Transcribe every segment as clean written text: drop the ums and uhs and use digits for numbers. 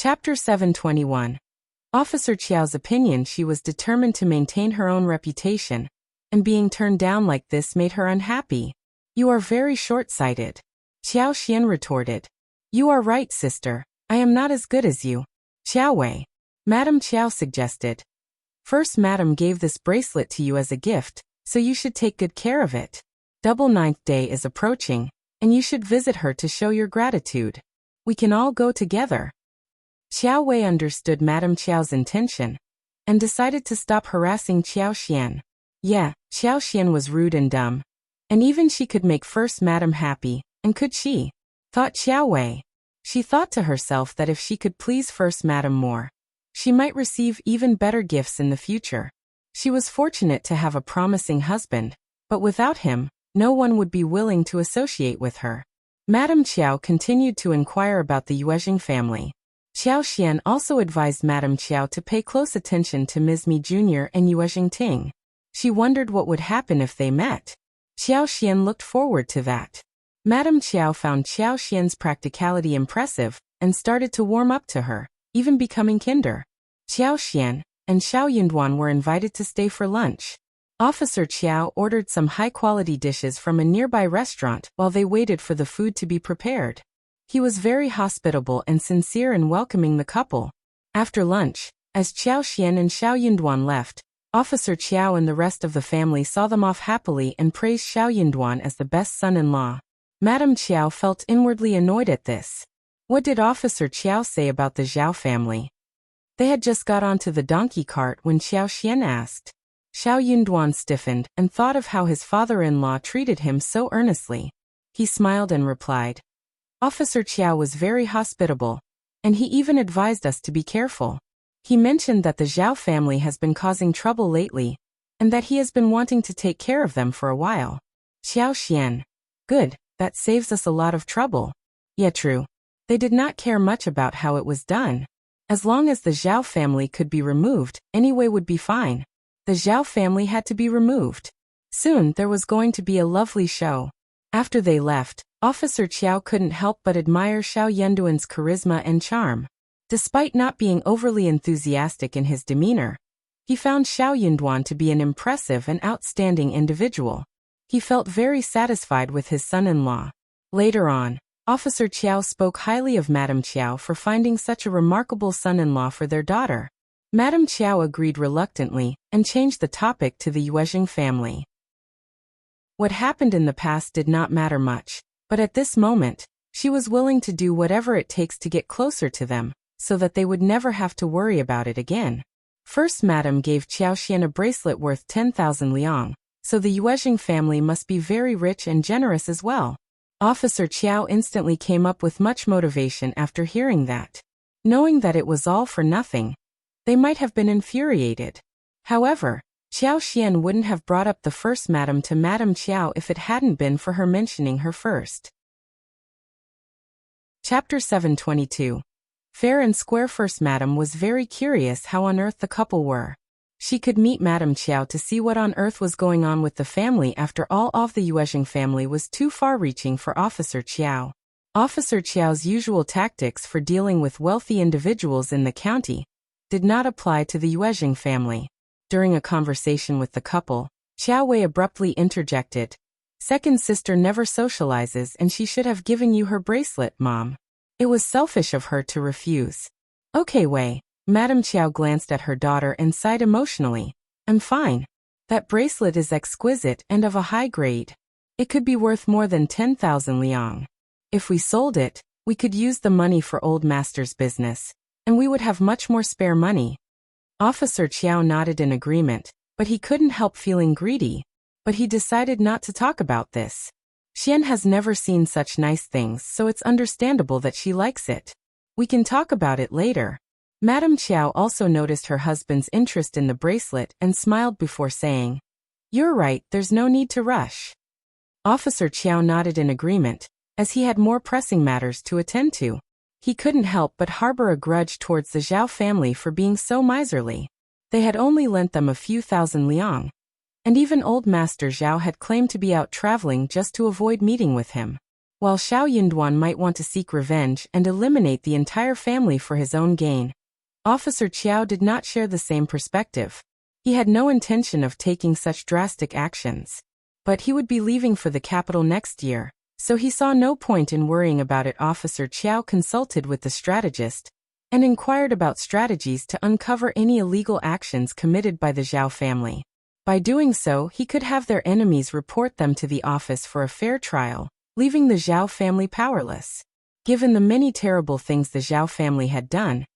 Chapter 721. Officer Qiao's opinion. She was determined to maintain her own reputation, and being turned down like this made her unhappy. You are very short-sighted. Qiao Xian retorted. You are right, sister. I am not as good as you. Qiao Wei. Madame Qiao suggested. First, Madame gave this bracelet to you as a gift, so you should take good care of it. Double Ninth Day is approaching, and you should visit her to show your gratitude. We can all go together. Qiao Wei understood Madame Qiao's intention, and decided to stop harassing Qiao Xian. Yeah, Qiao Xian was rude and dumb, and even she could make First Madame happy, and could she? Thought Qiao Wei. She thought to herself that if she could please First Madame more, she might receive even better gifts in the future. She was fortunate to have a promising husband, but without him, no one would be willing to associate with her. Madame Qiao continued to inquire about the Yuezhing family. Qiao Xian also advised Madame Qiao to pay close attention to Ms. Mi Jr. and Yuezhing Ting. She wondered what would happen if they met. Qiao Xian looked forward to that. Madame Qiao found Qiao Xian's practicality impressive, and started to warm up to her, even becoming kinder. Qiao Xian and Xiao Yunduan were invited to stay for lunch. Officer Qiao ordered some high-quality dishes from a nearby restaurant while they waited for the food to be prepared. He was very hospitable and sincere in welcoming the couple. After lunch, as Qiao Xian and Xiao Yunduan left, Officer Qiao and the rest of the family saw them off happily and praised Xiao Yunduan as the best son-in-law. Madame Qiao felt inwardly annoyed at this. What did Officer Qiao say about the Zhao family? They had just got onto the donkey cart when Qiao Xian asked. Xiao Yunduan stiffened and thought of how his father-in-law treated him so earnestly. He smiled and replied. Officer Qiao was very hospitable, and he even advised us to be careful. He mentioned that the Zhao family has been causing trouble lately, and that he has been wanting to take care of them for a while. Xiao Xian. Good, that saves us a lot of trouble. Yeah, true. They did not care much about how it was done. As long as the Zhao family could be removed, anyway would be fine. The Zhao family had to be removed. Soon there was going to be a lovely show. After they left, Officer Qiao couldn't help but admire Xiao Yunduan's charisma and charm. Despite not being overly enthusiastic in his demeanor, he found Xiao Yunduan to be an impressive and outstanding individual. He felt very satisfied with his son-in-law. Later on, Officer Qiao spoke highly of Madame Qiao for finding such a remarkable son-in-law for their daughter. Madame Qiao agreed reluctantly and changed the topic to the Yuezhing family. What happened in the past did not matter much, but at this moment, she was willing to do whatever it takes to get closer to them, so that they would never have to worry about it again. First, Madame gave Qiao Xian a bracelet worth 10,000 liang, so the Yuezhing family must be very rich and generous as well. Officer Qiao instantly came up with much motivation after hearing that. Knowing that it was all for nothing, they might have been infuriated. However, Qiao Xian wouldn't have brought up the first Madame to Madame Qiao if it hadn't been for her mentioning her first. Chapter 722. Fair and square. First Madame was very curious how on earth the couple were. She could meet Madame Qiao to see what on earth was going on with the family. After all, of the Yuezhing family was too far-reaching for Officer Qiao. Officer Qiao's usual tactics for dealing with wealthy individuals in the county did not apply to the Yuezhing family. During a conversation with the couple, Qiao Wei abruptly interjected. Second sister never socializes and she should have given you her bracelet, Mom. It was selfish of her to refuse. Okay, Wei. Madame Qiao glanced at her daughter and sighed emotionally. I'm fine. That bracelet is exquisite and of a high grade. It could be worth more than 10,000 liang. If we sold it, we could use the money for old master's business, and we would have much more spare money. Officer Qiao nodded in agreement, but he couldn't help feeling greedy. But he decided not to talk about this. Xian has never seen such nice things, so it's understandable that she likes it. We can talk about it later. Madame Qiao also noticed her husband's interest in the bracelet and smiled before saying, You're right, there's no need to rush. Officer Qiao nodded in agreement, as he had more pressing matters to attend to. He couldn't help but harbor a grudge towards the Zhao family for being so miserly. They had only lent them a few thousand liang, and even old Master Zhao had claimed to be out traveling just to avoid meeting with him. while Xiao Yunduan might want to seek revenge and eliminate the entire family for his own gain. Officer Qiao did not share the same perspective. He had no intention of taking such drastic actions. But he would be leaving for the capital next year, so he saw no point in worrying about it. Officer Qiao consulted with the strategist and inquired about strategies to uncover any illegal actions committed by the Zhao family. By doing so, he could have their enemies report them to the office for a fair trial, leaving the Zhao family powerless. Given the many terrible things the Zhao family had done,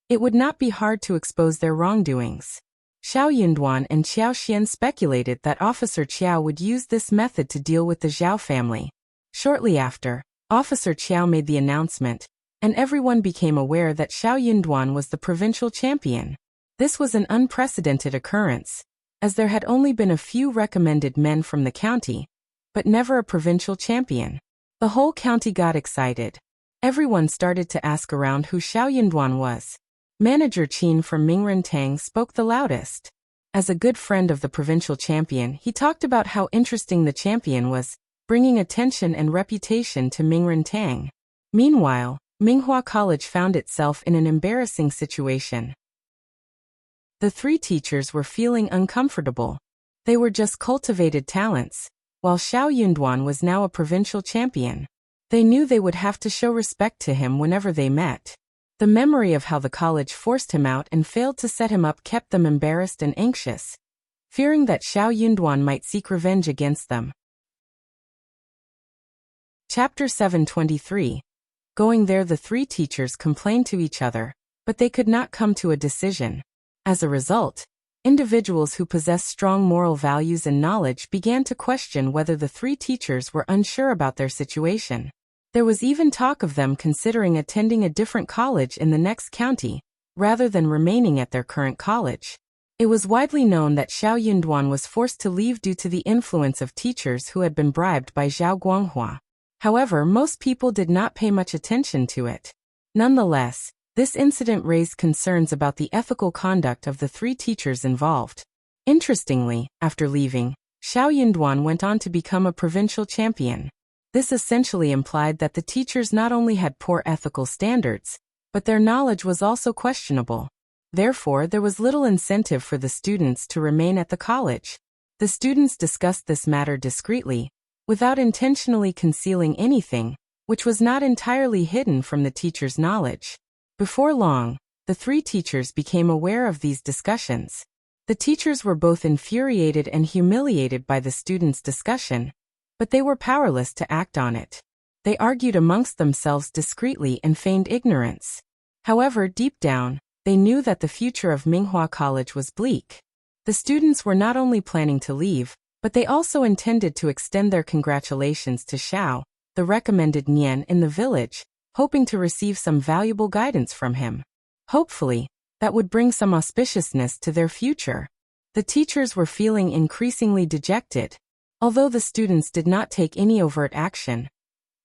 it would not be hard to expose their wrongdoings. Xiao Yunduan and Qiao Xian speculated that Officer Qiao would use this method to deal with the Zhao family. Shortly after, Officer Qiao made the announcement, and everyone became aware that Xiao Yunduan was the provincial champion. This was an unprecedented occurrence, as there had only been a few recommended men from the county, but never a provincial champion. The whole county got excited. Everyone started to ask around who Xiao Yunduan was. Manager Qin from Mingrentang spoke the loudest. As a good friend of the provincial champion, he talked about how interesting the champion was, bringing attention and reputation to Mingrentang. Meanwhile, Minghua College found itself in an embarrassing situation. The three teachers were feeling uncomfortable. They were just cultivated talents, while Xiao Yunduan was now a provincial champion. They knew they would have to show respect to him whenever they met. The memory of how the college forced him out and failed to set him up kept them embarrassed and anxious, fearing that Xiao Yunduan might seek revenge against them. Chapter 723. Going there, the three teachers complained to each other, but they could not come to a decision. As a result, individuals who possess strong moral values and knowledge began to question whether the three teachers were unsure about their situation. There was even talk of them considering attending a different college in the next county, rather than remaining at their current college. It was widely known that Xiao Yunduan was forced to leave due to the influence of teachers who had been bribed by Zhao Guanghua. However, most people did not pay much attention to it. Nonetheless, this incident raised concerns about the ethical conduct of the three teachers involved. Interestingly, after leaving, Xiao Yunduan went on to become a provincial champion. This essentially implied that the teachers not only had poor ethical standards, but their knowledge was also questionable. Therefore, there was little incentive for the students to remain at the college. The students discussed this matter discreetly, without intentionally concealing anything, which was not entirely hidden from the teachers' knowledge. Before long, the three teachers became aware of these discussions. The teachers were both infuriated and humiliated by the students' discussion, but they were powerless to act on it. They argued amongst themselves discreetly and feigned ignorance. However, deep down, they knew that the future of Minghua College was bleak. The students were not only planning to leave, but they also intended to extend their congratulations to Xiao, the recommended Nian in the village, hoping to receive some valuable guidance from him. Hopefully, that would bring some auspiciousness to their future. The teachers were feeling increasingly dejected. Although the students did not take any overt action,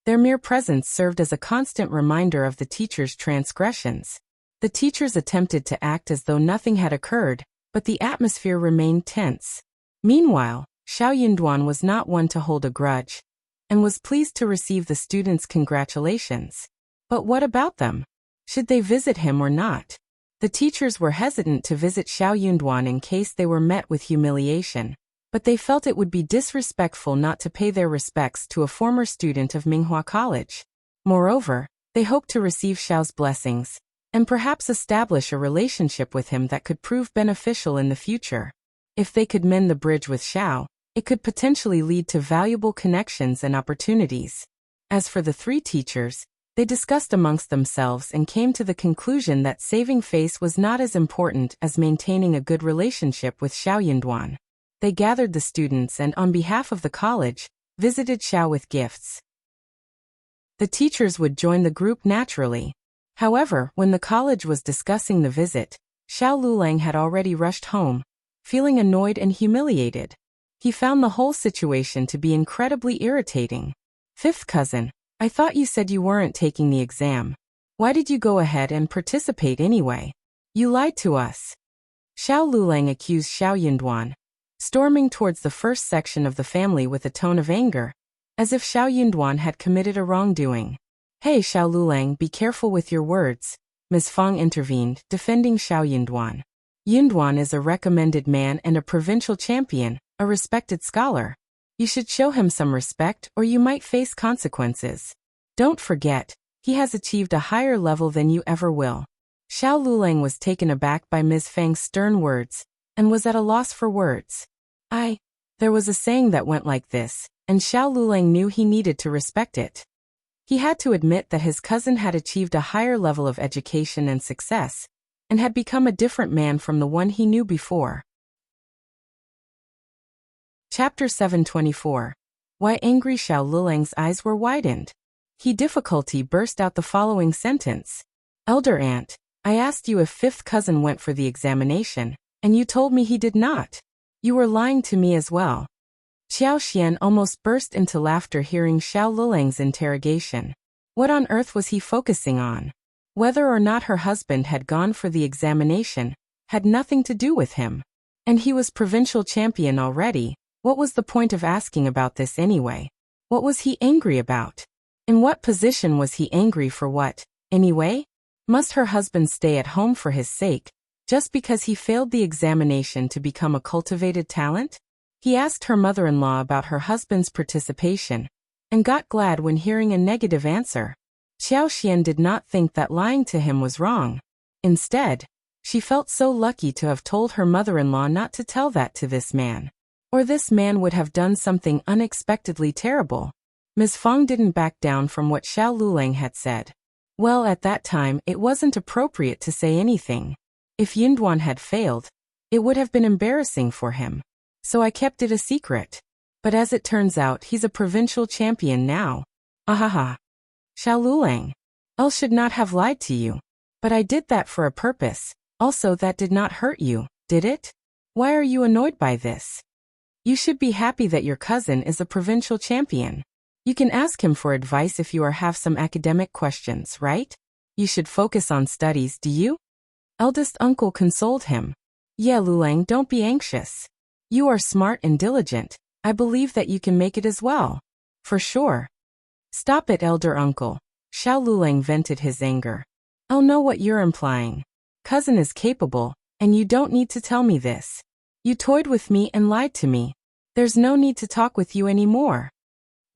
their mere presence served as a constant reminder of the teachers' transgressions. The teachers attempted to act as though nothing had occurred, but the atmosphere remained tense. Meanwhile, Xiao Yunduan was not one to hold a grudge, and was pleased to receive the students' congratulations. But what about them? Should they visit him or not? The teachers were hesitant to visit Xiao Yunduan in case they were met with humiliation. But they felt it would be disrespectful not to pay their respects to a former student of Minghua College. Moreover, they hoped to receive Xiao's blessings, and perhaps establish a relationship with him that could prove beneficial in the future. If they could mend the bridge with Xiao, it could potentially lead to valuable connections and opportunities. As for the three teachers, they discussed amongst themselves and came to the conclusion that saving face was not as important as maintaining a good relationship with Xiao Yunduan. They gathered the students and, on behalf of the college, visited Xiao with gifts. The teachers would join the group naturally. However, when the college was discussing the visit, Xiao Lulang had already rushed home, feeling annoyed and humiliated. He found the whole situation to be incredibly irritating. Fifth cousin, I thought you said you weren't taking the exam. Why did you go ahead and participate anyway? You lied to us. Xiao Lulang accused Xiao Yunduan, storming towards the first section of the family with a tone of anger. as if Xiao Yunduan had committed a wrongdoing. Hey Xiao Lulang, be careful with your words, Ms. Fang intervened, defending Xiao Yunduan. Yunduan is a recommended man and a provincial champion, a respected scholar. You should show him some respect or you might face consequences. Don't forget, he has achieved a higher level than you ever will. Xiao Lulang was taken aback by Ms. Fang's stern words, and was at a loss for words. There was a saying that went like this, and Xiao Lulang knew he needed to respect it. He had to admit that his cousin had achieved a higher level of education and success, and had become a different man from the one he knew before. Chapter 724. Why angry Xiao Lulang's eyes were widened. He difficulty burst out the following sentence. Elder aunt, I asked you if fifth cousin went for the examination, and you told me he did not. You were lying to me as well. Xiao Xian almost burst into laughter hearing Xiao Lulang's interrogation. What on earth was he focusing on? Whether or not her husband had gone for the examination had nothing to do with him. And he was provincial champion already. What was the point of asking about this anyway? What was he angry about? In what position was he angry for what, anyway? Must her husband stay at home for his sake, just because he failed the examination to become a cultivated talent? He asked her mother-in-law about her husband's participation, and got glad when hearing a negative answer. Xiao Xian did not think that lying to him was wrong. Instead, she felt so lucky to have told her mother-in-law not to tell that to this man. Or this man would have done something unexpectedly terrible. Ms. Fang didn't back down from what Xiao Lulang had said. Well, at that time, it wasn't appropriate to say anything. If Yunduan had failed, it would have been embarrassing for him. So I kept it a secret. But as it turns out, he's a provincial champion now. Ahaha. Xiao Lulang. I should not have lied to you. But I did that for a purpose. Also, that did not hurt you, did it? Why are you annoyed by this? You should be happy that your cousin is a provincial champion. You can ask him for advice if you have some academic questions, right? You should focus on studies, do you? Eldest uncle consoled him. Yeah, Lulang, don't be anxious. You are smart and diligent. I believe that you can make it as well. For sure. Stop it, elder uncle. Xiao Lulang vented his anger. I'll know what you're implying. Cousin is capable, and you don't need to tell me this. You toyed with me and lied to me. There's no need to talk with you anymore.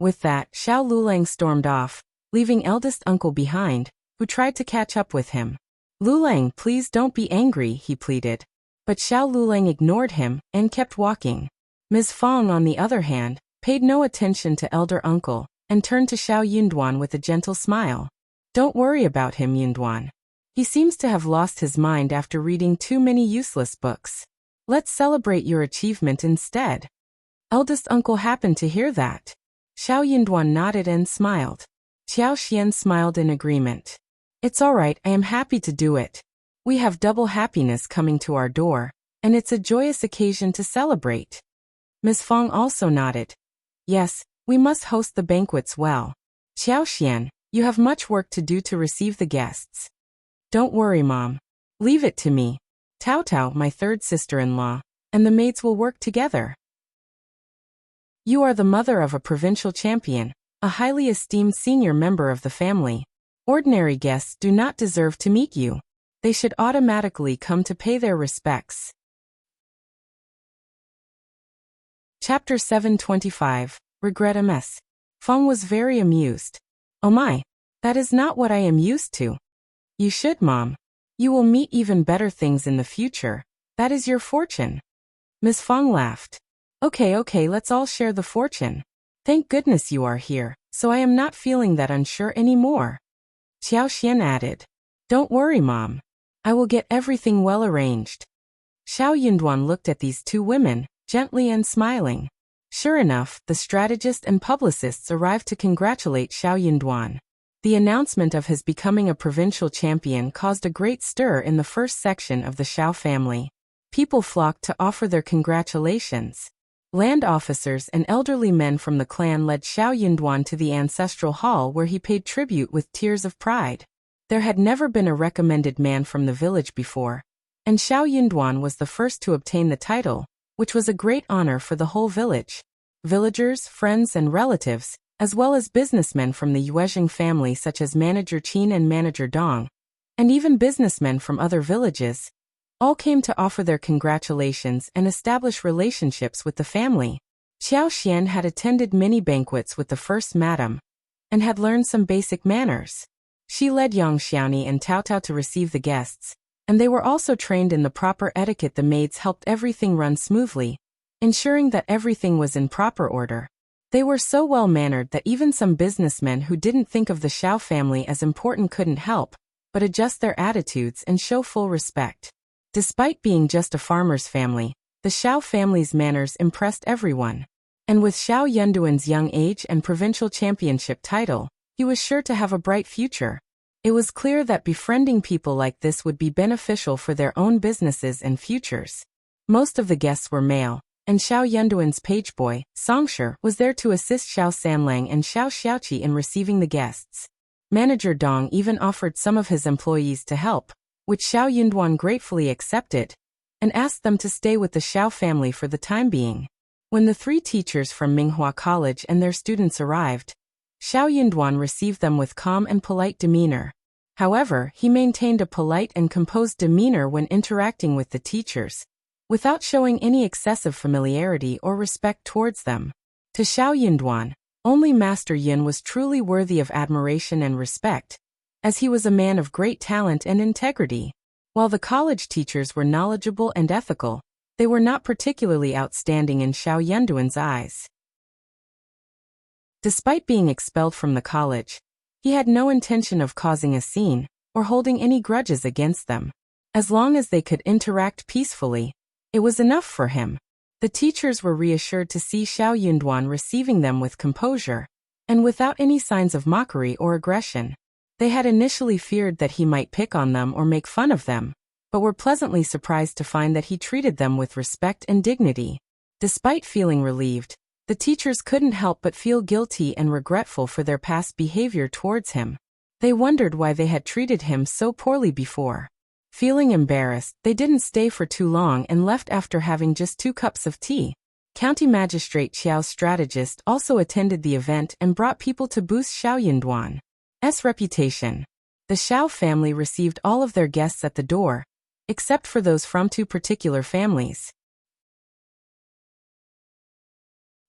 With that, Xiao Lulang stormed off, leaving eldest uncle behind, who tried to catch up with him. Lulang, please don't be angry, he pleaded. But Xiao Lulang ignored him and kept walking. Ms. Fang, on the other hand, paid no attention to elder uncle and turned to Xiao Yunduan with a gentle smile. Don't worry about him, Yunduan. He seems to have lost his mind after reading too many useless books. Let's celebrate your achievement instead. Eldest uncle happened to hear that. Xiao Yunduan nodded and smiled. Xiao Xian smiled in agreement. It's all right, I am happy to do it. We have double happiness coming to our door, and it's a joyous occasion to celebrate. Ms. Fang also nodded. Yes, we must host the banquets well. Xiao Xian, you have much work to do to receive the guests. Don't worry, Mom. Leave it to me. Tao Tao, my third sister-in-law, and the maids will work together. You are the mother of a provincial champion, a highly esteemed senior member of the family. Ordinary guests do not deserve to meet you. They should automatically come to pay their respects. Chapter 725. Regret MS. Feng was very amused. Oh my, that is not what I am used to. You should, Mom. You will meet even better things in the future. That is your fortune. Miss Feng laughed. Okay, let's all share the fortune. Thank goodness you are here, so I am not feeling that unsure anymore. Xiao Xian added. Don't worry, Mom. I will get everything well arranged. Xiao Yunduan looked at these two women, gently and smiling. Sure enough, the strategist and publicists arrived to congratulate Xiao Yunduan. The announcement of his becoming a provincial champion caused a great stir in the first section of the Xiao family. People flocked to offer their congratulations. Land officers and elderly men from the clan led Xiao Yunduan to the ancestral hall where he paid tribute with tears of pride. There had never been a recommended man from the village before, and Xiao Yunduan was the first to obtain the title, which was a great honor for the whole village. Villagers, friends, and relatives, as well as businessmen from the Yuezheng family such as Manager Qin and Manager Dong, and even businessmen from other villages, all came to offer their congratulations and establish relationships with the family. Xiao Xian had attended many banquets with the first madam, and had learned some basic manners. She led Yang Xiaoni and Tao Tao to receive the guests, and they were also trained in the proper etiquette. The maids helped everything run smoothly, ensuring that everything was in proper order. They were so well-mannered that even some businessmen who didn't think of the Xiao family as important couldn't help but adjust their attitudes and show full respect. Despite being just a farmer's family, the Xiao family's manners impressed everyone. And with Xiao Yunduan's young age and provincial championship title, he was sure to have a bright future. It was clear that befriending people like this would be beneficial for their own businesses and futures. Most of the guests were male, and Xiao Yunduan's page boy, Songshi, was there to assist Xiao Sanlang and Xiao Xiaoqi in receiving the guests. Manager Dong even offered some of his employees to help, which Xiao Yunduan gratefully accepted, and asked them to stay with the Xiao family for the time being. When the 3 teachers from Minghua College and their students arrived, Xiao Yunduan received them with calm and polite demeanor. However, he maintained a polite and composed demeanor when interacting with the teachers, without showing any excessive familiarity or respect towards them. To Xiao Yunduan, only Master Yun was truly worthy of admiration and respect, as he was a man of great talent and integrity. While the college teachers were knowledgeable and ethical, they were not particularly outstanding in Xiao Yunduan's eyes. Despite being expelled from the college, he had no intention of causing a scene or holding any grudges against them. As long as they could interact peacefully, it was enough for him. The teachers were reassured to see Xiao Yunduan receiving them with composure, and without any signs of mockery or aggression. They had initially feared that he might pick on them or make fun of them, but were pleasantly surprised to find that he treated them with respect and dignity. Despite feeling relieved, the teachers couldn't help but feel guilty and regretful for their past behavior towards him. They wondered why they had treated him so poorly before. Feeling embarrassed, they didn't stay for too long and left after having just 2 cups of tea. County Magistrate Xiao's strategist also attended the event and brought people to boost Xiao Yunduan's reputation. The Xiao family received all of their guests at the door, except for those from 2 particular families.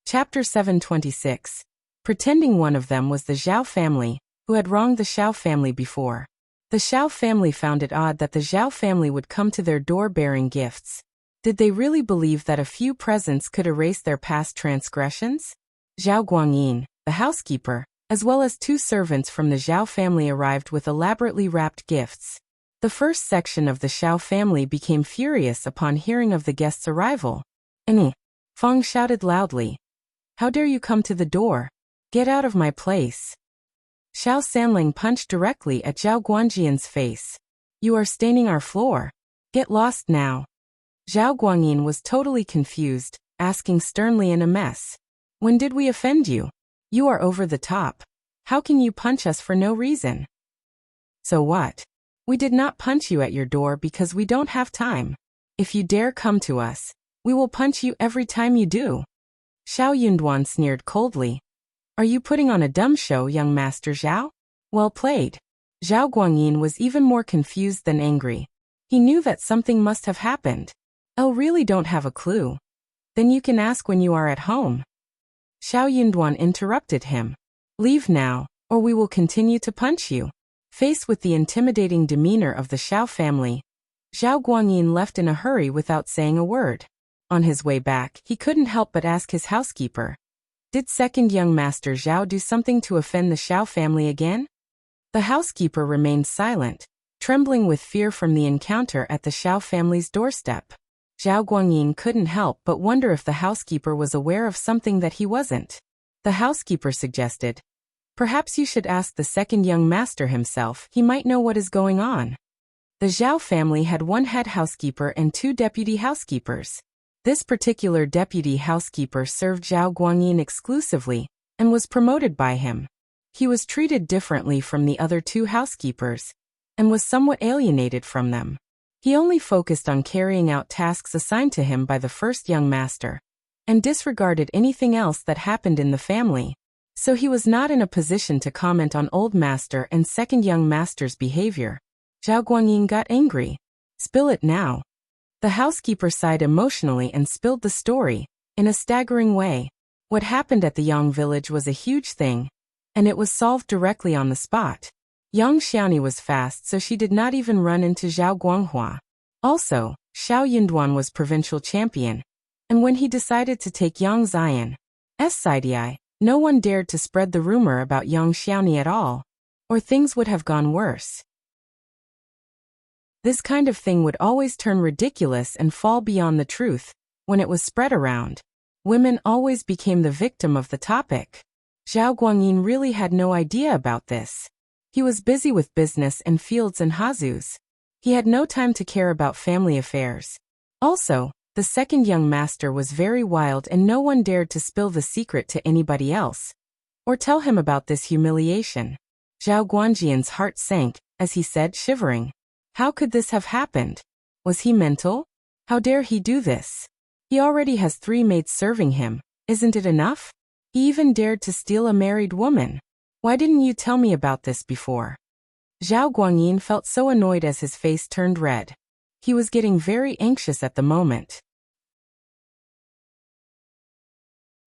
Chapter 726. Pretending one of them was the Zhao family, who had wronged the Xiao family before. The Xiao family found it odd that the Zhao family would come to their door bearing gifts. Did they really believe that a few presents could erase their past transgressions? Zhao Guangyin, the housekeeper, as well as 2 servants from the Zhao family arrived with elaborately wrapped gifts. The first section of the Xiao family became furious upon hearing of the guests' arrival. Feng shouted loudly. "How dare you come to the door? Get out of my place." Xiao Sanlang punched directly at Zhao Guangjian's face. "You are staining our floor. Get lost now." Zhao Guangyin was totally confused, asking sternly in a mess. "When did we offend you? You are over the top. How can you punch us for no reason?" "So what? We did not punch you at your door because we don't have time. If you dare come to us, we will punch you every time you do." Xiao Yunduan sneered coldly. "Are you putting on a dumb show, young Master Zhao? Well played." Zhao Guangyin was even more confused than angry. He knew that something must have happened. "Oh, really don't have a clue? Then you can ask when you are at home." Xiao Yunduan interrupted him. "Leave now, or we will continue to punch you." Faced with the intimidating demeanor of the Xiao family, Zhao Guangyin left in a hurry without saying a word. On his way back, he couldn't help but ask his housekeeper, "Did second young Master Zhao do something to offend the Xiao family again?" The housekeeper remained silent, trembling with fear from the encounter at the Xiao family's doorstep. Zhao Guangyin couldn't help but wonder if the housekeeper was aware of something that he wasn't. The housekeeper suggested, "Perhaps you should ask the second young master himself, he might know what is going on." The Zhao family had 1 head housekeeper and 2 deputy housekeepers. This particular deputy housekeeper served Zhao Guangyin exclusively, and was promoted by him. He was treated differently from the other 2 housekeepers, and was somewhat alienated from them. He only focused on carrying out tasks assigned to him by the first young master, and disregarded anything else that happened in the family. So he was not in a position to comment on old master and second young master's behavior. Zhao Guanyin got angry. Spill it now. The housekeeper sighed emotionally and spilled the story, in a staggering way. What happened at the Yang village was a huge thing, and it was solved directly on the spot. Yang Xiaoni was fast, so she did not even run into Zhao Guanghua. Also, Xiao Yunduan was provincial champion, and when he decided to take Yang Xian's side, no one dared to spread the rumor about Yang Xiaoni at all, or things would have gone worse. This kind of thing would always turn ridiculous and fall beyond the truth. When it was spread around, women always became the victim of the topic. Zhao Guanyin really had no idea about this. He was busy with business and fields and hazus. He had no time to care about family affairs. Also, the second young master was very wild and no one dared to spill the secret to anybody else, or tell him about this humiliation. Zhao Guanjian's heart sank, as he said, shivering. How could this have happened? Was he mental? How dare he do this? He already has 3 maids serving him, isn't it enough? He even dared to steal a married woman. Why didn't you tell me about this before? Zhao Guanyin felt so annoyed as his face turned red. He was getting very anxious at the moment.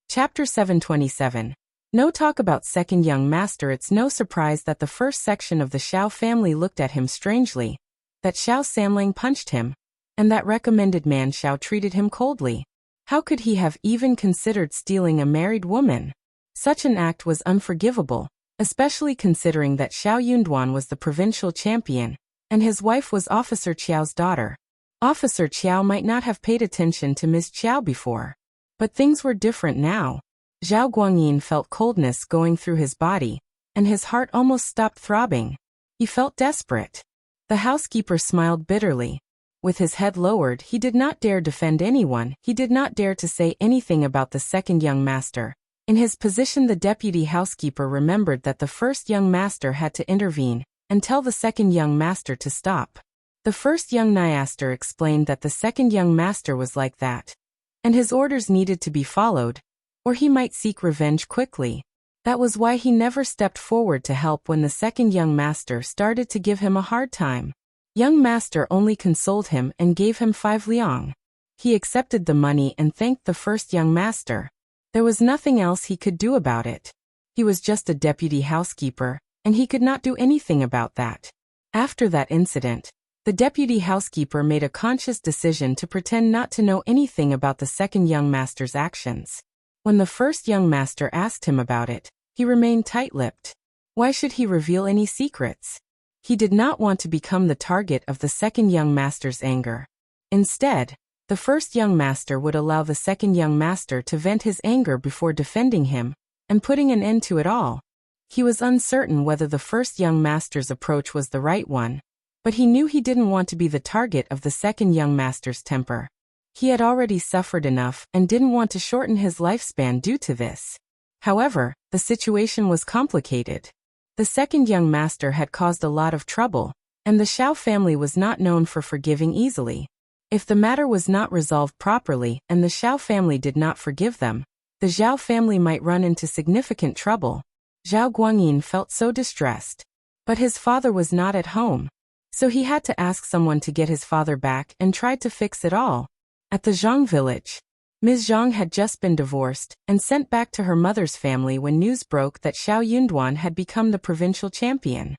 Chapter 727. No talk about second young master. It's no surprise that the first section of the Xiao family looked at him strangely, that Xiao Sanlang punched him, and that recommended man Xiao treated him coldly. How could he have even considered stealing a married woman? Such an act was unforgivable, especially considering that Xiao Yunduan was the provincial champion, and his wife was Officer Qiao's daughter. Officer Qiao might not have paid attention to Ms. Qiao before, but things were different now. Zhao Guanyin felt coldness going through his body, and his heart almost stopped throbbing. He felt desperate. The housekeeper smiled bitterly. With his head lowered, he did not dare defend anyone. He did not dare to say anything about the second young master. In his position, the deputy housekeeper remembered that the first young master had to intervene and tell the second young master to stop. The first young master explained that the second young master was like that, and his orders needed to be followed, or he might seek revenge quickly. That was why he never stepped forward to help when the second young master started to give him a hard time. Young master only consoled him and gave him 5 liang. He accepted the money and thanked the first young master. There was nothing else he could do about it. He was just a deputy housekeeper, and he could not do anything about that. After that incident, the deputy housekeeper made a conscious decision to pretend not to know anything about the second young master's actions. When the first young master asked him about it, he remained tight-lipped. Why should he reveal any secrets? He did not want to become the target of the second young master's anger. Instead, the first young master would allow the second young master to vent his anger before defending him and putting an end to it all. He was uncertain whether the first young master's approach was the right one, but he knew he didn't want to be the target of the second young master's temper. He had already suffered enough and didn't want to shorten his lifespan due to this. However, the situation was complicated. The second young master had caused a lot of trouble, and the Xiao family was not known for forgiving easily. If the matter was not resolved properly and the Xiao family did not forgive them, the Zhao family might run into significant trouble. Zhao Guanyin felt so distressed. But his father was not at home, so he had to ask someone to get his father back and tried to fix it all. At the Zhang village, Ms. Zhang had just been divorced and sent back to her mother's family when news broke that Xiao Yunduan had become the provincial champion.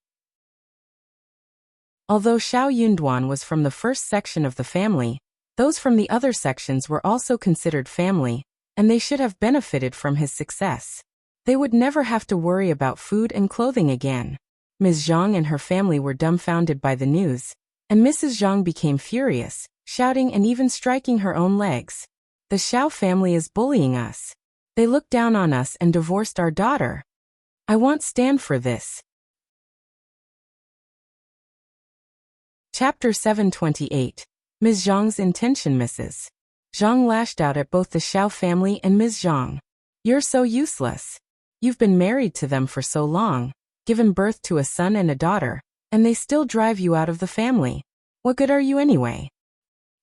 Although Xiao Yunduan was from the first section of the family, those from the other sections were also considered family, and they should have benefited from his success. They would never have to worry about food and clothing again. Ms. Zhang and her family were dumbfounded by the news, and Mrs. Zhang became furious, shouting and even striking her own legs. The Xiao family is bullying us. They looked down on us and divorced our daughter. I won't stand for this. Chapter 728. Ms. Zhang's intention. Mrs. Zhang lashed out at both the Xiao family and Ms. Zhang. You're so useless. You've been married to them for so long, given birth to a son and a daughter, and they still drive you out of the family. What good are you anyway?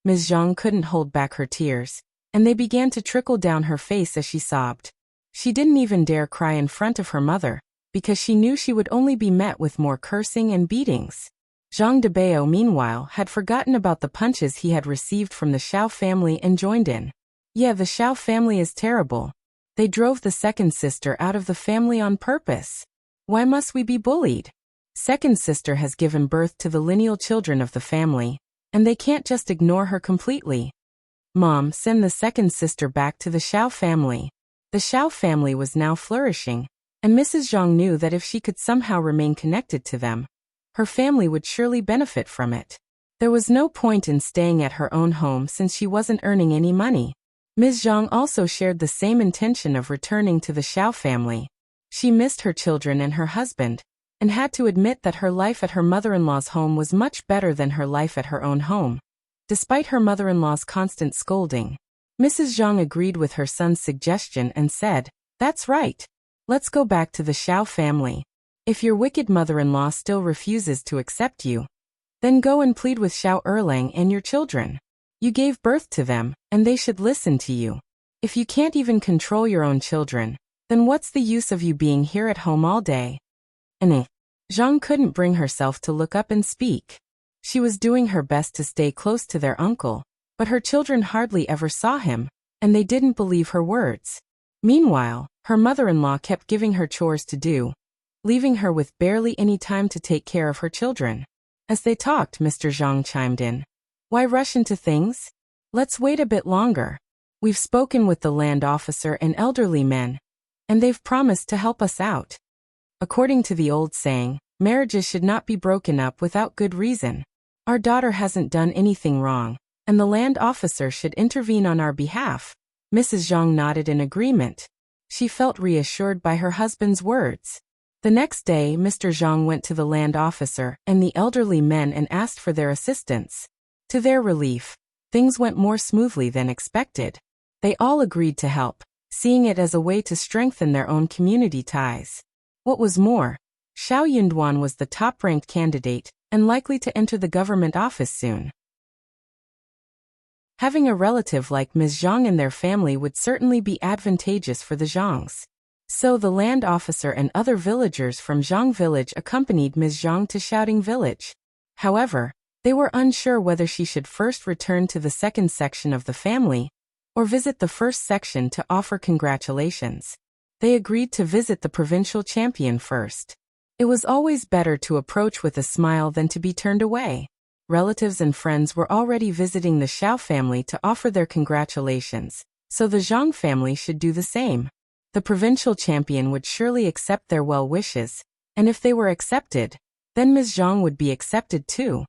Ms. Zhang couldn't hold back her tears, and they began to trickle down her face as she sobbed. She didn't even dare cry in front of her mother, because she knew she would only be met with more cursing and beatings. Zhang Debao, meanwhile, had forgotten about the punches he had received from the Xiao family and joined in. Yeah, the Xiao family is terrible. They drove the second sister out of the family on purpose. Why must we be bullied? Second sister has given birth to the lineal children of the family, and they can't just ignore her completely. Mom, send the second sister back to the Xiao family. The Xiao family was now flourishing, and Mrs. Zhang knew that if she could somehow remain connected to them, her family would surely benefit from it. There was no point in staying at her own home since she wasn't earning any money. Ms. Zhang also shared the same intention of returning to the Xiao family. She missed her children and her husband, and had to admit that her life at her mother-in-law's home was much better than her life at her own home. Despite her mother-in-law's constant scolding, Mrs. Zhang agreed with her son's suggestion and said, "That's right. Let's go back to the Xiao family. If your wicked mother-in-law still refuses to accept you, then go and plead with Xiao Erlang and your children. You gave birth to them, and they should listen to you. If you can't even control your own children, then what's the use of you being here at home all day?" And Zhang couldn't bring herself to look up and speak. She was doing her best to stay close to their uncle, but her children hardly ever saw him, and they didn't believe her words. Meanwhile, her mother-in-law kept giving her chores to do, leaving her with barely any time to take care of her children. As they talked, Mr. Zhang chimed in. "Why rush into things? Let's wait a bit longer. We've spoken with the land officer and elderly men, and they've promised to help us out. According to the old saying, marriages should not be broken up without good reason. Our daughter hasn't done anything wrong, and the land officer should intervene on our behalf." Mrs. Zhang nodded in agreement. She felt reassured by her husband's words. The next day, Mr. Zhang went to the land officer and the elderly men and asked for their assistance. To their relief, things went more smoothly than expected. They all agreed to help, seeing it as a way to strengthen their own community ties. What was more, Xiao Yunduan was the top-ranked candidate and likely to enter the government office soon. Having a relative like Ms. Zhang in their family would certainly be advantageous for the Zhangs. So the land officer and other villagers from Zhang village accompanied Ms. Zhang to Shouting village. However, they were unsure whether she should first return to the second section of the family, or visit the first section to offer congratulations. They agreed to visit the provincial champion first. It was always better to approach with a smile than to be turned away. Relatives and friends were already visiting the Xiao family to offer their congratulations, so the Zhang family should do the same. The provincial champion would surely accept their well wishes, and if they were accepted, then Ms. Zhang would be accepted too.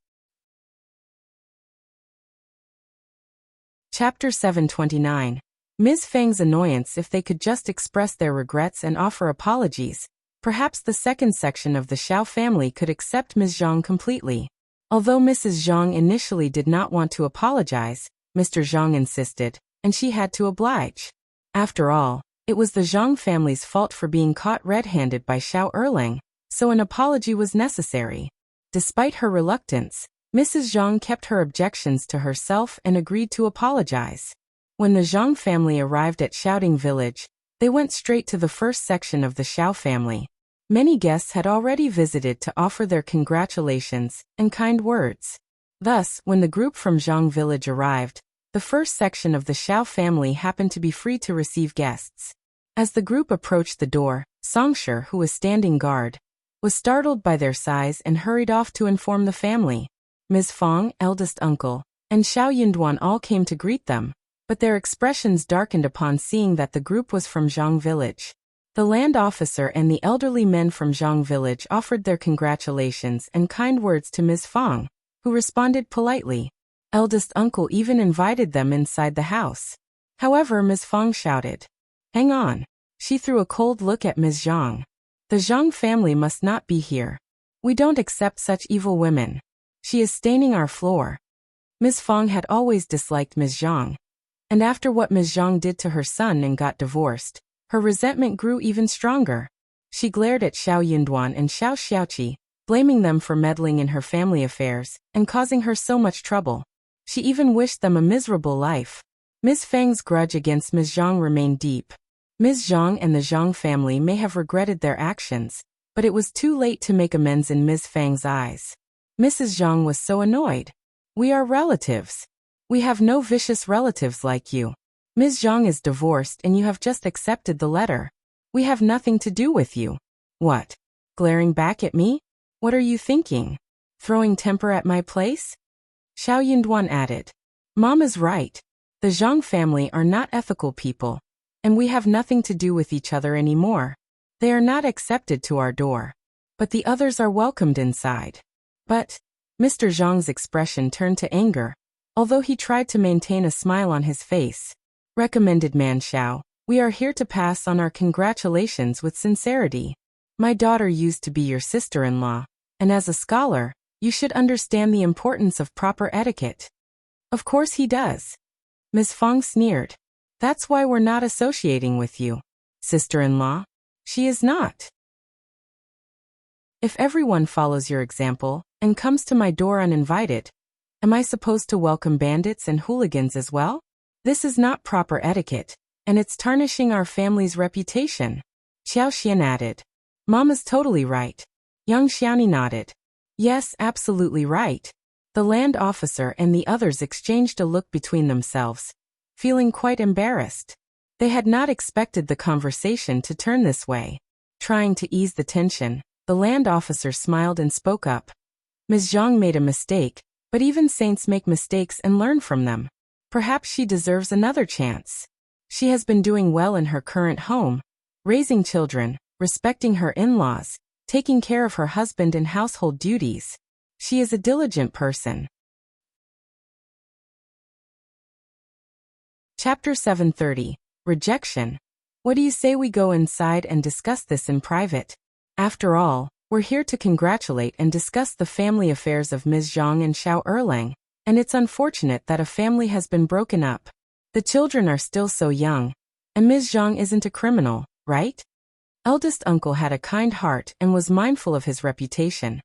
Chapter 729. Ms. Fang's annoyance. If they could just express their regrets and offer apologies, perhaps the second section of the Xiao family could accept Ms. Zhang completely. Although Mrs. Zhang initially did not want to apologize, Mr. Zhang insisted, and she had to oblige. After all, it was the Zhang family's fault for being caught red-handed by Xiao Erlang, so an apology was necessary. Despite her reluctance, Mrs. Zhang kept her objections to herself and agreed to apologize. When the Zhang family arrived at Shouting village, they went straight to the first section of the Xiao family. Many guests had already visited to offer their congratulations and kind words. Thus, when the group from Zhang village arrived, the first section of the Xiao family happened to be free to receive guests. As the group approached the door, Songshi, who was standing guard, was startled by their size and hurried off to inform the family. Ms. Fang, eldest uncle, and Xiao Yunduan all came to greet them, but their expressions darkened upon seeing that the group was from Zhang village. The land officer and the elderly men from Zhang village offered their congratulations and kind words to Ms. Fang, who responded politely. Eldest uncle even invited them inside the house. However, Ms. Fang shouted, "Hang on." She threw a cold look at Ms. Zhang. "The Zhang family must not be here. We don't accept such evil women. She is staining our floor." Ms. Fang had always disliked Ms. Zhang, and after what Ms. Zhang did to her son and got divorced, her resentment grew even stronger. She glared at Xiao Yunduan and Xiao Xiaoqi, blaming them for meddling in her family affairs and causing her so much trouble. She even wished them a miserable life. Ms. Fang's grudge against Ms. Zhang remained deep. Ms. Zhang and the Zhang family may have regretted their actions, but it was too late to make amends in Ms. Fang's eyes. Mrs. Zhang was so annoyed. We are relatives. We have no vicious relatives like you. Ms. Zhang is divorced and you have just accepted the letter. We have nothing to do with you. What? Glaring back at me? What are you thinking? Throwing temper at my place? Xiao Yunduan added. Mom is right. The Zhang family are not ethical people, and we have nothing to do with each other anymore. They are not accepted to our door. But the others are welcomed inside. But, Mr. Zhang's expression turned to anger, although he tried to maintain a smile on his face. Recommended man Xiao, we are here to pass on our congratulations with sincerity. My daughter used to be your sister-in-law, and as a scholar, you should understand the importance of proper etiquette. Of course he does. Ms. Fang sneered. That's why we're not associating with you. Sister-in-law? She is not. If everyone follows your example and comes to my door uninvited, am I supposed to welcome bandits and hooligans as well? This is not proper etiquette, and it's tarnishing our family's reputation. Xiao Xian added. Mom is totally right. Yang Xiaoni nodded. Yes, absolutely right. The land officer and the others exchanged a look between themselves, feeling quite embarrassed. They had not expected the conversation to turn this way. Trying to ease the tension, the land officer smiled and spoke up. Ms. Zhang made a mistake, but even saints make mistakes and learn from them. Perhaps she deserves another chance. She has been doing well in her current home, raising children, respecting her in-laws, taking care of her husband and household duties. She is a diligent person. Chapter 730. Rejection. What do you say we go inside and discuss this in private? After all, we're here to congratulate and discuss the family affairs of Ms. Zhang and Xiao Erlang, and it's unfortunate that a family has been broken up. The children are still so young, and Ms. Zhang isn't a criminal, right? Eldest uncle had a kind heart and was mindful of his reputation,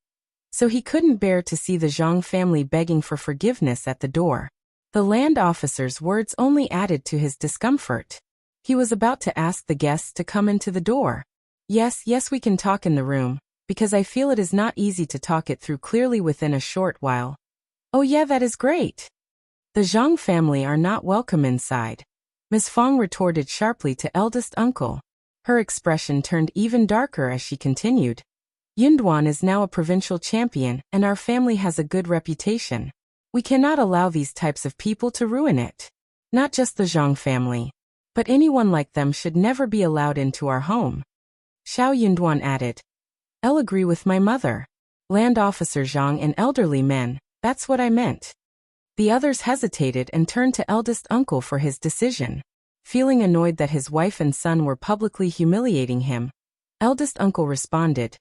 so he couldn't bear to see the Zhang family begging for forgiveness at the door. The land officer's words only added to his discomfort. He was about to ask the guests to come into the door. Yes, we can talk in the room, because I feel it is not easy to talk it through clearly within a short while. Oh yeah, that is great. The Zhang family are not welcome inside. Ms. Fang retorted sharply to eldest uncle. Her expression turned even darker as she continued. Yunduan is now a provincial champion and our family has a good reputation. We cannot allow these types of people to ruin it. Not just the Zhang family, but anyone like them should never be allowed into our home. Xiao Yunduan added. I'll agree with my mother. Land Officer Zhang and elderly men, that's what I meant. The others hesitated and turned to eldest uncle for his decision. Feeling annoyed that his wife and son were publicly humiliating him, eldest uncle responded.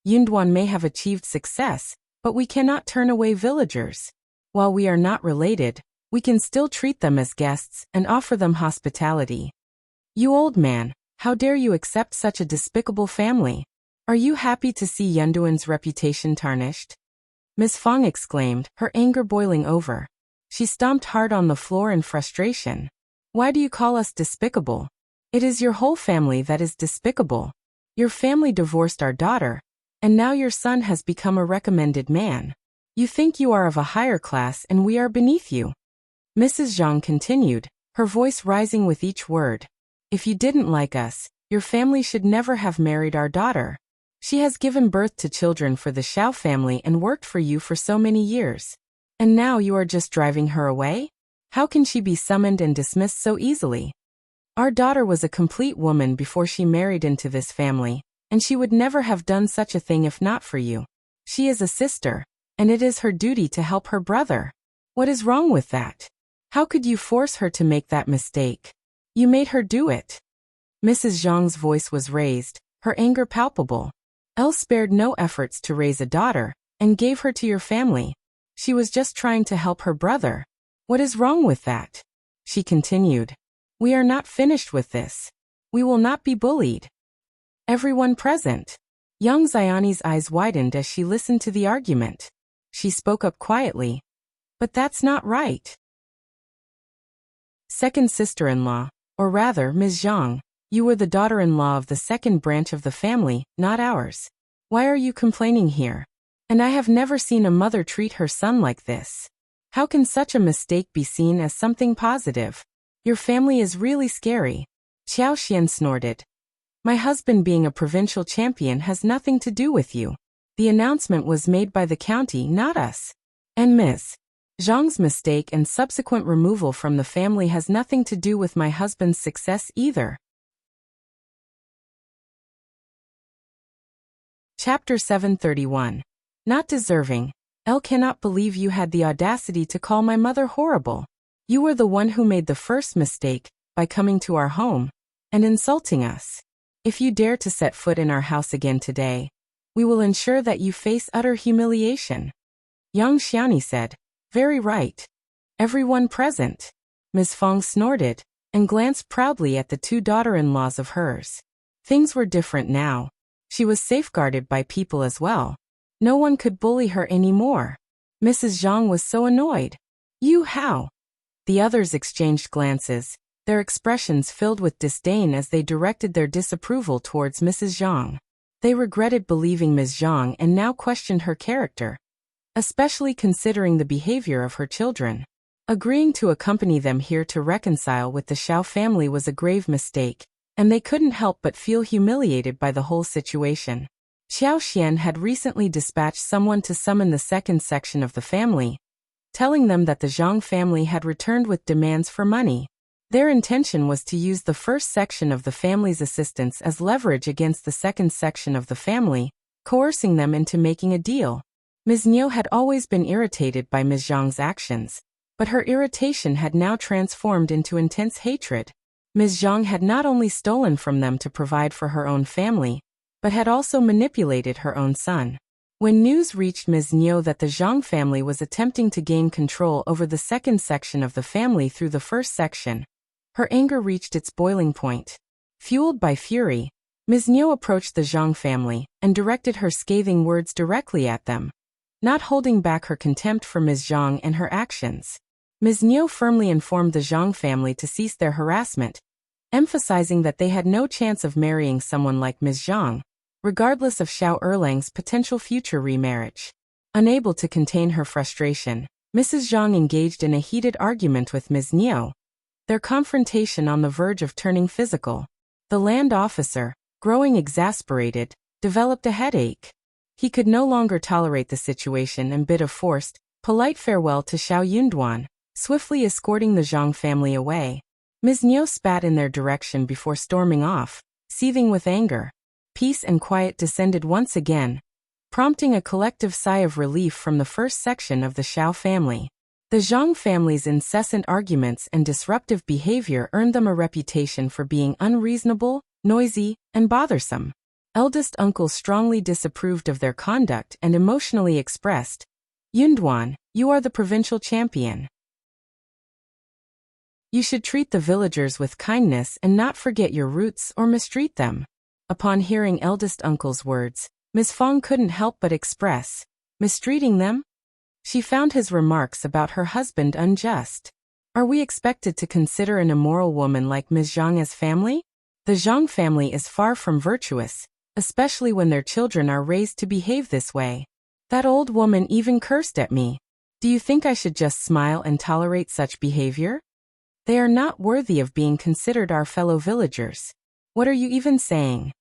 Yunduan may have achieved success, but we cannot turn away villagers. While we are not related, we can still treat them as guests and offer them hospitality. You old man, how dare you accept such a despicable family? Are you happy to see Yunduan's reputation tarnished? Ms. Fang exclaimed, her anger boiling over. She stomped hard on the floor in frustration. Why do you call us despicable? It is your whole family that is despicable. Your family divorced our daughter, and now your son has become a recommended man. You think you are of a higher class and we are beneath you. Mrs. Zhang continued, her voice rising with each word. If you didn't like us, your family should never have married our daughter. She has given birth to children for the Xiao family and worked for you for so many years. And now you are just driving her away? How can she be summoned and dismissed so easily? Our daughter was a complete woman before she married into this family, and she would never have done such a thing if not for you. She is a sister, and it is her duty to help her brother. What is wrong with that? How could you force her to make that mistake? You made her do it. Mrs. Zhang's voice was raised, her anger palpable. Elle spared no efforts to raise a daughter, and gave her to your family. She was just trying to help her brother. What is wrong with that? She continued. We are not finished with this. We will not be bullied. Everyone present. Young Xiaoni's eyes widened as she listened to the argument. She spoke up quietly. But that's not right. Second sister-in-law, or rather Ms. Zhang, You were the daughter-in-law of the second branch of the family, not ours. Why are you complaining here? And I have never seen a mother treat her son like this. How can such a mistake be seen as something positive? Your family is really scary. Xiao Xian snorted. My husband being a provincial champion has nothing to do with you. The announcement was made by the county, not us. And Ms. Zhang's mistake and subsequent removal from the family has nothing to do with my husband's success either. Chapter 731. Not deserving. Elle cannot believe you had the audacity to call my mother horrible. You were the one who made the first mistake, by coming to our home, and insulting us. If you dare to set foot in our house again today, we will ensure that you face utter humiliation. Yang Xiaoni said. Very right. Everyone present. Ms. Fong snorted, and glanced proudly at the two daughter-in-laws of hers. Things were different now. She was safeguarded by people as well. No one could bully her anymore. Mrs. Zhang was so annoyed. You how? The others exchanged glances, their expressions filled with disdain as they directed their disapproval towards Mrs. Zhang. They regretted believing Ms. Zhang and now questioned her character, especially considering the behavior of her children. Agreeing to accompany them here to reconcile with the Xiao family was a grave mistake, and they couldn't help but feel humiliated by the whole situation. Xiao Xian had recently dispatched someone to summon the second section of the family, telling them that the Zhang family had returned with demands for money. Their intention was to use the first section of the family's assistance as leverage against the second section of the family, coercing them into making a deal. Ms. Niu had always been irritated by Ms. Zhang's actions, but her irritation had now transformed into intense hatred. Ms. Zhang had not only stolen from them to provide for her own family, but had also manipulated her own son. When news reached Ms. Niu that the Zhang family was attempting to gain control over the second section of the family through the first section, her anger reached its boiling point. Fueled by fury, Ms. Niu approached the Zhang family and directed her scathing words directly at them, not holding back her contempt for Ms. Zhang and her actions. Ms. Niu firmly informed the Zhang family to cease their harassment, emphasizing that they had no chance of marrying someone like Ms. Zhang, regardless of Xiao Erlang's potential future remarriage. Unable to contain her frustration, Mrs. Zhang engaged in a heated argument with Ms. Niu, their confrontation on the verge of turning physical. The land officer, growing exasperated, developed a headache. He could no longer tolerate the situation and bid a forced, polite farewell to Xiao Yunduan, swiftly escorting the Zhang family away. Ms. Niu spat in their direction before storming off, seething with anger. Peace and quiet descended once again, prompting a collective sigh of relief from the first section of the Xiao family. The Zhang family's incessant arguments and disruptive behavior earned them a reputation for being unreasonable, noisy, and bothersome. Eldest uncle strongly disapproved of their conduct and emotionally expressed, Yunduan, you are the provincial champion. You should treat the villagers with kindness and not forget your roots or mistreat them. Upon hearing eldest uncle's words, Ms. Fong couldn't help but express, mistreating them? She found his remarks about her husband unjust. Are we expected to consider an immoral woman like Ms. Zhang as family? The Zhang family is far from virtuous, especially when their children are raised to behave this way. That old woman even cursed at me. Do you think I should just smile and tolerate such behavior? They are not worthy of being considered our fellow villagers. What are you even saying?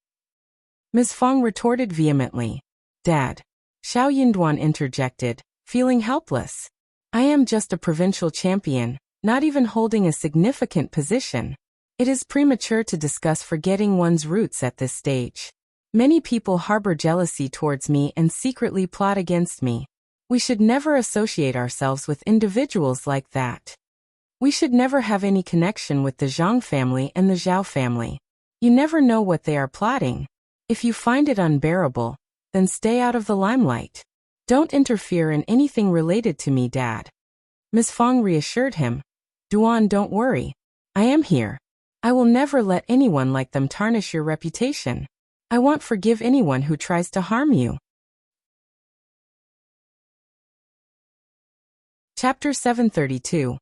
Ms. Fong retorted vehemently. Dad. Xiao Yunduan interjected, feeling helpless. I am just a provincial champion, not even holding a significant position. It is premature to discuss forgetting one's roots at this stage. Many people harbor jealousy towards me and secretly plot against me. We should never associate ourselves with individuals like that. We should never have any connection with the Zhang family and the Zhao family. You never know what they are plotting. If you find it unbearable, then stay out of the limelight. Don't interfere in anything related to me, Dad. Ms. Fong reassured him. Duan, don't worry. I am here. I will never let anyone like them tarnish your reputation. I won't forgive anyone who tries to harm you. Chapter 732.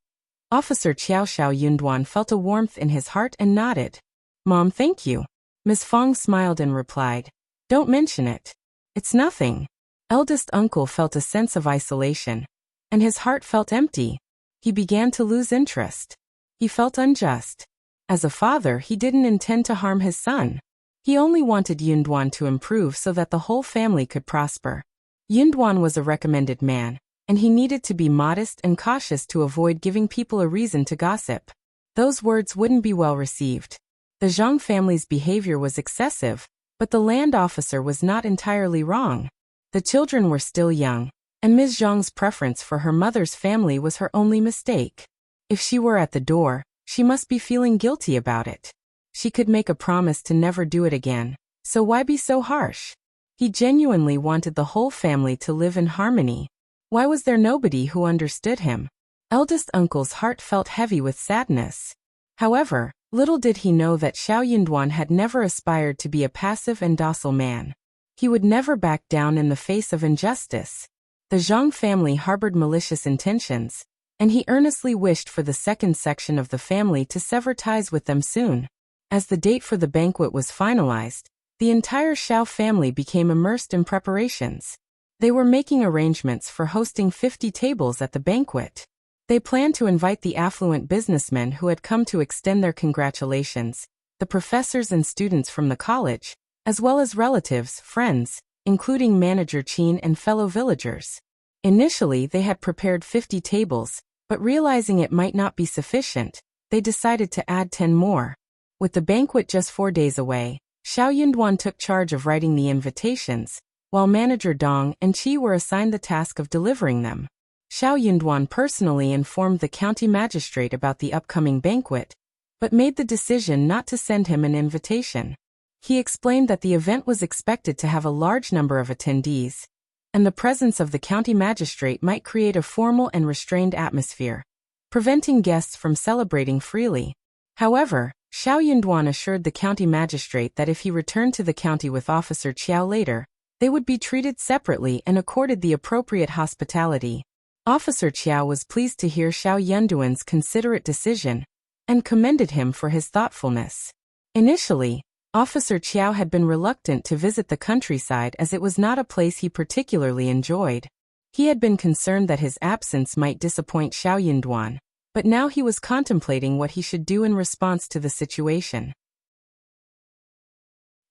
Officer Xiao Yunduan felt a warmth in his heart and nodded. Mom, thank you. Ms. Fong smiled and replied, "Don't mention it. It's nothing." Eldest uncle felt a sense of isolation, and his heart felt empty. He began to lose interest. He felt unjust. As a father, he didn't intend to harm his son. He only wanted Yunduan to improve so that the whole family could prosper. Yunduan was a recommended man, and he needed to be modest and cautious to avoid giving people a reason to gossip. Those words wouldn't be well received. The Zhang family's behavior was excessive, but the land officer was not entirely wrong. The children were still young, and Ms. Zhang's preference for her mother's family was her only mistake. If she were at the door, she must be feeling guilty about it. She could make a promise to never do it again, so why be so harsh? He genuinely wanted the whole family to live in harmony. Why was there nobody who understood him? Eldest uncle's heart felt heavy with sadness. However, little did he know that Xiao Yunduan had never aspired to be a passive and docile man. He would never back down in the face of injustice. The Zhang family harbored malicious intentions, and he earnestly wished for the second section of the family to sever ties with them soon. As the date for the banquet was finalized, the entire Xiao family became immersed in preparations. They were making arrangements for hosting 50 tables at the banquet. They planned to invite the affluent businessmen who had come to extend their congratulations, the professors and students from the college, as well as relatives, friends, including Manager Qin and fellow villagers. Initially, they had prepared 50 tables, but realizing it might not be sufficient, they decided to add 10 more. With the banquet just 4 days away, Xiao Yunduan took charge of writing the invitations, while Manager Dong and Qi were assigned the task of delivering them. Xiao Yunduan personally informed the county magistrate about the upcoming banquet, but made the decision not to send him an invitation. He explained that the event was expected to have a large number of attendees, and the presence of the county magistrate might create a formal and restrained atmosphere, preventing guests from celebrating freely. However, Xiao Yunduan assured the county magistrate that if he returned to the county with Officer Qiao later, they would be treated separately and accorded the appropriate hospitality. Officer Qiao was pleased to hear Xiao Yunduan's considerate decision, and commended him for his thoughtfulness. Initially, Officer Qiao had been reluctant to visit the countryside as it was not a place he particularly enjoyed. He had been concerned that his absence might disappoint Xiao Yunduan, but now he was contemplating what he should do in response to the situation.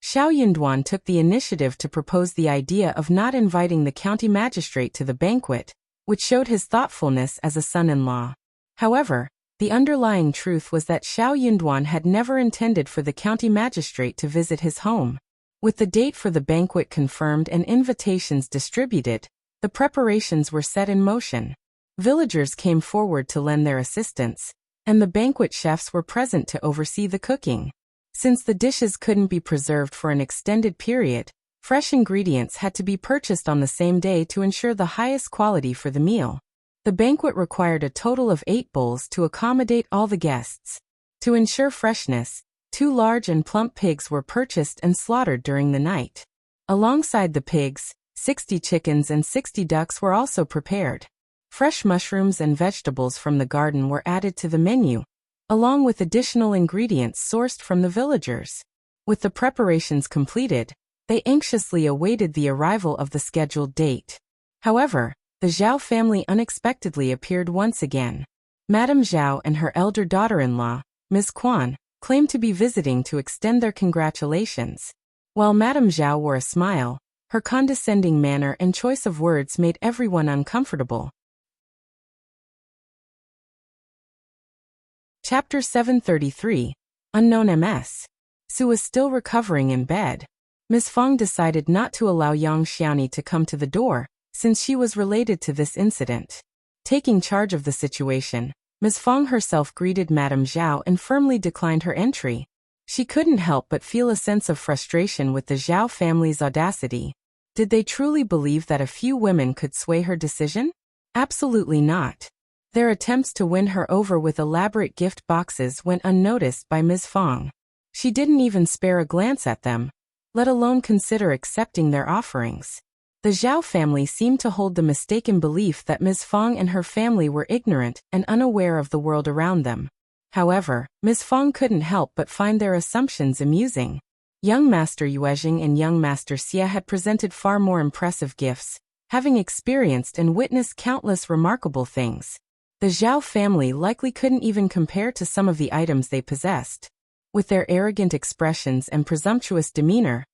Xiao Yunduan took the initiative to propose the idea of not inviting the county magistrate to the banquet, which showed his thoughtfulness as a son-in-law. However, the underlying truth was that Xiao Yunduan had never intended for the county magistrate to visit his home. With the date for the banquet confirmed and invitations distributed, the preparations were set in motion. Villagers came forward to lend their assistance, and the banquet chefs were present to oversee the cooking. Since the dishes couldn't be preserved for an extended period, fresh ingredients had to be purchased on the same day to ensure the highest quality for the meal. The banquet required a total of 8 bowls to accommodate all the guests. To ensure freshness, 2 large and plump pigs were purchased and slaughtered during the night. Alongside the pigs, 60 chickens and 60 ducks were also prepared. Fresh mushrooms and vegetables from the garden were added to the menu, along with additional ingredients sourced from the villagers. With the preparations completed, they anxiously awaited the arrival of the scheduled date. However, the Zhao family unexpectedly appeared once again. Madame Zhao and her elder daughter-in-law, Ms. Quan, claimed to be visiting to extend their congratulations. While Madame Zhao wore a smile, her condescending manner and choice of words made everyone uncomfortable. Chapter 733, Unknown MS. Su was still recovering in bed. Ms. Fong decided not to allow Yang Xiaoni to come to the door, since she was related to this incident. Taking charge of the situation, Ms. Fong herself greeted Madame Zhao and firmly declined her entry. She couldn't help but feel a sense of frustration with the Zhao family's audacity. Did they truly believe that a few women could sway her decision? Absolutely not. Their attempts to win her over with elaborate gift boxes went unnoticed by Ms. Fong. She didn't even spare a glance at them, let alone consider accepting their offerings. The Zhao family seemed to hold the mistaken belief that Ms. Fong and her family were ignorant and unaware of the world around them. However, Ms. Fong couldn't help but find their assumptions amusing. Young Master Yuezheng and young Master Xia had presented far more impressive gifts, having experienced and witnessed countless remarkable things. The Zhao family likely couldn't even compare to some of the items they possessed. With their arrogant expressions and presumptuous demeanor,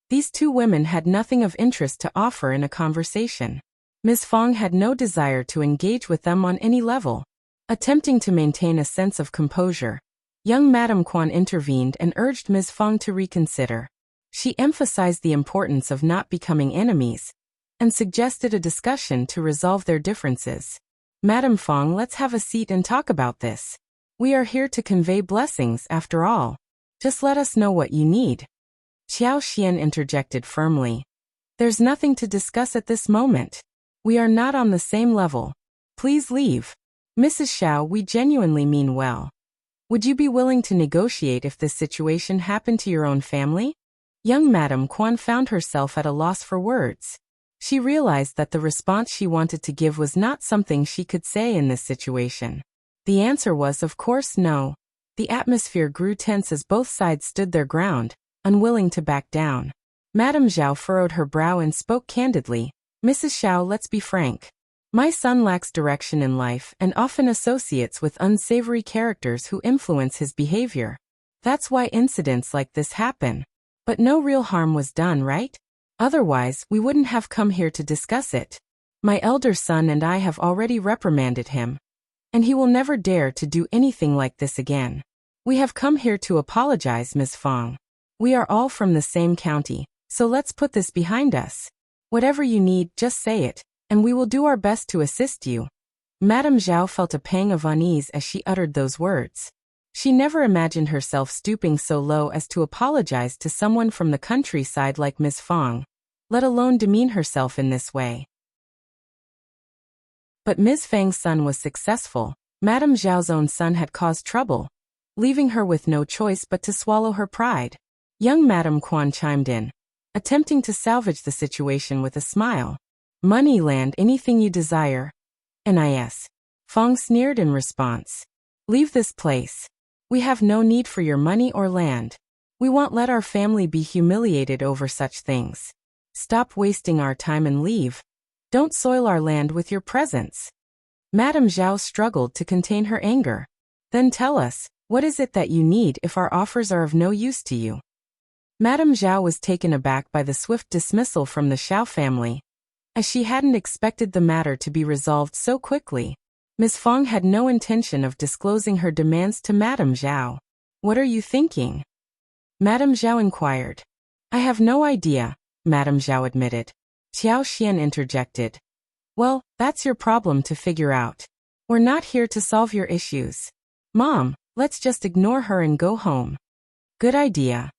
these two women had nothing of interest to offer in a conversation. Ms. Fong had no desire to engage with them on any level. Attempting to maintain a sense of composure, young Madame Quan intervened and urged Ms. Fong to reconsider. She emphasized the importance of not becoming enemies, and suggested a discussion to resolve their differences. Madame Fong, let's have a seat and talk about this. We are here to convey blessings after all. Just let us know what you need. Qiao Xian interjected firmly. There's nothing to discuss at this moment. We are not on the same level. Please leave. Mrs. Xiao, we genuinely mean well. Would you be willing to negotiate if this situation happened to your own family? Young Madame Quan found herself at a loss for words. She realized that the response she wanted to give was not something she could say in this situation. The answer was, of course, no. The atmosphere grew tense as both sides stood their ground, unwilling to back down. Madame Zhao furrowed her brow and spoke candidly. Mrs. Xiao, let's be frank. My son lacks direction in life and often associates with unsavory characters who influence his behavior. That's why incidents like this happen. But no real harm was done, right? Otherwise, we wouldn't have come here to discuss it. My elder son and I have already reprimanded him, and he will never dare to do anything like this again. We have come here to apologize, Ms. Fong. We are all from the same county, so let's put this behind us. Whatever you need, just say it, and we will do our best to assist you. Madame Zhao felt a pang of unease as she uttered those words. She never imagined herself stooping so low as to apologize to someone from the countryside like Ms. Fong, let alone demean herself in this way. But Ms. Fang's son was successful. Madame Zhao's own son had caused trouble, leaving her with no choice but to swallow her pride. Young Madame Quan chimed in, attempting to salvage the situation with a smile. Money, land, anything you desire. NIS. Fong sneered in response. Leave this place. We have no need for your money or land. We won't let our family be humiliated over such things. Stop wasting our time and leave. Don't soil our land with your presence. Madame Zhao struggled to contain her anger. Then tell us, what is it that you need if our offers are of no use to you? Madame Zhao was taken aback by the swift dismissal from the Xiao family, as she hadn't expected the matter to be resolved so quickly. Ms. Fong had no intention of disclosing her demands to Madame Zhao. What are you thinking? Madame Zhao inquired. I have no idea, Madame Zhao admitted. Qiao Xian interjected. Well, that's your problem to figure out. We're not here to solve your issues. Mom, let's just ignore her and go home. Good idea.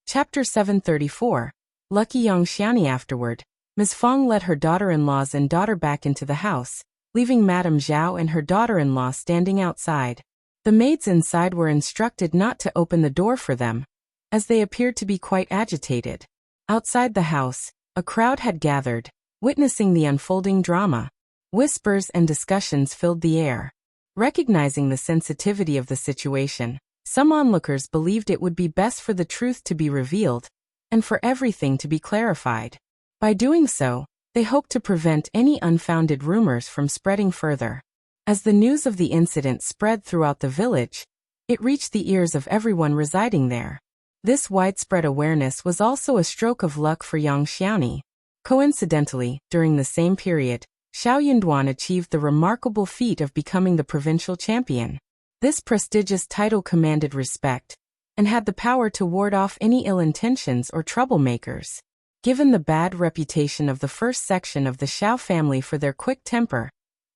Chapter 734. Lucky Young Xiani. Afterward, Ms. Fong led her daughter-in-laws and daughter back into the house, leaving Madame Zhao and her daughter-in-law standing outside. The maids inside were instructed not to open the door for them, as they appeared to be quite agitated. Outside the house, a crowd had gathered, witnessing the unfolding drama. Whispers and discussions filled the air. Recognizing the sensitivity of the situation, some onlookers believed it would be best for the truth to be revealed, and for everything to be clarified. By doing so, they hoped to prevent any unfounded rumors from spreading further. As the news of the incident spread throughout the village, it reached the ears of everyone residing there. This widespread awareness was also a stroke of luck for Yang Xiaoni. Coincidentally, during the same period, Xiao Yunduan achieved the remarkable feat of becoming the provincial champion. This prestigious title commanded respect, and had the power to ward off any ill intentions or troublemakers. Given the bad reputation of the first section of the Xiao family for their quick temper,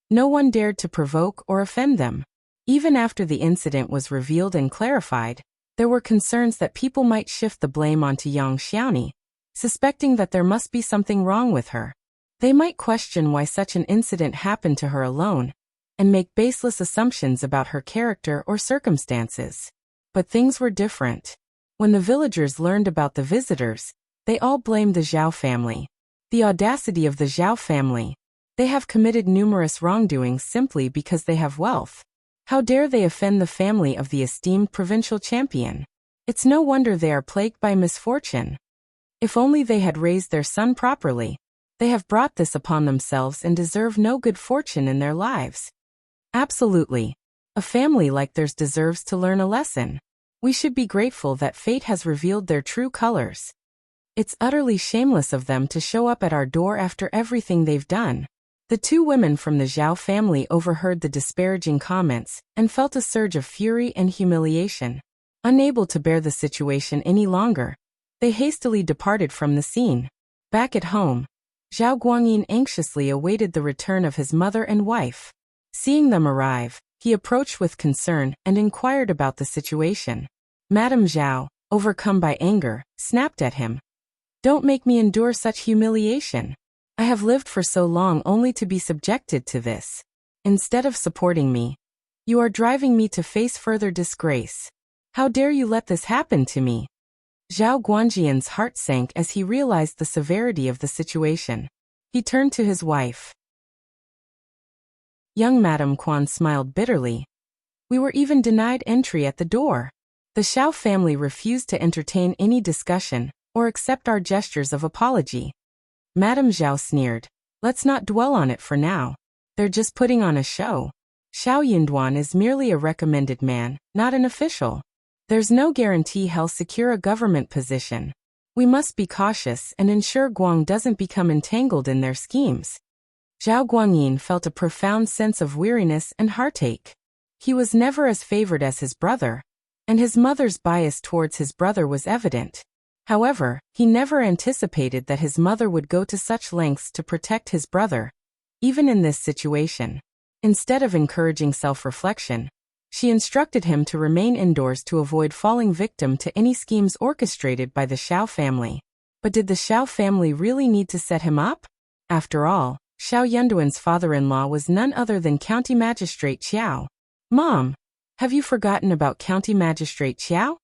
no one dared to provoke or offend them. Even after the incident was revealed and clarified, there were concerns that people might shift the blame onto Yang Xiaoni, suspecting that there must be something wrong with her. They might question why such an incident happened to her alone, and make baseless assumptions about her character or circumstances. But things were different. When the villagers learned about the visitors, they all blamed the Zhao family. The audacity of the Zhao family. They have committed numerous wrongdoings simply because they have wealth. How dare they offend the family of the esteemed provincial champion? It's no wonder they are plagued by misfortune. If only they had raised their son properly. They have brought this upon themselves and deserve no good fortune in their lives. Absolutely. A family like theirs deserves to learn a lesson. We should be grateful that fate has revealed their true colors. It's utterly shameless of them to show up at our door after everything they've done. The two women from the Zhao family overheard the disparaging comments and felt a surge of fury and humiliation. Unable to bear the situation any longer, they hastily departed from the scene. Back at home, Zhao Guangyin anxiously awaited the return of his mother and wife. Seeing them arrive, he approached with concern and inquired about the situation. Madame Zhao, overcome by anger, snapped at him. "Don't make me endure such humiliation. I have lived for so long only to be subjected to this. Instead of supporting me, you are driving me to face further disgrace. How dare you let this happen to me?" Zhao Guangjian's heart sank as he realized the severity of the situation. He turned to his wife. Young Madame Quan smiled bitterly. "We were even denied entry at the door. The Xiao family refused to entertain any discussion or accept our gestures of apology." Madame Zhao sneered. "Let's not dwell on it for now. They're just putting on a show. Xiao Yunduan is merely a recommended man, not an official. There's no guarantee he'll secure a government position. We must be cautious and ensure Guang doesn't become entangled in their schemes." Zhao Guangyin felt a profound sense of weariness and heartache. He was never as favored as his brother, and his mother's bias towards his brother was evident. However, he never anticipated that his mother would go to such lengths to protect his brother. Even in this situation, instead of encouraging self-reflection, she instructed him to remain indoors to avoid falling victim to any schemes orchestrated by the Xiao family. But did the Xiao family really need to set him up? After all, Xiao Yunduan's father-in-law was none other than County Magistrate Qiao. "Mom, have you forgotten about County Magistrate Qiao?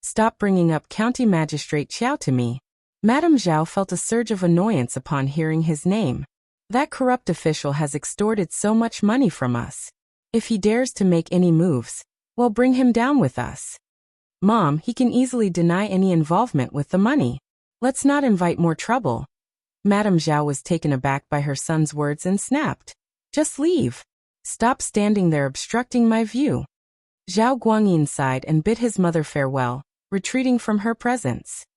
Stop bringing up County Magistrate Qiao to me." Madame Zhao felt a surge of annoyance upon hearing his name. "That corrupt official has extorted so much money from us. If he dares to make any moves, we'll bring him down with us." "Mom, he can easily deny any involvement with the money. Let's not invite more trouble." Madame Zhao was taken aback by her son's words and snapped. "Just leave. Stop standing there obstructing my view." Zhao Guangyin sighed and bid his mother farewell, retreating from her presence.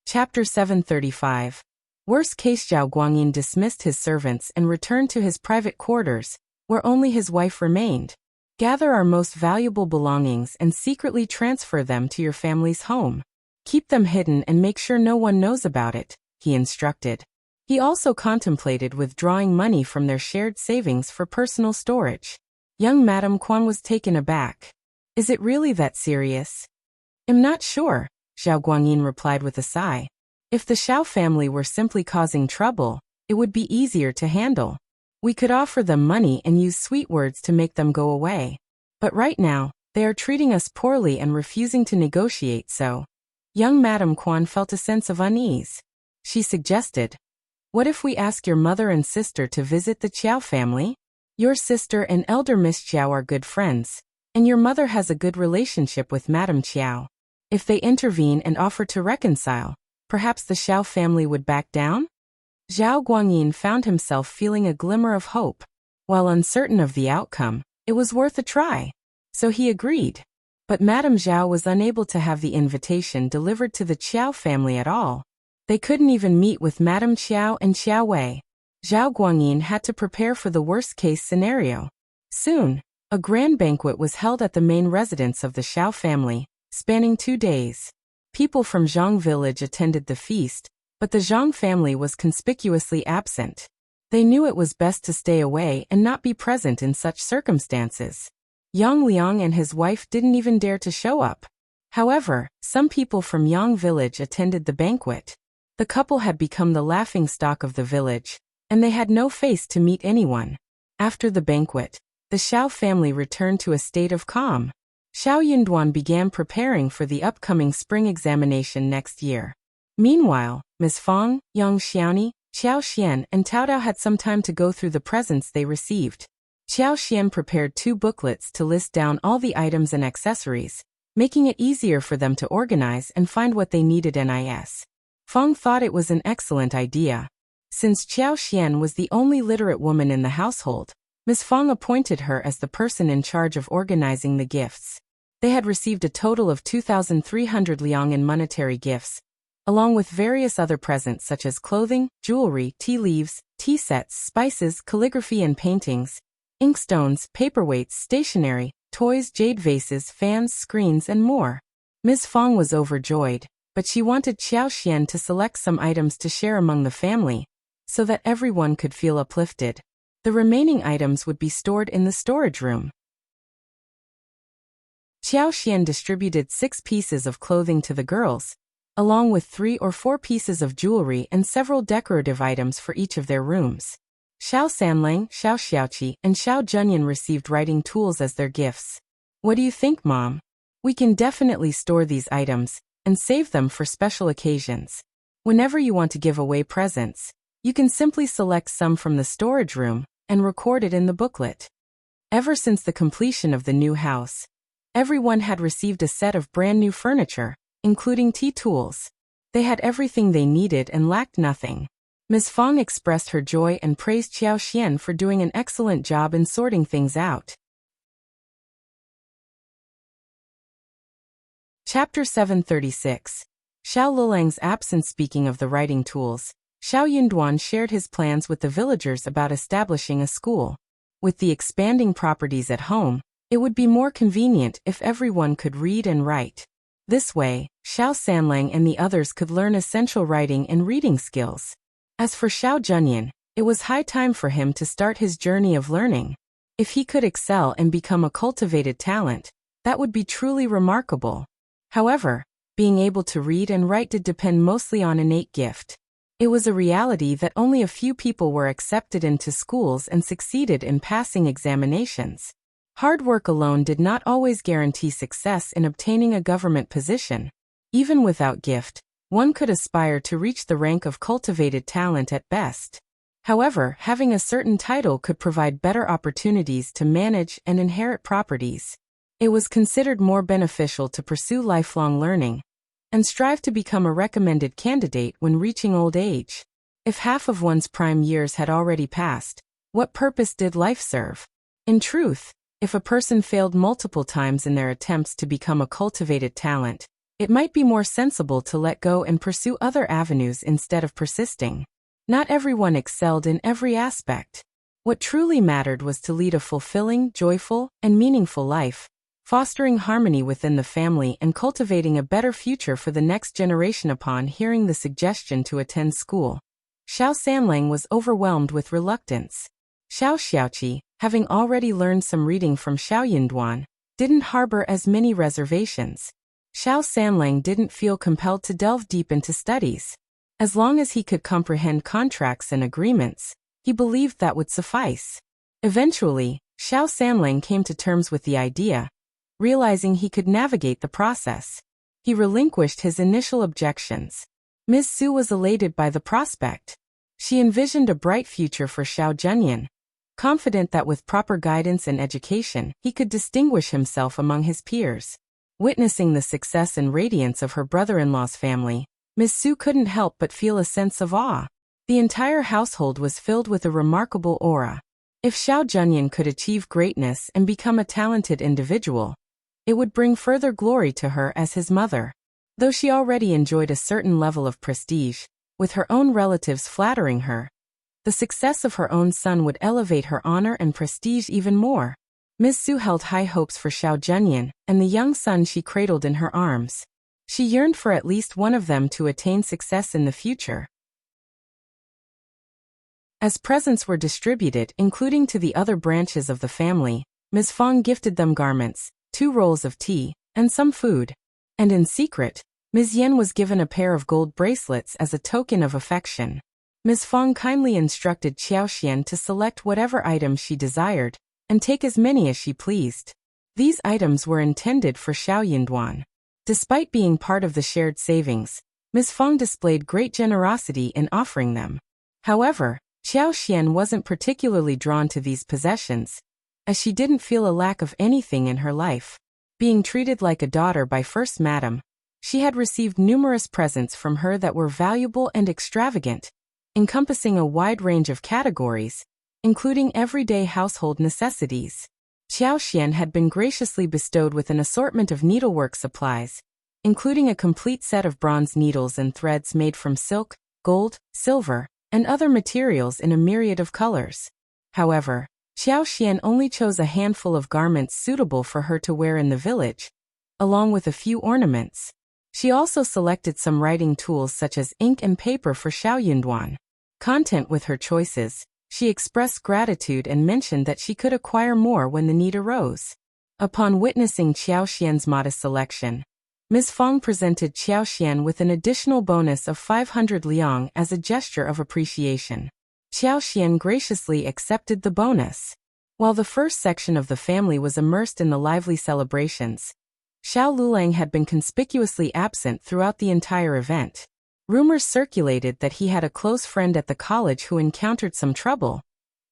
Chapter 735. Worst case. Zhao Guangyin dismissed his servants and returned to his private quarters, where only his wife remained. "Gather our most valuable belongings and secretly transfer them to your family's home. Keep them hidden and make sure no one knows about it," he instructed. He also contemplated withdrawing money from their shared savings for personal storage. Young Madame Quan was taken aback. "Is it really that serious?" "I'm not sure," Zhao Guangyin replied with a sigh. "If the Xiao family were simply causing trouble, it would be easier to handle. We could offer them money and use sweet words to make them go away. But right now, they are treating us poorly and refusing to negotiate, so..." Young Madame Quan felt a sense of unease. She suggested, "What if we ask your mother and sister to visit the Qiao family? Your sister and elder Miss Qiao are good friends, and your mother has a good relationship with Madame Qiao. If they intervene and offer to reconcile, perhaps the Xiao family would back down?" Zhao Guangyin found himself feeling a glimmer of hope. While uncertain of the outcome, it was worth a try. So he agreed. But Madame Zhao was unable to have the invitation delivered to the Qiao family at all. They couldn't even meet with Madame Qiao and Qiao Wei. Zhao Guangyin had to prepare for the worst-case scenario. Soon, a grand banquet was held at the main residence of the Xiao family, spanning 2 days. People from Zhang village attended the feast, but the Zhang family was conspicuously absent. They knew it was best to stay away and not be present in such circumstances. Yang Liang and his wife didn't even dare to show up. However, some people from Yang village attended the banquet. The couple had become the laughingstock of the village, and they had no face to meet anyone. After the banquet, the Xiao family returned to a state of calm. Xiao Yunduan began preparing for the upcoming spring examination next year. Meanwhile, Ms. Fang, Yang Xiaoni, Xiao Xian, and Tao Dao had some time to go through the presents they received. Xiao Xian prepared 2 booklets to list down all the items and accessories, making it easier for them to organize and find what they needed. Nis. Fang thought it was an excellent idea. Since Xiao Xian was the only literate woman in the household, Ms. Fang appointed her as the person in charge of organizing the gifts. They had received a total of 2,300 liang in monetary gifts, along with various other presents such as clothing, jewelry, tea leaves, tea sets, spices, calligraphy and paintings, inkstones, paperweights, stationery, toys, jade vases, fans, screens, and more. Ms. Fang was overjoyed, but she wanted Xiao Xian to select some items to share among the family, so that everyone could feel uplifted. The remaining items would be stored in the storage room. Xiao Xian distributed 6 pieces of clothing to the girls, along with 3 or 4 pieces of jewelry and several decorative items for each of their rooms. Xiao Sanlang, Xiao Xiaoqi, and Xiao Junyan received writing tools as their gifts. What do you think, Mom? We can definitely store these items and save them for special occasions. Whenever you want to give away presents, you can simply select some from the storage room and record it in the booklet. Ever since the completion of the new house, everyone had received a set of brand new furniture, including tea tools. They had everything they needed and lacked nothing. Ms. Fang expressed her joy and praised Xiao Xian for doing an excellent job in sorting things out. Chapter 736. Xiao Lilang's absence. Speaking of the writing tools, Xiao Yunduan shared his plans with the villagers about establishing a school. With the expanding properties at home, it would be more convenient if everyone could read and write. This way, Xiao Sanlang and the others could learn essential writing and reading skills. As for Xiao Junyan, it was high time for him to start his journey of learning. If he could excel and become a cultivated talent, that would be truly remarkable. However, being able to read and write did depend mostly on innate gift. It was a reality that only a few people were accepted into schools and succeeded in passing examinations. Hard work alone did not always guarantee success in obtaining a government position. Even without gift, one could aspire to reach the rank of cultivated talent at best. However, having a certain title could provide better opportunities to manage and inherit properties. It was considered more beneficial to pursue lifelong learning and strive to become a recommended candidate when reaching old age. If half of one's prime years had already passed, what purpose did life serve? In truth, if a person failed multiple times in their attempts to become a cultivated talent, it might be more sensible to let go and pursue other avenues instead of persisting. Not everyone excelled in every aspect. What truly mattered was to lead a fulfilling, joyful, and meaningful life, fostering harmony within the family and cultivating a better future for the next generation. Upon hearing the suggestion to attend school, Xiao Sanlang was overwhelmed with reluctance. Xiao Xiaoqi, having already learned some reading from Xiao Yunduan, didn't harbor as many reservations. Xiao Sanlang didn't feel compelled to delve deep into studies. As long as he could comprehend contracts and agreements, he believed that would suffice. Eventually, Xiao Sanlang came to terms with the idea, realizing he could navigate the process. He relinquished his initial objections. Ms. Su was elated by the prospect. She envisioned a bright future for Xiao Junyan, confident that with proper guidance and education, he could distinguish himself among his peers. Witnessing the success and radiance of her brother-in-law's family, Ms. Su couldn't help but feel a sense of awe. The entire household was filled with a remarkable aura. If Xiao Junyan could achieve greatness and become a talented individual, it would bring further glory to her as his mother. Though she already enjoyed a certain level of prestige, with her own relatives flattering her, the success of her own son would elevate her honor and prestige even more. Ms. Su held high hopes for Xiao Junyan and the young son she cradled in her arms. She yearned for at least one of them to attain success in the future. As presents were distributed, including to the other branches of the family, Ms. Fang gifted them garments, 2 rolls of tea, and some food. And in secret, Ms. Yen was given a pair of gold bracelets as a token of affection. Ms. Fang kindly instructed Xiao Xian to select whatever items she desired, and take as many as she pleased. These items were intended for Xiao Yunduan. Despite being part of the shared savings, Ms. Feng displayed great generosity in offering them. However, Xiao Xian wasn't particularly drawn to these possessions, as she didn't feel a lack of anything in her life. Being treated like a daughter by First Madam, she had received numerous presents from her that were valuable and extravagant, encompassing a wide range of categories, including everyday household necessities. Xiao Xian had been graciously bestowed with an assortment of needlework supplies, including a complete set of bronze needles and threads made from silk, gold, silver, and other materials in a myriad of colors. However, Xiao Xian only chose a handful of garments suitable for her to wear in the village, along with a few ornaments. She also selected some writing tools such as ink and paper for Xiao Yunduan. Content with her choices, she expressed gratitude and mentioned that she could acquire more when the need arose. Upon witnessing Xiao Xian's modest selection, Ms. Feng presented Xiao Xian with an additional bonus of 500 liang as a gesture of appreciation. Xiao Xian graciously accepted the bonus. While the first section of the family was immersed in the lively celebrations, Xiao Lulang had been conspicuously absent throughout the entire event. Rumors circulated that he had a close friend at the college who encountered some trouble,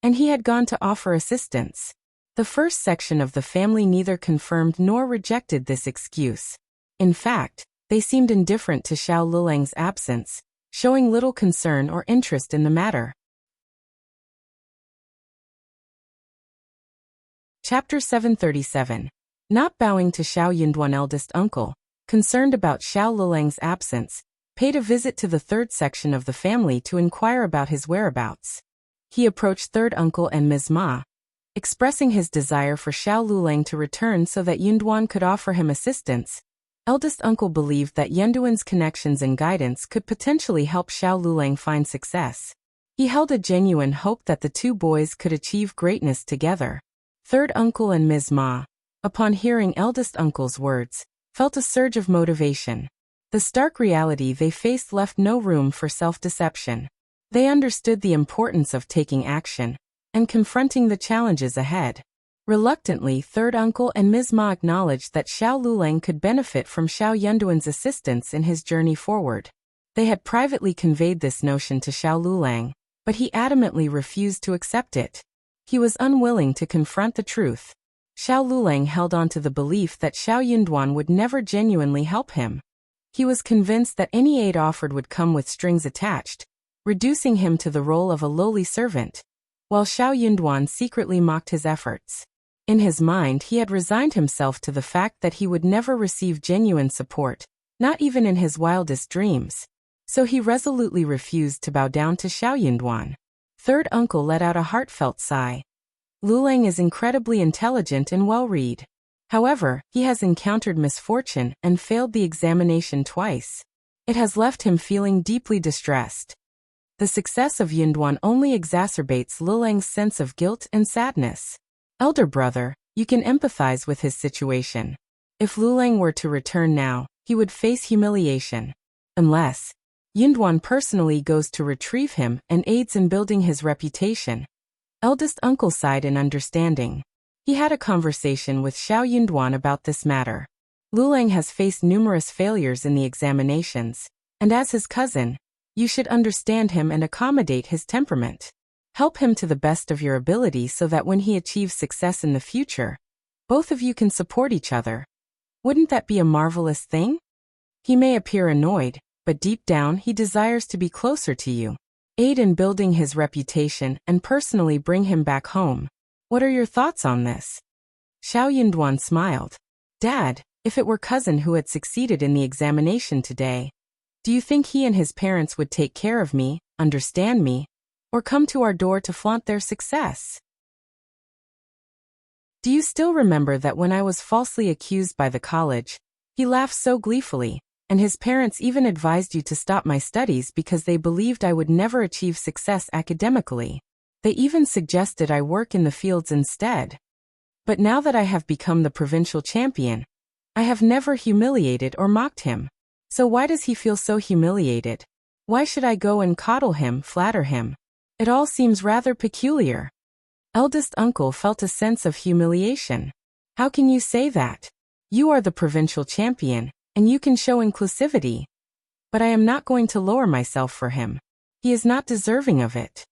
and he had gone to offer assistance. The first section of the family neither confirmed nor rejected this excuse. In fact, they seemed indifferent to Xiao Lulang's absence, showing little concern or interest in the matter. Chapter 737. Not bowing to Xiao Yunduan eldest uncle, concerned about Xiao Lulang's absence, paid a visit to the third section of the family to inquire about his whereabouts. He approached third uncle and Ms. Ma, expressing his desire for Xiao Lulang to return so that Yunduan could offer him assistance. Eldest uncle believed that Yunduan's connections and guidance could potentially help Xiao Lulang find success. He held a genuine hope that the two boys could achieve greatness together. Third uncle and Ms. Ma, upon hearing eldest uncle's words, felt a surge of motivation. The stark reality they faced left no room for self-deception. They understood the importance of taking action and confronting the challenges ahead. Reluctantly, third uncle and Ms. Ma acknowledged that Xiao Lulang could benefit from Xiao Yunduan's assistance in his journey forward. They had privately conveyed this notion to Xiao Lulang, but he adamantly refused to accept it. He was unwilling to confront the truth. Xiao Lulang held on to the belief that Xiao Yunduan would never genuinely help him. He was convinced that any aid offered would come with strings attached, reducing him to the role of a lowly servant, while Xiao Yunduan secretly mocked his efforts. In his mind, he had resigned himself to the fact that he would never receive genuine support, not even in his wildest dreams. So he resolutely refused to bow down to Xiao Yunduan. Third uncle let out a heartfelt sigh. Lulang is incredibly intelligent and well-read. However, he has encountered misfortune and failed the examination twice. It has left him feeling deeply distressed. The success of Yunduan only exacerbates Lulang's sense of guilt and sadness. Elder brother, you can empathize with his situation. If Lulang were to return now, he would face humiliation. Unless Yunduan personally goes to retrieve him and aids in building his reputation. Eldest uncle sighed in understanding. He had a conversation with Xiao Yunduan about this matter. Lulang has faced numerous failures in the examinations, and as his cousin, you should understand him and accommodate his temperament. Help him to the best of your ability so that when he achieves success in the future, both of you can support each other. Wouldn't that be a marvelous thing? He may appear annoyed, but deep down he desires to be closer to you. Aid in building his reputation and personally bring him back home. What are your thoughts on this? Xiao Yunduan smiled. Dad, if it were cousin who had succeeded in the examination today, do you think he and his parents would take care of me, understand me, or come to our door to flaunt their success? Do you still remember that when I was falsely accused by the college, he laughed so gleefully, and his parents even advised you to stop my studies because they believed I would never achieve success academically. They even suggested I work in the fields instead. But now that I have become the provincial champion, I have never humiliated or mocked him. So why does he feel so humiliated? Why should I go and coddle him, flatter him? It all seems rather peculiar. Eldest uncle felt a sense of humiliation. How can you say that? You are the provincial champion, and you can show inclusivity. but I am not going to lower myself for him. He is not deserving of it.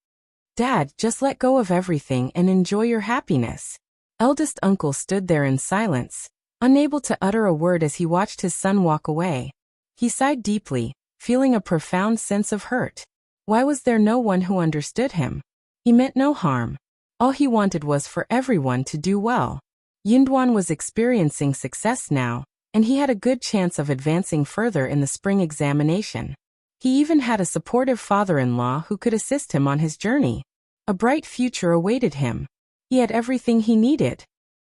Dad, just let go of everything and enjoy your happiness. Eldest uncle stood there in silence, unable to utter a word as he watched his son walk away. He sighed deeply, feeling a profound sense of hurt. Why was there no one who understood him? He meant no harm. All he wanted was for everyone to do well. Yunduan was experiencing success now, and he had a good chance of advancing further in the spring examination. He even had a supportive father-in-law who could assist him on his journey. A bright future awaited him. He had everything he needed.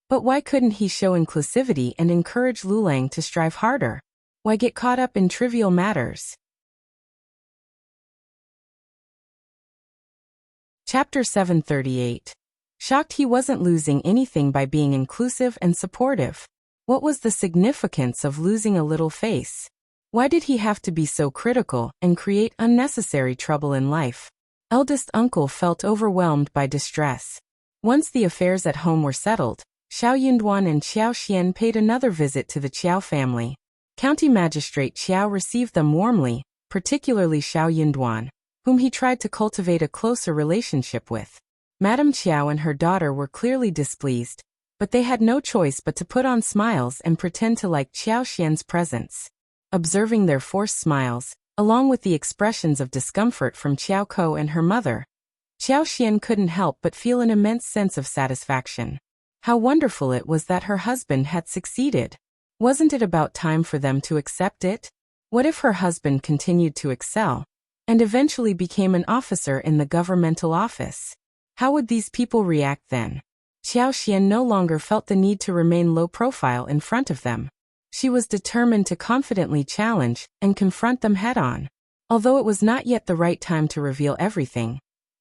But why couldn't he show inclusivity and encourage Lulang to strive harder? Why get caught up in trivial matters? Chapter 738. Shocked he wasn't losing anything by being inclusive and supportive. What was the significance of losing a little face? Why did he have to be so critical and create unnecessary trouble in life? Eldest uncle felt overwhelmed by distress. Once the affairs at home were settled, Xiao Yunduan and Xiao Xian paid another visit to the Qiao family. County Magistrate Qiao received them warmly, particularly Xiao Yunduan, whom he tried to cultivate a closer relationship with. Madame Qiao and her daughter were clearly displeased, but they had no choice but to put on smiles and pretend to like Xiao Xian's presence. Observing their forced smiles, along with the expressions of discomfort from Qiao Ko and her mother, Xiao Xian couldn't help but feel an immense sense of satisfaction. How wonderful it was that her husband had succeeded. Wasn't it about time for them to accept it? What if her husband continued to excel, and eventually became an officer in the governmental office? How would these people react then? Xiao Xian no longer felt the need to remain low profile in front of them. She was determined to confidently challenge and confront them head-on. Although it was not yet the right time to reveal everything,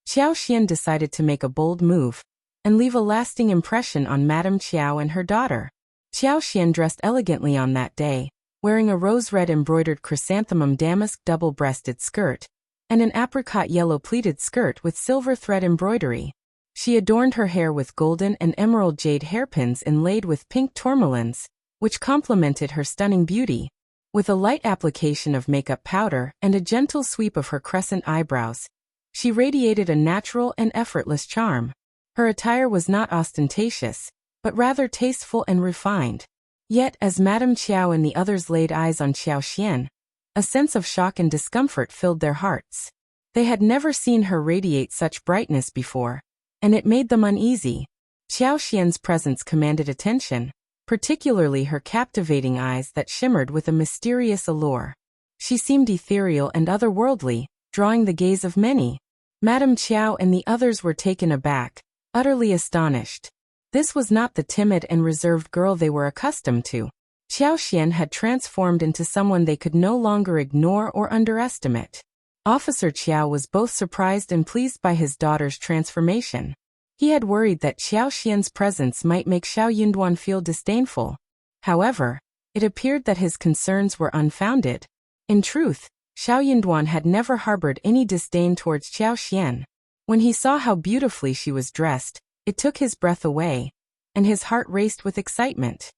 Xiao Xian decided to make a bold move and leave a lasting impression on Madame Qiao and her daughter. Xiao Xian dressed elegantly on that day, wearing a rose-red embroidered chrysanthemum damask double-breasted skirt and an apricot yellow pleated skirt with silver thread embroidery. She adorned her hair with golden and emerald jade hairpins inlaid with pink tourmalines, which complemented her stunning beauty. With a light application of makeup powder and a gentle sweep of her crescent eyebrows, she radiated a natural and effortless charm. Her attire was not ostentatious, but rather tasteful and refined. Yet, as Madame Qiao and the others laid eyes on Xiao Xian, a sense of shock and discomfort filled their hearts. They had never seen her radiate such brightness before, and it made them uneasy. Xiao Xian's presence commanded attention, particularly her captivating eyes that shimmered with a mysterious allure. She seemed ethereal and otherworldly, drawing the gaze of many. Madame Qiao and the others were taken aback, utterly astonished. This was not the timid and reserved girl they were accustomed to. Xiao Xian had transformed into someone they could no longer ignore or underestimate. Officer Qiao was both surprised and pleased by his daughter's transformation. He had worried that Xiao Xian's presence might make Xiao Yunduan feel disdainful. However, it appeared that his concerns were unfounded. In truth, Xiao Yunduan had never harbored any disdain towards Xiao Xian. When he saw how beautifully she was dressed, it took his breath away, and his heart raced with excitement.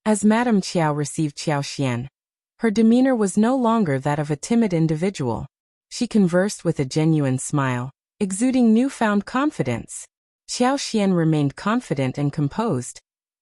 As Madame Qiao received Xiao Xian, her demeanor was no longer that of a timid individual. She conversed with a genuine smile, exuding newfound confidence. Xiao Xian remained confident and composed,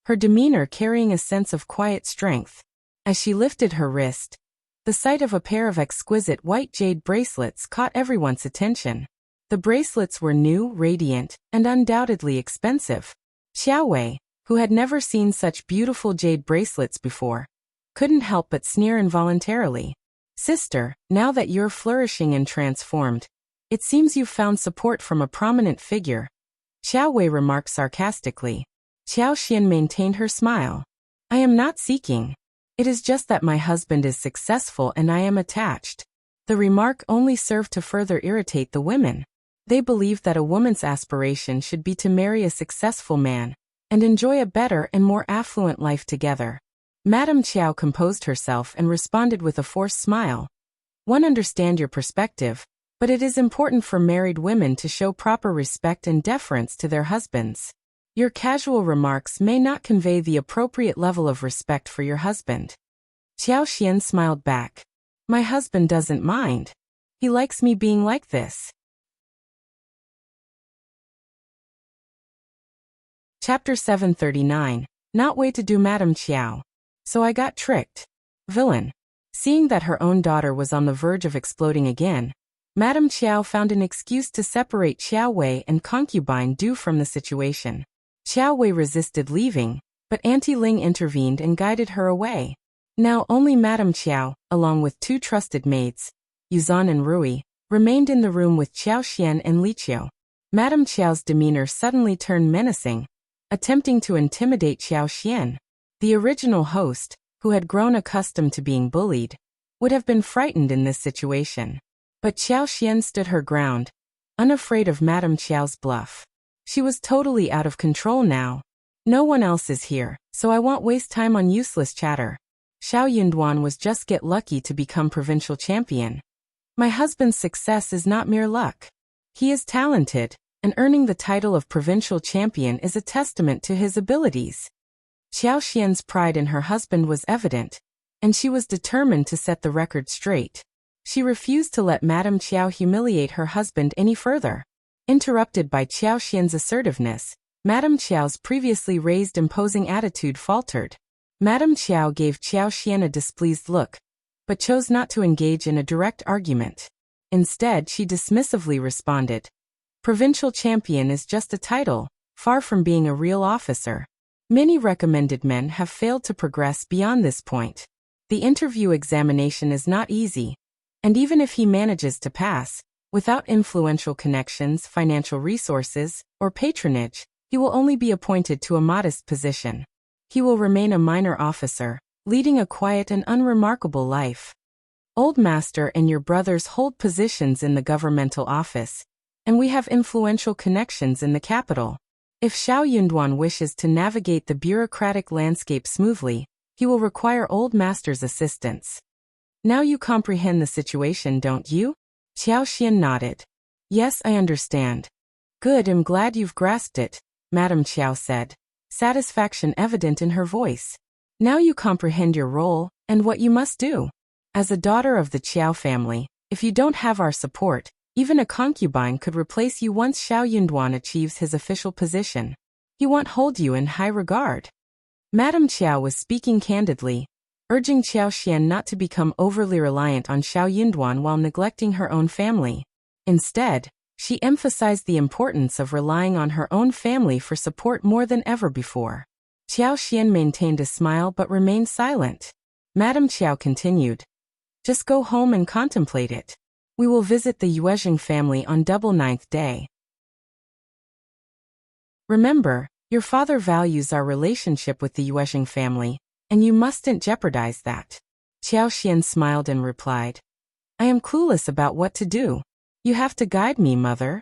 her demeanor carrying a sense of quiet strength. As she lifted her wrist, the sight of a pair of exquisite white jade bracelets caught everyone's attention. The bracelets were new, radiant, and undoubtedly expensive. Xiao Wei, who had never seen such beautiful jade bracelets before, couldn't help but sneer involuntarily. "Sister, now that you're flourishing and transformed, it seems you've found support from a prominent figure," Xiao Wei remarked sarcastically. Xiao Xian maintained her smile. "I am not seeking. It is just that my husband is successful and I am attached." The remark only served to further irritate the women. They believed that a woman's aspiration should be to marry a successful man and enjoy a better and more affluent life together. Madame Qiao composed herself and responded with a forced smile. "One understand your perspective, but it is important for married women to show proper respect and deference to their husbands. Your casual remarks may not convey the appropriate level of respect for your husband." Qiao Xian smiled back. My husband doesn't mind. He likes me being like this. Chapter 739. Not way to do Madame Qiao. So I got tricked. Villain. Seeing that her own daughter was on the verge of exploding again, Madame Qiao found an excuse to separate Qiao Wei and concubine Du from the situation. Qiao Wei resisted leaving, but Auntie Ling intervened and guided her away. Now only Madame Qiao, along with two trusted maids, Yuzan and Rui, remained in the room with Qiao Xian and Li Qiu. Madame Qiao's demeanor suddenly turned menacing, attempting to intimidate Qiao Xian. The original host, who had grown accustomed to being bullied, would have been frightened in this situation. But Qiao Xian stood her ground, unafraid of Madame Qiao's bluff. She was totally out of control now. No one else is here, so I won't waste time on useless chatter. Xiao Yunduan was just get lucky to become provincial champion. My husband's success is not mere luck. He is talented, and earning the title of provincial champion is a testament to his abilities. Qiao Xian's pride in her husband was evident, and she was determined to set the record straight. She refused to let Madame Qiao humiliate her husband any further. Interrupted by Qiao Xian's assertiveness, Madame Qiao's previously raised imposing attitude faltered. Madame Qiao gave Qiao Xian a displeased look, but chose not to engage in a direct argument. Instead, she dismissively responded, "Provincial champion is just a title, far from being a real officer. Many recommended men have failed to progress beyond this point. The interview examination is not easy, and even if he manages to pass, without influential connections, financial resources, or patronage, he will only be appointed to a modest position. He will remain a minor officer, leading a quiet and unremarkable life. Old Master and your brothers hold positions in the governmental office, and we have influential connections in the capital. If Xiao Yunduan wishes to navigate the bureaucratic landscape smoothly, he will require Old Master's assistance. Now you comprehend the situation, don't you?" Qiao Xian nodded. "Yes, I understand." "Good, I'm glad you've grasped it," Madame Qiao said, satisfaction evident in her voice. "Now you comprehend your role, and what you must do. As a daughter of the Qiao family, if you don't have our support, even a concubine could replace you once Xiao Yunduan achieves his official position. He won't hold you in high regard." Madame Qiao was speaking candidly, urging Qiao Xian not to become overly reliant on Xiao Yunduan while neglecting her own family. Instead, she emphasized the importance of relying on her own family for support more than ever before. Qiao Xian maintained a smile but remained silent. Madame Qiao continued, "Just go home and contemplate it. We will visit the Yuezheng family on double 9th day. Remember, your father values our relationship with the Yuezheng family, and you mustn't jeopardize that." Qiao Xian smiled and replied, "I am clueless about what to do. You have to guide me, mother."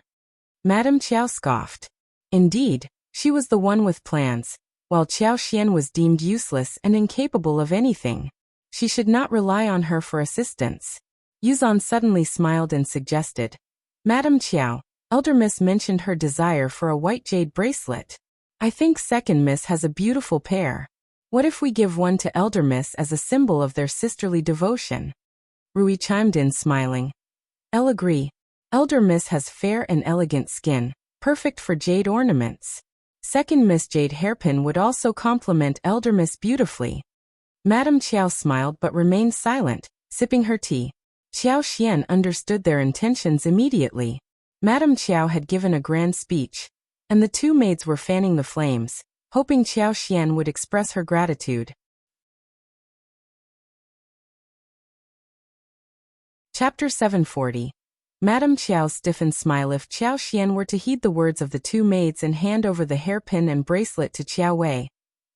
Madame Qiao scoffed. Indeed, she was the one with plans, while Qiao Xian was deemed useless and incapable of anything. She should not rely on her for assistance. Yuzan suddenly smiled and suggested, "Madame Qiao, Elder Miss mentioned her desire for a white jade bracelet. I think Second Miss has a beautiful pair. What if we give one to Elder Miss as a symbol of their sisterly devotion?" Rui chimed in smiling. "I'll agree. Elder Miss has fair and elegant skin, perfect for jade ornaments. Second Miss jade hairpin would also complement Elder Miss beautifully." Madame Qiao smiled but remained silent, sipping her tea. Qiao Xian understood their intentions immediately. Madame Qiao had given a grand speech, and the two maids were fanning the flames, hoping Qiao Xian would express her gratitude. Chapter 740. Madame Qiao's stiffened smile. If Qiao Xian were to heed the words of the two maids and hand over the hairpin and bracelet to Qiao Wei,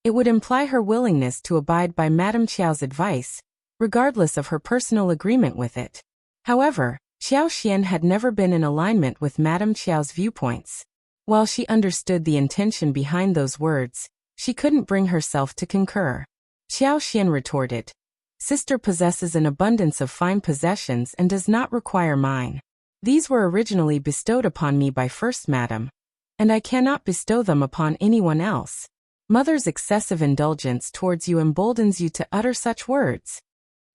it would imply her willingness to abide by Madame Qiao's advice, regardless of her personal agreement with it. However, Qiao Xian had never been in alignment with Madame Qiao's viewpoints. While she understood the intention behind those words, she couldn't bring herself to concur. Qiao Xian retorted, "Sister possesses an abundance of fine possessions and does not require mine. These were originally bestowed upon me by First Madam, and I cannot bestow them upon anyone else. Mother's excessive indulgence towards you emboldens you to utter such words.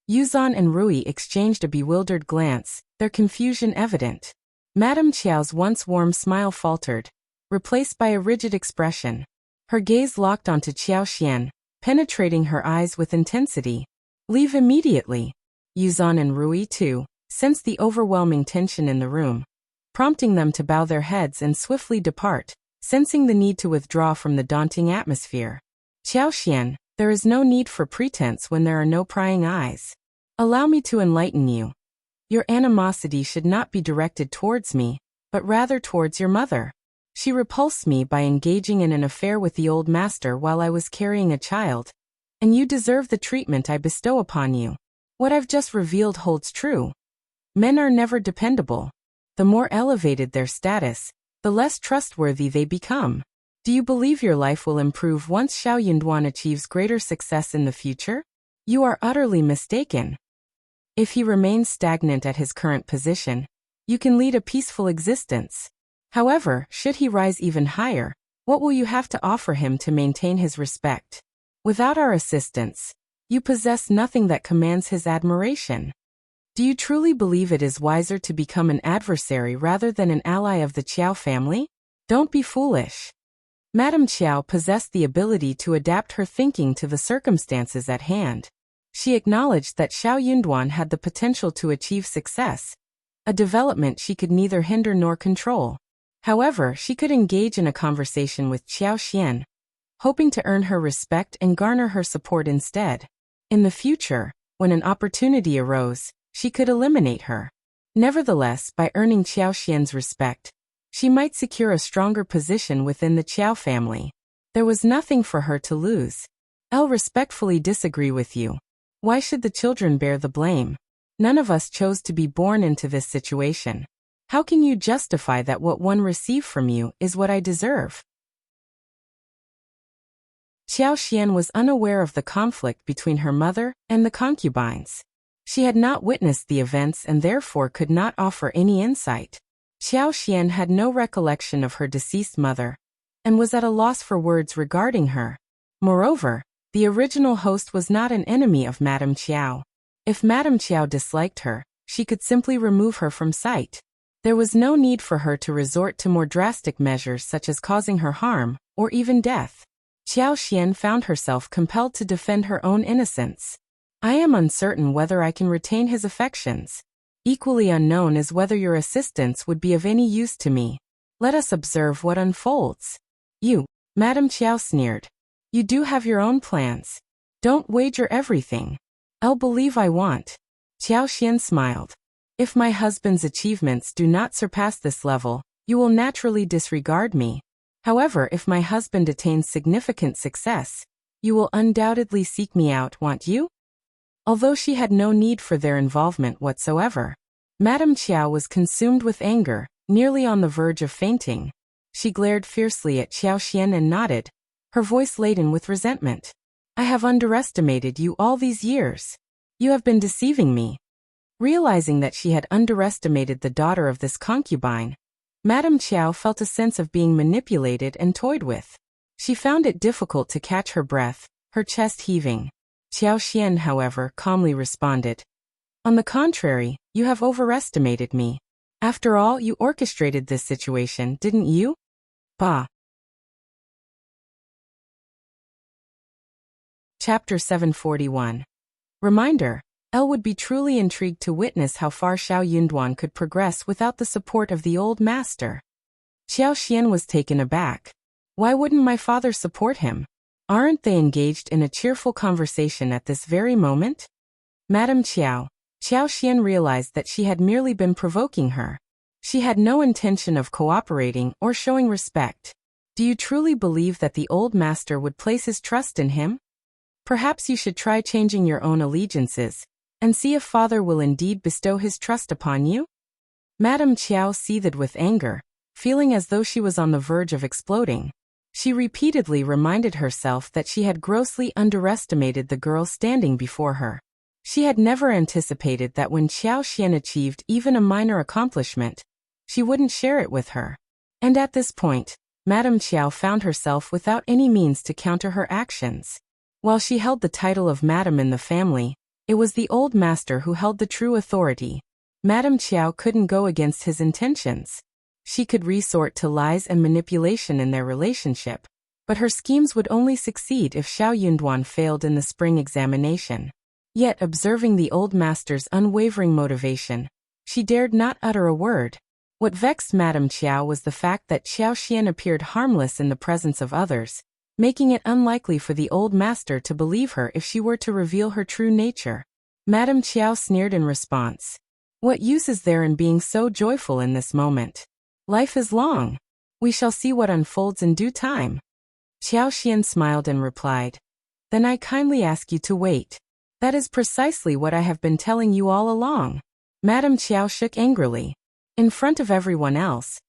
Yuzhan and Rui exchanged a bewildered glance, their confusion evident. Madame Qiao's once warm smile faltered, replaced by a rigid expression. Her gaze locked onto Qiao Xian, penetrating her eyes with intensity. Leave immediately. Yuzhan and Rui, too, sensed the overwhelming tension in the room, prompting them to bow their heads and swiftly depart, sensing the need to withdraw from the daunting atmosphere. Qiao Xian, there is no need for pretense when there are no prying eyes. Allow me to enlighten you. Your animosity should not be directed towards me, but rather towards your mother. She repulsed me by engaging in an affair with the old master while I was carrying a child, and you deserve the treatment I bestow upon you. What I've just revealed holds true. Men are never dependable. The more elevated their status, the less trustworthy they become. Do you believe your life will improve once Xiao Yunduan achieves greater success in the future? You are utterly mistaken. If he remains stagnant at his current position, you can lead a peaceful existence. However, should he rise even higher, what will you have to offer him to maintain his respect? Without our assistance, you possess nothing that commands his admiration. Do you truly believe it is wiser to become an adversary rather than an ally of the Qiao family? Don't be foolish. Madame Qiao possessed the ability to adapt her thinking to the circumstances at hand. She acknowledged that Xiao Yunduan had the potential to achieve success, a development she could neither hinder nor control. However, she could engage in a conversation with Qiao Xian, hoping to earn her respect and garner her support instead. In the future, when an opportunity arose, she could eliminate her. Nevertheless, by earning Qiao Xian's respect, she might secure a stronger position within the Qiao family. There was nothing for her to lose. I'll respectfully disagree with you. Why should the children bear the blame? None of us chose to be born into this situation. How can you justify that what one received from you is what I deserve? Qiao Xian was unaware of the conflict between her mother and the concubines. She had not witnessed the events and therefore could not offer any insight. Qiao Xian had no recollection of her deceased mother, and was at a loss for words regarding her. Moreover, the original host was not an enemy of Madame Qiao. If Madame Qiao disliked her, she could simply remove her from sight. There was no need for her to resort to more drastic measures such as causing her harm, or even death. Qiao Xian found herself compelled to defend her own innocence. I am uncertain whether I can retain his affections. Equally unknown is whether your assistance would be of any use to me. Let us observe what unfolds. You, Madame Qiao sneered. You do have your own plans. Don't wager everything. I'll believe I want. Qiao Xian smiled. If my husband's achievements do not surpass this level, you will naturally disregard me. However, if my husband attains significant success, you will undoubtedly seek me out, won't you? Although she had no need for their involvement whatsoever, Madame Qiao was consumed with anger, nearly on the verge of fainting. She glared fiercely at Qiao Xian and nodded, her voice laden with resentment. I have underestimated you all these years. You have been deceiving me. Realizing that she had underestimated the daughter of this concubine, Madame Qiao felt a sense of being manipulated and toyed with. She found it difficult to catch her breath, her chest heaving. Qiao Xian, however, calmly responded. On the contrary, you have overestimated me. After all, you orchestrated this situation, didn't you? Bah. Chapter 741. Reminder. Elle would be truly intrigued to witness how far Xiao Yunduan could progress without the support of the old master. Qiao Xian was taken aback. Why wouldn't my father support him? Aren't they engaged in a cheerful conversation at this very moment? Madame Qiao. Qiao Xian realized that she had merely been provoking her. She had no intention of cooperating or showing respect. Do you truly believe that the old master would place his trust in him? Perhaps you should try changing your own allegiances, and see if father will indeed bestow his trust upon you? Madame Qiao seethed with anger, feeling as though she was on the verge of exploding. She repeatedly reminded herself that she had grossly underestimated the girl standing before her. She had never anticipated that when Qiao Xian achieved even a minor accomplishment, she wouldn't share it with her. And at this point, Madame Qiao found herself without any means to counter her actions. While she held the title of Madame in the family, It was the old master who held the true authority. Madame Qiao couldn't go against his intentions. She could resort to lies and manipulation in their relationship, but her schemes would only succeed if Xiao Yunduan failed in the spring examination. Yet, observing the old master's unwavering motivation, she dared not utter a word. What vexed Madame Qiao was the fact that Xiao Xian appeared harmless in the presence of others, making it unlikely for the old master to believe her if she were to reveal her true nature. Madame Qiao sneered in response. What use is there in being so joyful in this moment? Life is long. We shall see what unfolds in due time. Xiao Xian smiled and replied. Then I kindly ask you to wait. That is precisely what I have been telling you all along. Madame Qiao shook angrily. In front of everyone else,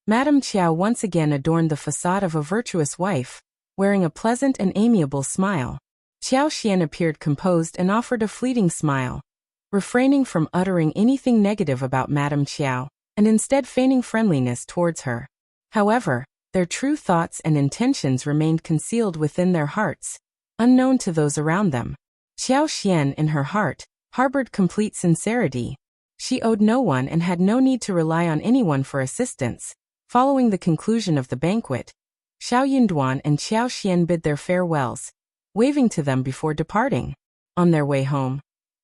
Madame Qiao once again adorned the facade of a virtuous wife, wearing a pleasant and amiable smile. Xiao Xian appeared composed and offered a fleeting smile, refraining from uttering anything negative about Madame Qiao, and instead feigning friendliness towards her. However, their true thoughts and intentions remained concealed within their hearts, unknown to those around them. Xiao Xian, in her heart, harbored complete sincerity. She owed no one and had no need to rely on anyone for assistance. Following the conclusion of the banquet, Xiao Yunduan and Xiao Xian bid their farewells, waving to them before departing. On their way home,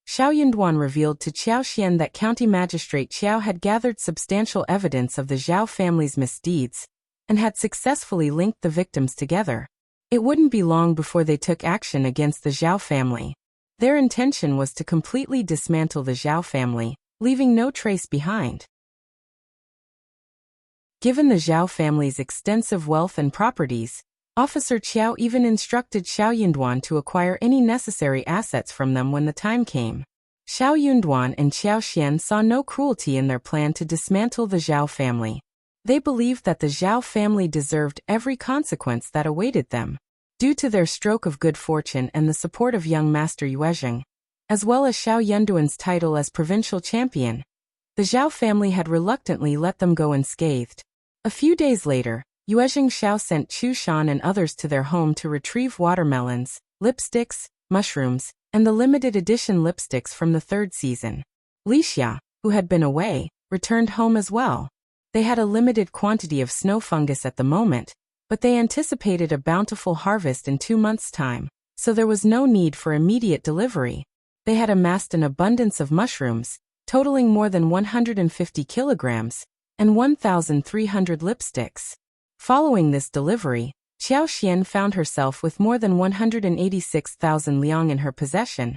Xiao Yunduan revealed to Xiao Xian that County Magistrate Xiao had gathered substantial evidence of the Zhao family's misdeeds, and had successfully linked the victims together. It wouldn't be long before they took action against the Zhao family. Their intention was to completely dismantle the Zhao family, leaving no trace behind. Given the Zhao family's extensive wealth and properties, Officer Qiao even instructed Xiao Yunduan to acquire any necessary assets from them when the time came. Xiao Yunduan and Xiao Xian saw no cruelty in their plan to dismantle the Zhao family. They believed that the Zhao family deserved every consequence that awaited them. Due to their stroke of good fortune and the support of young Master Yuezheng, as well as Xiao Yunduan's title as provincial champion, the Zhao family had reluctantly let them go unscathed. A few days later, Yuezheng Xiao sent Chu Shan and others to their home to retrieve watermelons, lipsticks, mushrooms, and the limited edition lipsticks from the third season. Li Xia, who had been away, returned home as well. They had a limited quantity of snow fungus at the moment, but they anticipated a bountiful harvest in 2 months' time, so there was no need for immediate delivery. They had amassed an abundance of mushrooms, totaling more than 150 kilograms, and 1,300 lipsticks. Following this delivery, Xiao Xian found herself with more than 186,000 liang in her possession,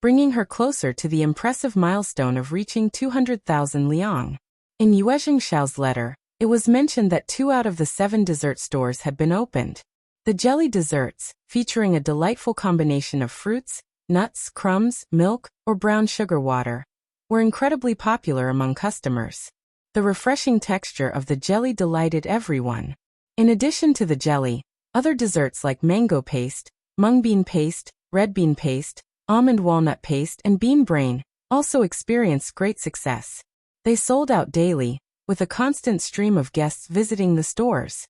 bringing her closer to the impressive milestone of reaching 200,000 liang. In Yuezheng Xiao's letter, it was mentioned that 2 out of the 7 dessert stores had been opened. The jelly desserts, featuring a delightful combination of fruits, nuts, crumbs, milk, or brown sugar water, were incredibly popular among customers. The refreshing texture of the jelly delighted everyone. In addition to the jelly, other desserts like mango paste, mung bean paste, red bean paste, almond walnut paste, and bean brain also experienced great success. They sold out daily, with a constant stream of guests visiting the stores.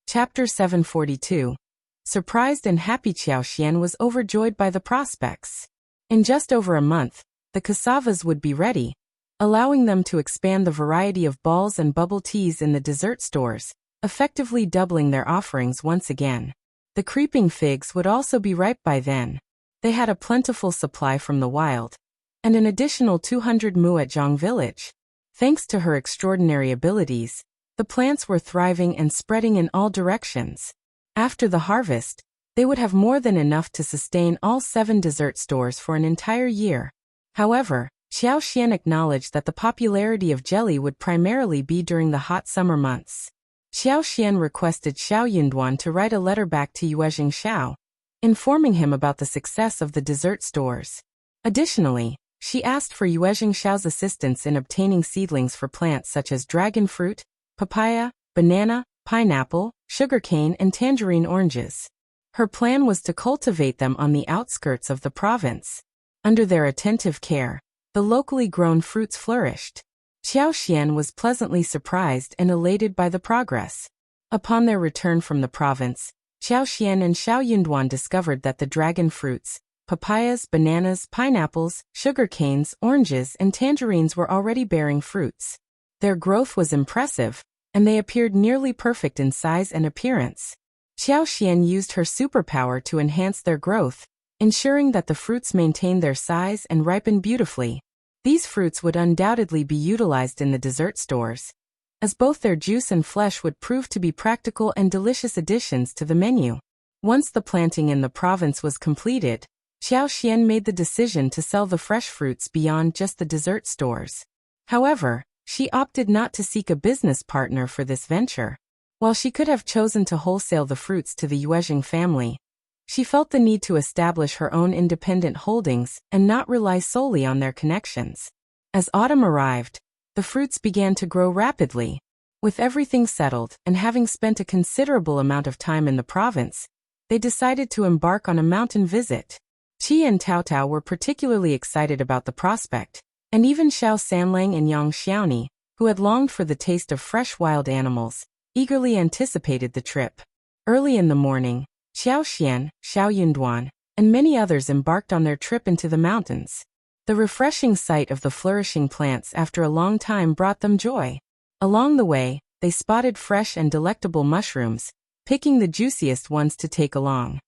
Chapter 742. Surprised and happy, Xiao Xian was overjoyed by the prospects. In just over a month, the cassavas would be ready, allowing them to expand the variety of balls and bubble teas in the dessert stores, effectively doubling their offerings once again. The creeping figs would also be ripe by then. They had a plentiful supply from the wild, and an additional 200 mu at Zhang village. Thanks to her extraordinary abilities, the plants were thriving and spreading in all directions. After the harvest, they would have more than enough to sustain all 7 dessert stores for an entire year. However, Xiao Xian acknowledged that the popularity of jelly would primarily be during the hot summer months. Xiao Xian requested Xiao Yunduan to write a letter back to Yuezheng Xiao, informing him about the success of the dessert stores. Additionally, she asked for Yuezheng Xiao's assistance in obtaining seedlings for plants such as dragon fruit, papaya, banana, pineapple, sugarcane, and tangerine oranges. Her plan was to cultivate them on the outskirts of the province. Under their attentive care, the locally grown fruits flourished. Xiao Xian was pleasantly surprised and elated by the progress. Upon their return from the province, Xiao Xian and Xiao Yunduan discovered that the dragon fruits, papayas, bananas, pineapples, sugar canes, oranges, and tangerines were already bearing fruits. Their growth was impressive, and they appeared nearly perfect in size and appearance. Xiao Xian used her superpower to enhance their growth, ensuring that the fruits maintained their size and ripened beautifully. These fruits would undoubtedly be utilized in the dessert stores, as both their juice and flesh would prove to be practical and delicious additions to the menu. Once the planting in the province was completed, Xiao Xian made the decision to sell the fresh fruits beyond just the dessert stores. However, she opted not to seek a business partner for this venture. While she could have chosen to wholesale the fruits to the Yuezheng family, she felt the need to establish her own independent holdings and not rely solely on their connections. As autumn arrived, the fruits began to grow rapidly. With everything settled and having spent a considerable amount of time in the province, they decided to embark on a mountain visit. Qi and Tao Tao were particularly excited about the prospect, and even Xiao Sanlang and Yang Xiaoni, who had longed for the taste of fresh wild animals, eagerly anticipated the trip. Early in the morning, Xiao Xian, Xiao Yunduan, and many others embarked on their trip into the mountains. The refreshing sight of the flourishing plants after a long time brought them joy. Along the way, they spotted fresh and delectable mushrooms, picking the juiciest ones to take along.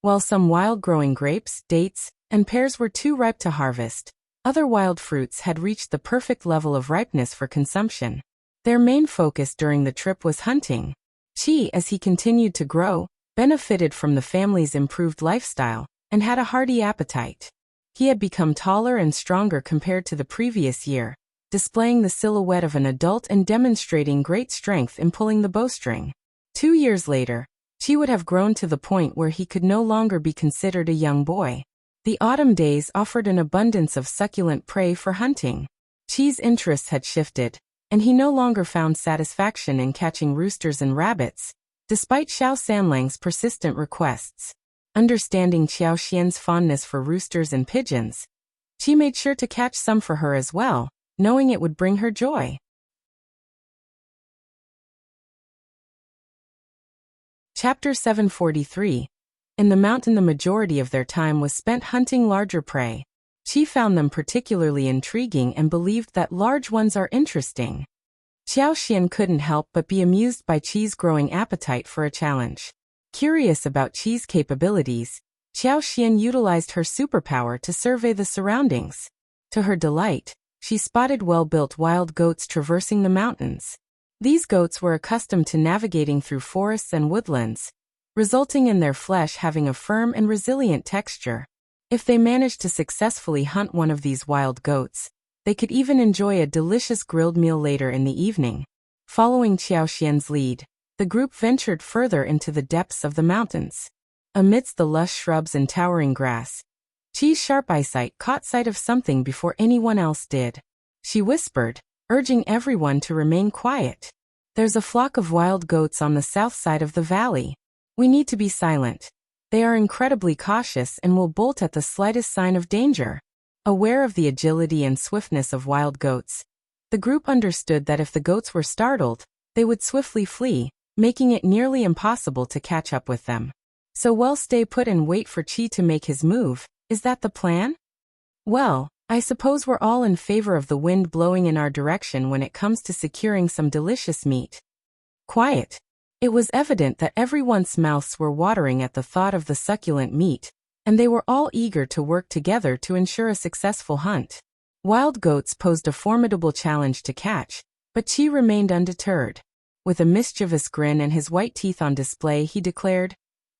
While some wild-growing grapes, dates, and pears were too ripe to harvest, other wild fruits had reached the perfect level of ripeness for consumption. Their main focus during the trip was hunting. Qi, as he continued to grow, benefited from the family's improved lifestyle and had a hearty appetite. He had become taller and stronger compared to the previous year, displaying the silhouette of an adult and demonstrating great strength in pulling the bowstring. 2 years later, Qi would have grown to the point where he could no longer be considered a young boy. The autumn days offered an abundance of succulent prey for hunting. Qi's interests had shifted, and he no longer found satisfaction in catching roosters and rabbits, despite Xiao Sanlang's persistent requests. Understanding Xiao Xian's fondness for roosters and pigeons, Qi made sure to catch some for her as well, knowing it would bring her joy. Chapter 743. In the mountain, the majority of their time was spent hunting larger prey. Qi found them particularly intriguing and believed that large ones are interesting. Xiao Xian couldn't help but be amused by Qi's growing appetite for a challenge. Curious about Qi's capabilities, Xiao Xian utilized her superpower to survey the surroundings. To her delight, she spotted well-built wild goats traversing the mountains. These goats were accustomed to navigating through forests and woodlands, resulting in their flesh having a firm and resilient texture. If they managed to successfully hunt one of these wild goats, they could even enjoy a delicious grilled meal later in the evening. Following Xiao Xian's lead, the group ventured further into the depths of the mountains. Amidst the lush shrubs and towering grass, Qi's sharp eyesight caught sight of something before anyone else did. She whispered, urging everyone to remain quiet. "There's a flock of wild goats on the south side of the valley. We need to be silent. They are incredibly cautious and will bolt at the slightest sign of danger." Aware of the agility and swiftness of wild goats, the group understood that if the goats were startled, they would swiftly flee, making it nearly impossible to catch up with them. So we'll stay put and wait for Qi to make his move. Is that the plan? Well, I suppose we're all in favor of the wind blowing in our direction when it comes to securing some delicious meat. Quiet. It was evident that everyone's mouths were watering at the thought of the succulent meat, and they were all eager to work together to ensure a successful hunt. Wild goats posed a formidable challenge to catch, but Qi remained undeterred. With a mischievous grin and his white teeth on display, he declared,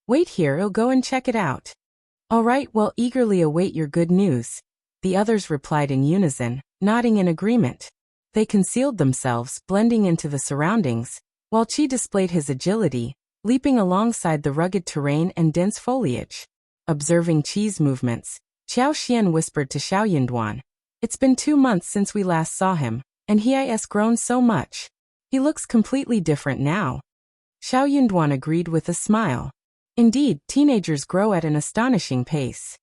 "Wait here, I'll go and check it out." "All right, we'll eagerly await your good news," the others replied in unison, nodding in agreement. They concealed themselves, blending into the surroundings, while Qi displayed his agility, leaping alongside the rugged terrain and dense foliage. Observing Qi's movements, Xiao Xian whispered to Xiao Yunduan, "It's been 2 months since we last saw him, and he has grown so much. He looks completely different now." Xiao Yunduan agreed with a smile. Indeed, teenagers grow at an astonishing pace.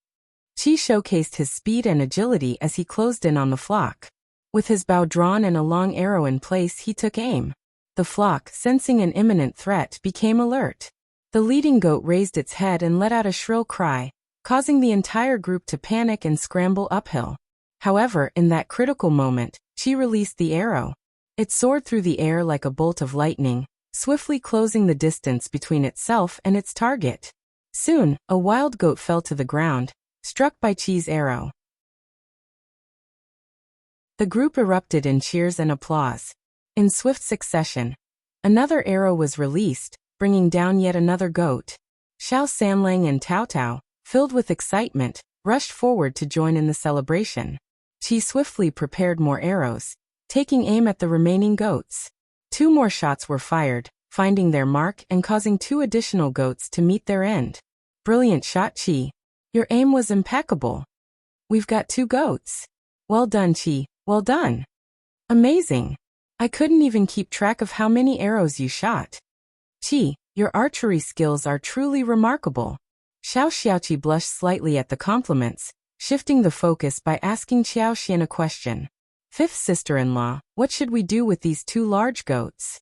Qi showcased his speed and agility as he closed in on the flock. With his bow drawn and a long arrow in place, he took aim. The flock, sensing an imminent threat, became alert. The leading goat raised its head and let out a shrill cry, causing the entire group to panic and scramble uphill. However, in that critical moment, she released the arrow. It soared through the air like a bolt of lightning, swiftly closing the distance between itself and its target. Soon, a wild goat fell to the ground, struck by Chi's arrow. The group erupted in cheers and applause. In swift succession, another arrow was released, bringing down yet another goat. Xiao Sanlang and Tao Tao, filled with excitement, rushed forward to join in the celebration. Chi swiftly prepared more arrows, taking aim at the remaining goats. 2 more shots were fired, finding their mark and causing 2 additional goats to meet their end. Brilliant shot, Chi. Your aim was impeccable. We've got 2 goats. Well done, Chi, well done. Amazing. I couldn't even keep track of how many arrows you shot. Chi, your archery skills are truly remarkable. Xiao Xiaoqi blushed slightly at the compliments, shifting the focus by asking Xiao Xian a question. 5th sister-in-law, what should we do with these 2 large goats?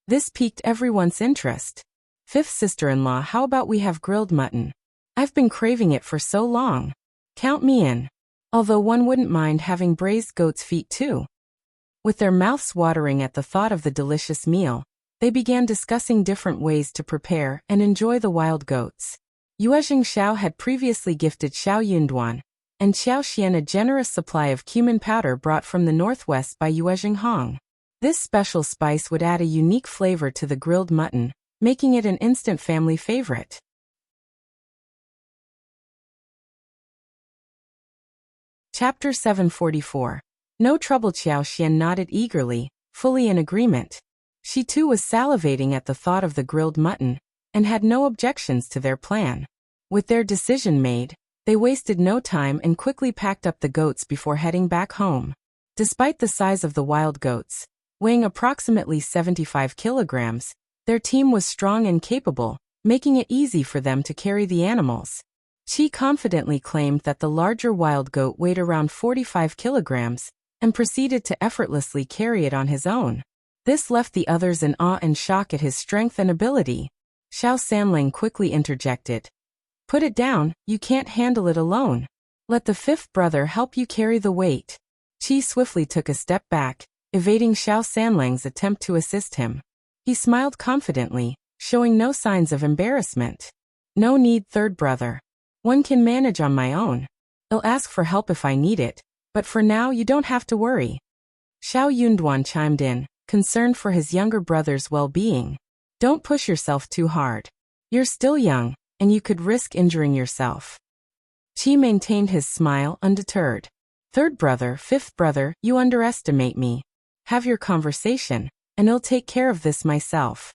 This piqued everyone's interest. 5th sister-in-law, how about we have grilled mutton? I've been craving it for so long. Count me in. Although one wouldn't mind having braised goat's feet too. With their mouths watering at the thought of the delicious meal, they began discussing different ways to prepare and enjoy the wild goats. Yuezheng Xiao had previously gifted Xiao Yunduan and Xiao Xian a generous supply of cumin powder brought from the northwest by Yuezheng Hong. This special spice would add a unique flavor to the grilled mutton, making it an instant family favorite. Chapter 744. No trouble. Xiao Xian nodded eagerly, fully in agreement. She too was salivating at the thought of the grilled mutton, and had no objections to their plan. With their decision made, they wasted no time and quickly packed up the goats before heading back home. Despite the size of the wild goats, weighing approximately 75 kilograms, their team was strong and capable, making it easy for them to carry the animals. Qi confidently claimed that the larger wild goat weighed around 45 kilograms, and proceeded to effortlessly carry it on his own. This left the others in awe and shock at his strength and ability. Xiao Sanlang quickly interjected. Put it down, you can't handle it alone. Let the 5th brother help you carry the weight. Qi swiftly took a step back, evading Xiao Sanlang's attempt to assist him. He smiled confidently, showing no signs of embarrassment. No need, 3rd brother. One can manage on my own. I'll ask for help if I need it, but for now you don't have to worry. Xiao Yunduan chimed in, concerned for his younger brother's well-being. Don't push yourself too hard. You're still young, and you could risk injuring yourself. Qi maintained his smile undeterred. 3rd brother, 5th brother, you underestimate me. Have your conversation, and I'll take care of this myself.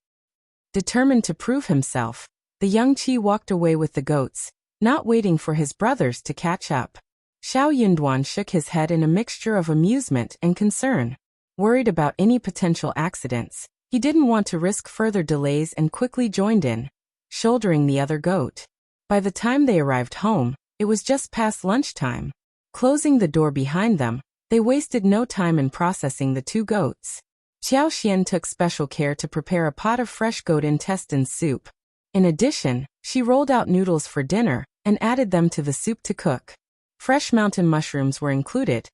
Determined to prove himself, the young Qi walked away with the goats, not waiting for his brothers to catch up. Xiao Yunduan shook his head in a mixture of amusement and concern. Worried about any potential accidents, he didn't want to risk further delays and quickly joined in, shouldering the other goat. By the time they arrived home, it was just past lunchtime. Closing the door behind them, they wasted no time in processing the 2 goats. Xiao Xian took special care to prepare a pot of fresh goat intestine soup. In addition, she rolled out noodles for dinner and added them to the soup to cook. Fresh mountain mushrooms were included,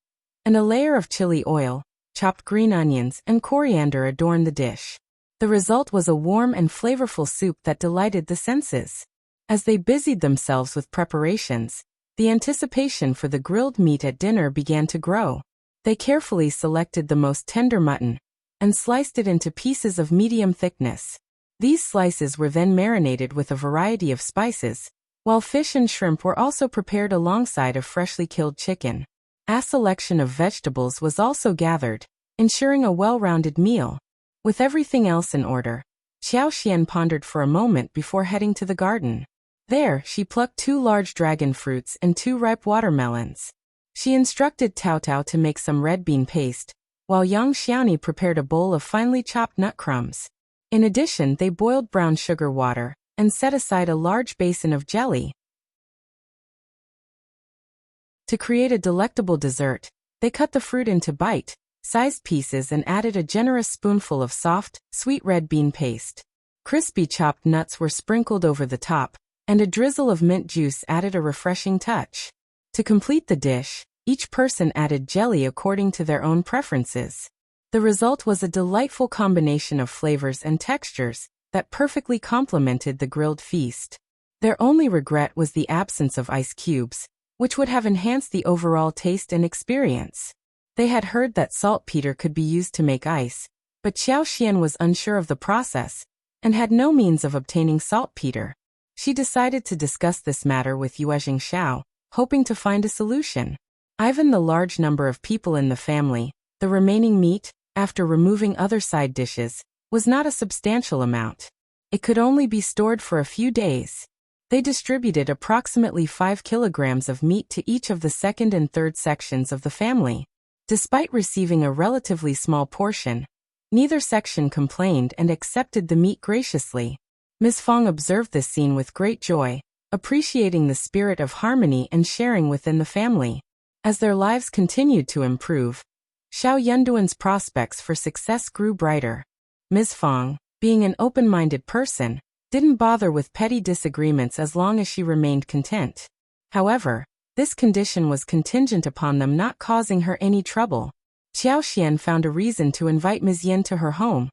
and a layer of chili oil, chopped green onions, and coriander adorned the dish. The result was a warm and flavorful soup that delighted the senses. As they busied themselves with preparations, the anticipation for the grilled meat at dinner began to grow. They carefully selected the most tender mutton and sliced it into pieces of medium thickness. These slices were then marinated with a variety of spices, while fish and shrimp were also prepared alongside of freshly killed chicken. A selection of vegetables was also gathered, ensuring a well-rounded meal. With everything else in order, Xiao Xian pondered for a moment before heading to the garden. There, she plucked 2 large dragon fruits and 2 ripe watermelons. She instructed Tao Tao to make some red bean paste, while Yang Xiaoni prepared a bowl of finely chopped nut crumbs. In addition, they boiled brown sugar water and set aside a large basin of jelly. To create a delectable dessert, they cut the fruit into sized pieces and added a generous spoonful of soft, sweet red bean paste. Crispy chopped nuts were sprinkled over the top, and a drizzle of mint juice added a refreshing touch. To complete the dish, each person added jelly according to their own preferences. The result was a delightful combination of flavors and textures that perfectly complemented the grilled feast. Their only regret was the absence of ice cubes, which would have enhanced the overall taste and experience. They had heard that saltpeter could be used to make ice, but Xiao Xian was unsure of the process and had no means of obtaining saltpeter. She decided to discuss this matter with Yue Jingxiao, hoping to find a solution. Given the large number of people in the family, the remaining meat, after removing other side dishes, was not a substantial amount. It could only be stored for a few days. They distributed approximately 5 kilograms of meat to each of the second and third sections of the family. Despite receiving a relatively small portion, neither section complained and accepted the meat graciously. Ms. Fong observed this scene with great joy, appreciating the spirit of harmony and sharing within the family. As their lives continued to improve, Xiao Yunduan's prospects for success grew brighter. Ms. Fong, being an open-minded person, didn't bother with petty disagreements as long as she remained content. However, this condition was contingent upon them not causing her any trouble. Xiao Xian found a reason to invite Ms. Yin to her home,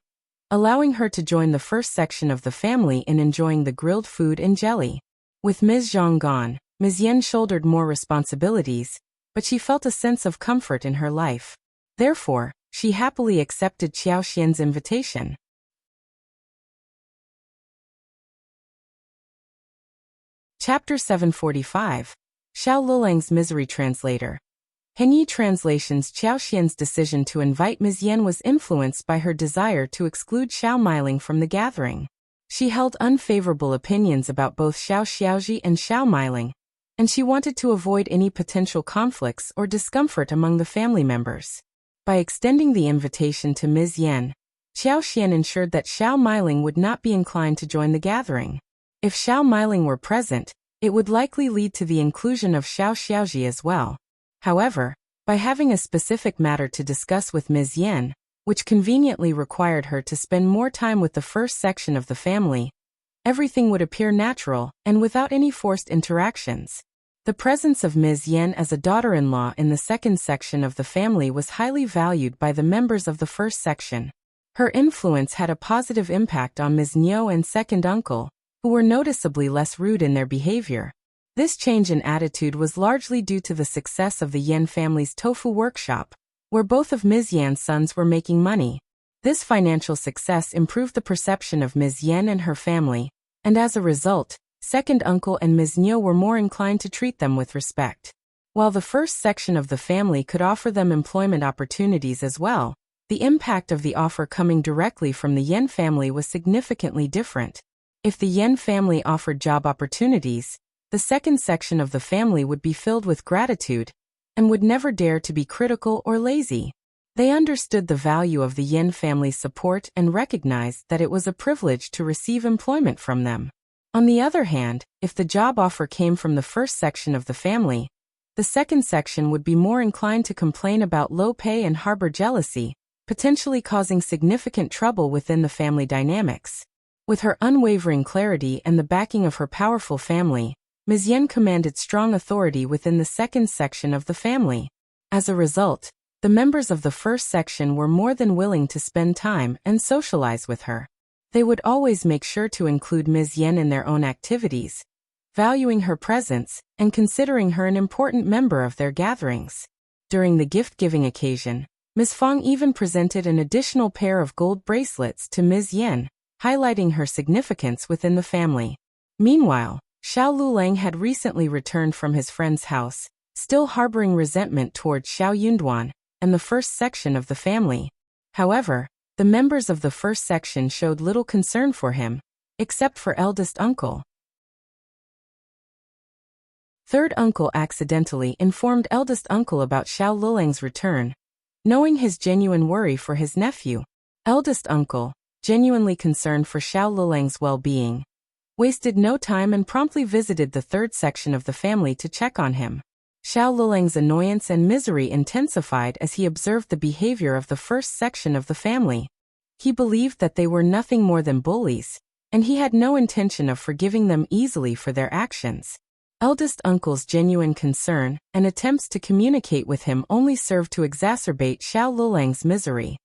allowing her to join the first section of the family in enjoying the grilled food and jelly. With Ms. Zhang gone, Ms. Yin shouldered more responsibilities, but she felt a sense of comfort in her life. Therefore, she happily accepted Xiao Xian's invitation. Chapter 745. Xiao Lulang's Misery Translator. Hengyi Translation's Xiao Xian's decision to invite Ms. Yen was influenced by her desire to exclude Xiao Meiling from the gathering. She held unfavorable opinions about both Xiao Xiaoji and Xiao Meiling, and she wanted to avoid any potential conflicts or discomfort among the family members. By extending the invitation to Ms. Yen, Xiao Xian ensured that Xiao Meiling would not be inclined to join the gathering. If Xiao Meiling were present, it would likely lead to the inclusion of Xiao Xiaoji as well. However, by having a specific matter to discuss with Ms. Yen, which conveniently required her to spend more time with the first section of the family, everything would appear natural and without any forced interactions. The presence of Ms. Yen as a daughter-in-law in the second section of the family was highly valued by the members of the first section. Her influence had a positive impact on Ms. Niu and second uncle, who were noticeably less rude in their behavior. This change in attitude was largely due to the success of the Yen family's tofu workshop, where both of Ms. Yan's sons were making money. This financial success improved the perception of Ms. Yen and her family, and as a result, second uncle and Ms. Niu were more inclined to treat them with respect. While the first section of the family could offer them employment opportunities as well, the impact of the offer coming directly from the Yen family was significantly different. If the Yen family offered job opportunities, the second section of the family would be filled with gratitude and would never dare to be critical or lazy. They understood the value of the Yen family's support and recognized that it was a privilege to receive employment from them. On the other hand, if the job offer came from the first section of the family, the second section would be more inclined to complain about low pay and harbor jealousy, potentially causing significant trouble within the family dynamics. With her unwavering clarity and the backing of her powerful family, Ms. Yen commanded strong authority within the second section of the family. As a result, the members of the first section were more than willing to spend time and socialize with her. They would always make sure to include Ms. Yen in their own activities, valuing her presence and considering her an important member of their gatherings. During the gift-giving occasion, Ms. Fong even presented an additional pair of gold bracelets to Ms. Yen, highlighting her significance within the family. Meanwhile, Xiao Lulang had recently returned from his friend's house, still harboring resentment towards Xiao Yunduan and the first section of the family. However, the members of the first section showed little concern for him, except for eldest uncle. Third uncle accidentally informed eldest uncle about Xiao Lulang's return. Knowing his genuine worry for his nephew, eldest uncle, genuinely concerned for Xiao Lulang's well-being, wasted no time and promptly visited the third section of the family to check on him. Xiao Lulang's annoyance and misery intensified as he observed the behavior of the first section of the family. He believed that they were nothing more than bullies, and he had no intention of forgiving them easily for their actions. Eldest uncle's genuine concern and attempts to communicate with him only served to exacerbate Xiao Lulang's misery.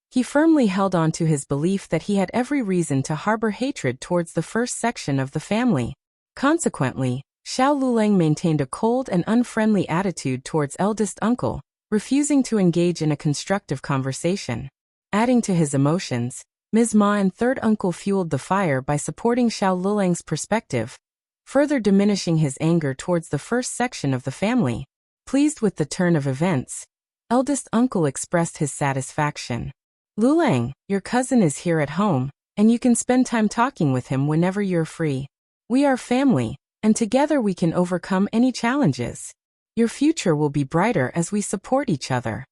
He firmly held on to his belief that he had every reason to harbor hatred towards the first section of the family. Consequently, Xiao Lulang maintained a cold and unfriendly attitude towards eldest uncle, refusing to engage in a constructive conversation. Adding to his emotions, Ms. Ma and third uncle fueled the fire by supporting Xiao Lulang's perspective, further diminishing his anger towards the first section of the family. Pleased with the turn of events, eldest uncle expressed his satisfaction. Lulang, your cousin is here at home, and you can spend time talking with him whenever you're free. We are family, and together we can overcome any challenges. Your future will be brighter as we support each other.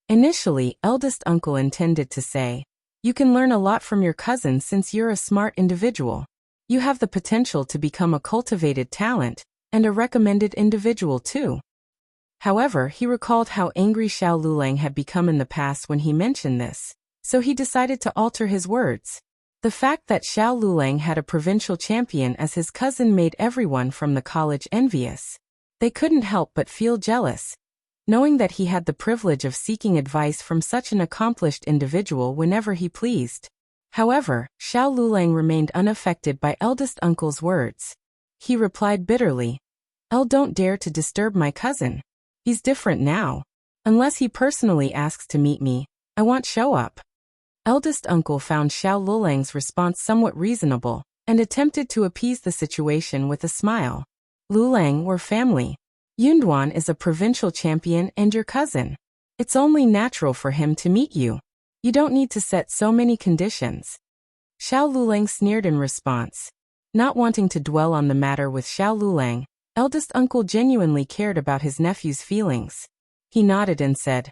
Initially, eldest uncle intended to say, you can learn a lot from your cousin since you're a smart individual. You have the potential to become a cultivated talent, and a recommended individual too. However, he recalled how angry Xiao Lulang had become in the past when he mentioned this, so he decided to alter his words. The fact that Xiao Lulang had a provincial champion as his cousin made everyone from the college envious. They couldn't help but feel jealous, knowing that he had the privilege of seeking advice from such an accomplished individual whenever he pleased. However, Xiao Lulang remained unaffected by eldest uncle's words. He replied bitterly, Don't dare to disturb my cousin. He's different now. Unless he personally asks to meet me, I won't show up. Eldest uncle found Xiao Lulang's response somewhat reasonable, and attempted to appease the situation with a smile. Lulang, we're family. Yunduan is a provincial champion and your cousin. It's only natural for him to meet you. You don't need to set so many conditions. Xiao Lulang sneered in response. Not wanting to dwell on the matter with Xiao Lulang, eldest uncle genuinely cared about his nephew's feelings. He nodded and said,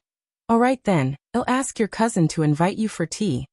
all right then, I'll ask your cousin to invite you for tea.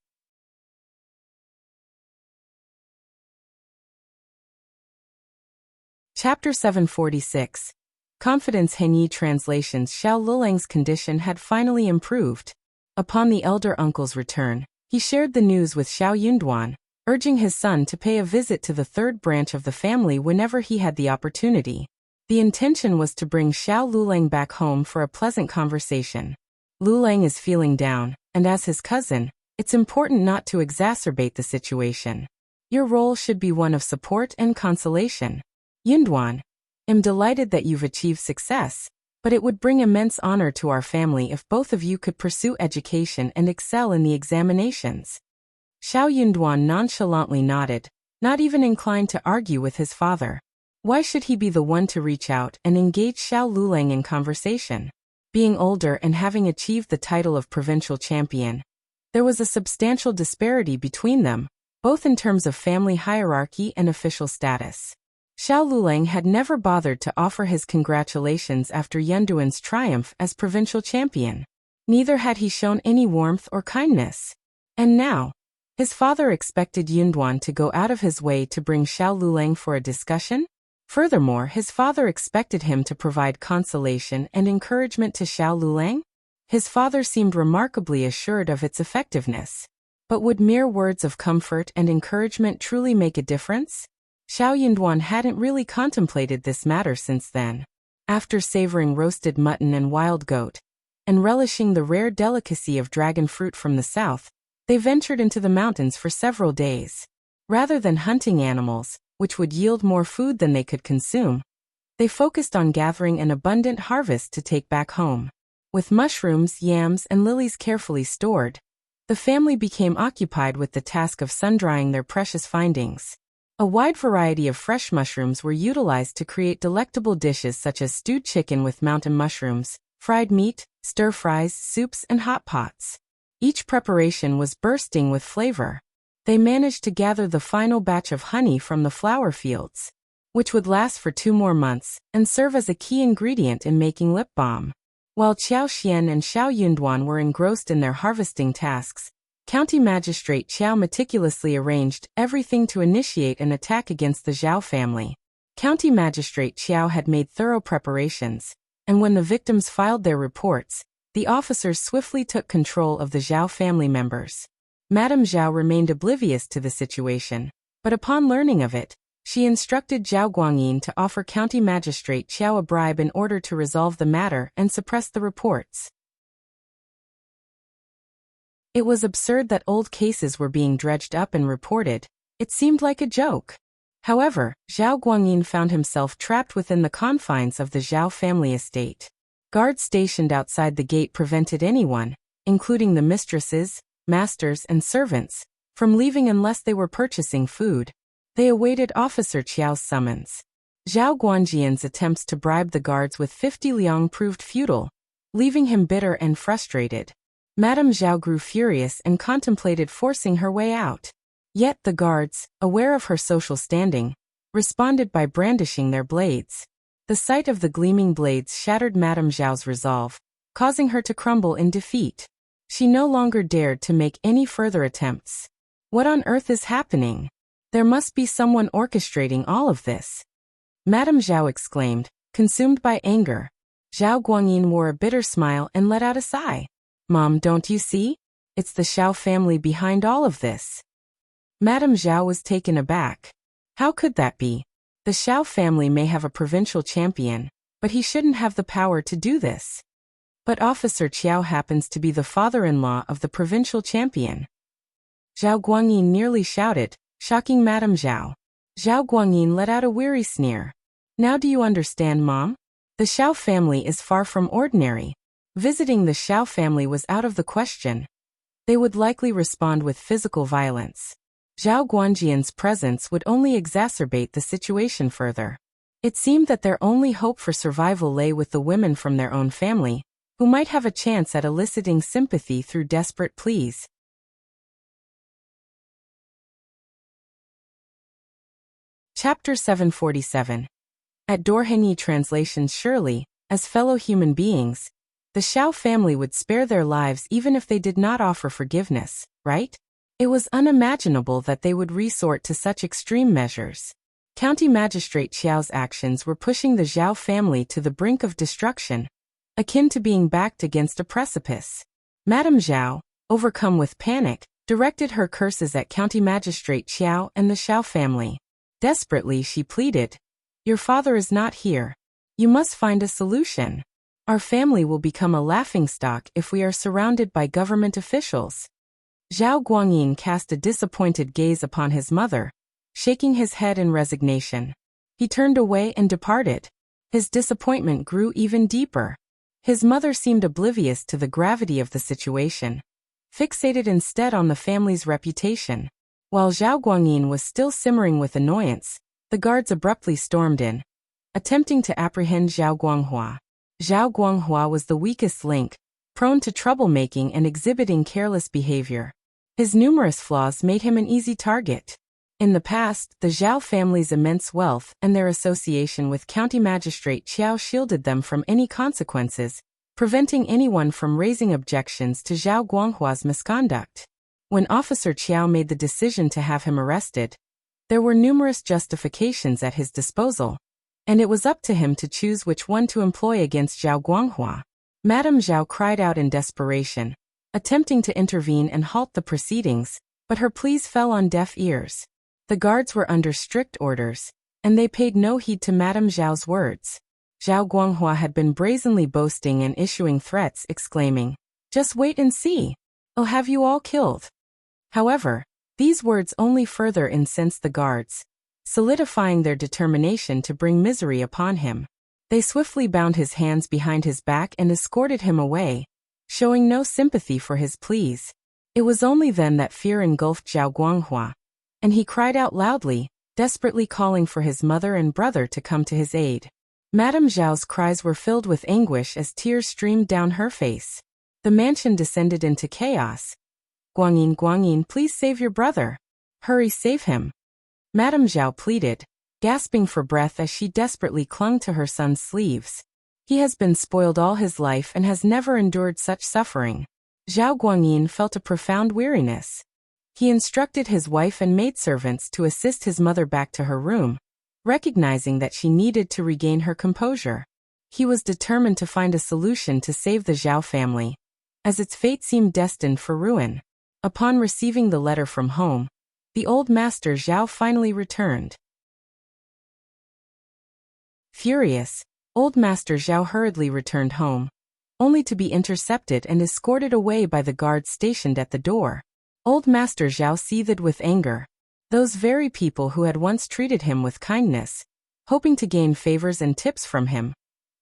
Chapter 746. Confidence. Henyi translations. Xiao Lulang's condition had finally improved. Upon the elder uncle's return, he shared the news with Xiao Yunduan, urging his son to pay a visit to the third branch of the family whenever he had the opportunity. The intention was to bring Xiao Lulang back home for a pleasant conversation. Lulang is feeling down, and as his cousin, it's important not to exacerbate the situation. Your role should be one of support and consolation. Yunduan, I'm delighted that you've achieved success, but it would bring immense honor to our family if both of you could pursue education and excel in the examinations. Xiao Yunduan nonchalantly nodded, not even inclined to argue with his father. Why should he be the one to reach out and engage Xiao Lulang in conversation? Being older and having achieved the title of provincial champion, there was a substantial disparity between them, both in terms of family hierarchy and official status. Xiao Lulang had never bothered to offer his congratulations after Yunduan's triumph as provincial champion. Neither had he shown any warmth or kindness. And now, his father expected Yunduan to go out of his way to bring Xiao Lulang for a discussion? Furthermore, his father expected him to provide consolation and encouragement to Xiao Lulang? His father seemed remarkably assured of its effectiveness. But would mere words of comfort and encouragement truly make a difference? Xiao Yunduan hadn't really contemplated this matter since then. After savoring roasted mutton and wild goat, and relishing the rare delicacy of dragon fruit from the south, they ventured into the mountains for several days. Rather than hunting animals, which would yield more food than they could consume, they focused on gathering an abundant harvest to take back home. With mushrooms, yams, and lilies carefully stored, the family became occupied with the task of sun-drying their precious findings. A wide variety of fresh mushrooms were utilized to create delectable dishes such as stewed chicken with mountain mushrooms, fried meat, stir-fries, soups, and hot pots. Each preparation was bursting with flavor. They managed to gather the final batch of honey from the flower fields, which would last for 2 more months and serve as a key ingredient in making lip balm. While Qiao Xian and Xiao Yunduan were engrossed in their harvesting tasks, County Magistrate Qiao meticulously arranged everything to initiate an attack against the Zhao family. County Magistrate Qiao had made thorough preparations, and when the victims filed their reports, the officers swiftly took control of the Zhao family members. Madame Zhao remained oblivious to the situation, but upon learning of it, she instructed Zhao Guangyin to offer County Magistrate Qiao a bribe in order to resolve the matter and suppress the reports. It was absurd that old cases were being dredged up and reported. It seemed like a joke. However, Zhao Guangyin found himself trapped within the confines of the Zhao family estate. Guards stationed outside the gate prevented anyone, including the mistresses, masters, and servants, from leaving unless they were purchasing food. They awaited Officer Qiao's summons. Zhao Guangyi's attempts to bribe the guards with 50 liang proved futile, leaving him bitter and frustrated. Madame Zhao grew furious and contemplated forcing her way out. Yet the guards, aware of her social standing, responded by brandishing their blades. The sight of the gleaming blades shattered Madame Zhao's resolve, causing her to crumble in defeat. She no longer dared to make any further attempts. What on earth is happening? There must be someone orchestrating all of this. Madame Zhao exclaimed, consumed by anger. Zhao Guangyin wore a bitter smile and let out a sigh. Mom, don't you see? It's the Xiao family behind all of this. Madame Zhao was taken aback. How could that be? The Xiao family may have a provincial champion, but he shouldn't have the power to do this. But Officer Qiao happens to be the father-in-law of the provincial champion. Zhao Guangyin nearly shouted, shocking Madame Zhao. Zhao Guangyin let out a weary sneer. Now do you understand, Mom? The Xiao family is far from ordinary. Visiting the Xiao family was out of the question. They would likely respond with physical violence. Zhao Guangjin's presence would only exacerbate the situation further. It seemed that their only hope for survival lay with the women from their own family, who might have a chance at eliciting sympathy through desperate pleas. Chapter 747. At Dorhenyi translations, surely, as fellow human beings, the Xiao family would spare their lives even if they did not offer forgiveness, right? It was unimaginable that they would resort to such extreme measures. County Magistrate Qiao's actions were pushing the Zhao family to the brink of destruction, akin to being backed against a precipice. Madame Zhao, overcome with panic, directed her curses at County Magistrate Qiao and the Xiao family. Desperately she pleaded, "Your father is not here. You must find a solution. Our family will become a laughingstock if we are surrounded by government officials." Zhao Guangyin cast a disappointed gaze upon his mother, shaking his head in resignation. He turned away and departed. His disappointment grew even deeper. His mother seemed oblivious to the gravity of the situation, fixated instead on the family's reputation. While Zhao Guangyin was still simmering with annoyance, the guards abruptly stormed in, attempting to apprehend Zhao Guanghua. Zhao Guanghua was the weakest link, prone to troublemaking and exhibiting careless behavior. His numerous flaws made him an easy target. In the past, the Zhao family's immense wealth and their association with County Magistrate Qiao shielded them from any consequences, preventing anyone from raising objections to Zhao Guanghua's misconduct. When Officer Qiao made the decision to have him arrested, there were numerous justifications at his disposal, and it was up to him to choose which one to employ against Zhao Guanghua. Madame Zhao cried out in desperation, attempting to intervene and halt the proceedings, but her pleas fell on deaf ears. The guards were under strict orders, and they paid no heed to Madame Zhao's words. Zhao Guanghua had been brazenly boasting and issuing threats, exclaiming, "Just wait and see. I'll have you all killed." However, these words only further incensed the guards, solidifying their determination to bring misery upon him. They swiftly bound his hands behind his back and escorted him away, showing no sympathy for his pleas. It was only then that fear engulfed Zhao Guanghua, and he cried out loudly, desperately calling for his mother and brother to come to his aid. Madame Zhao's cries were filled with anguish as tears streamed down her face. The mansion descended into chaos. "Guangyin, Guangyin, please save your brother. Hurry, save him." Madame Zhao pleaded, gasping for breath as she desperately clung to her son's sleeves. He has been spoiled all his life and has never endured such suffering. Zhao Guangyin felt a profound weariness. He instructed his wife and maidservants to assist his mother back to her room, recognizing that she needed to regain her composure. He was determined to find a solution to save the Zhao family, as its fate seemed destined for ruin. Upon receiving the letter from home, the old master Zhao finally returned. Furious, old master Zhao hurriedly returned home, only to be intercepted and escorted away by the guards stationed at the door. Old master Zhao seethed with anger. Those very people who had once treated him with kindness, hoping to gain favors and tips from him,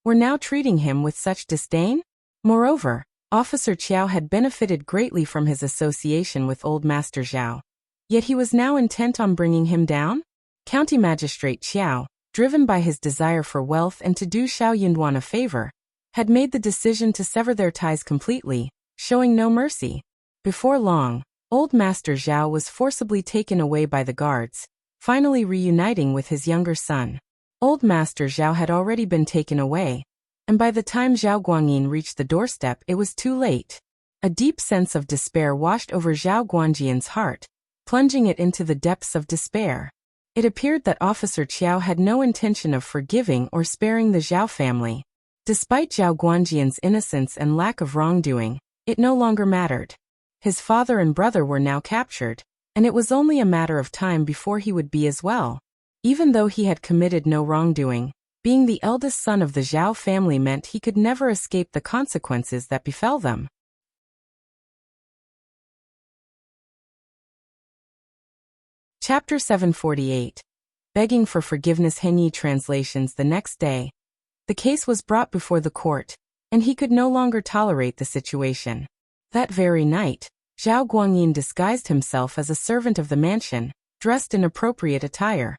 were now treating him with such disdain? Moreover, Officer Qiao had benefited greatly from his association with old master Zhao. Yet he was now intent on bringing him down? County Magistrate Qiao, driven by his desire for wealth and to do Xiao Yunduan a favor, had made the decision to sever their ties completely, showing no mercy. Before long, old master Zhao was forcibly taken away by the guards, finally reuniting with his younger son. Old master Zhao had already been taken away, and by the time Zhao Guangyin reached the doorstep it was too late. A deep sense of despair washed over Zhao Guangjian's heart, plunging it into the depths of despair. It appeared that Officer Qiao had no intention of forgiving or sparing the Zhao family. Despite Zhao Guangjian's innocence and lack of wrongdoing, it no longer mattered. His father and brother were now captured, and it was only a matter of time before he would be as well. Even though he had committed no wrongdoing, being the eldest son of the Zhao family meant he could never escape the consequences that befell them. Chapter 748. Begging for forgiveness. Henyi translations. The next day, the case was brought before the court, and he could no longer tolerate the situation. That very night, Zhao Guangyin disguised himself as a servant of the mansion, dressed in appropriate attire.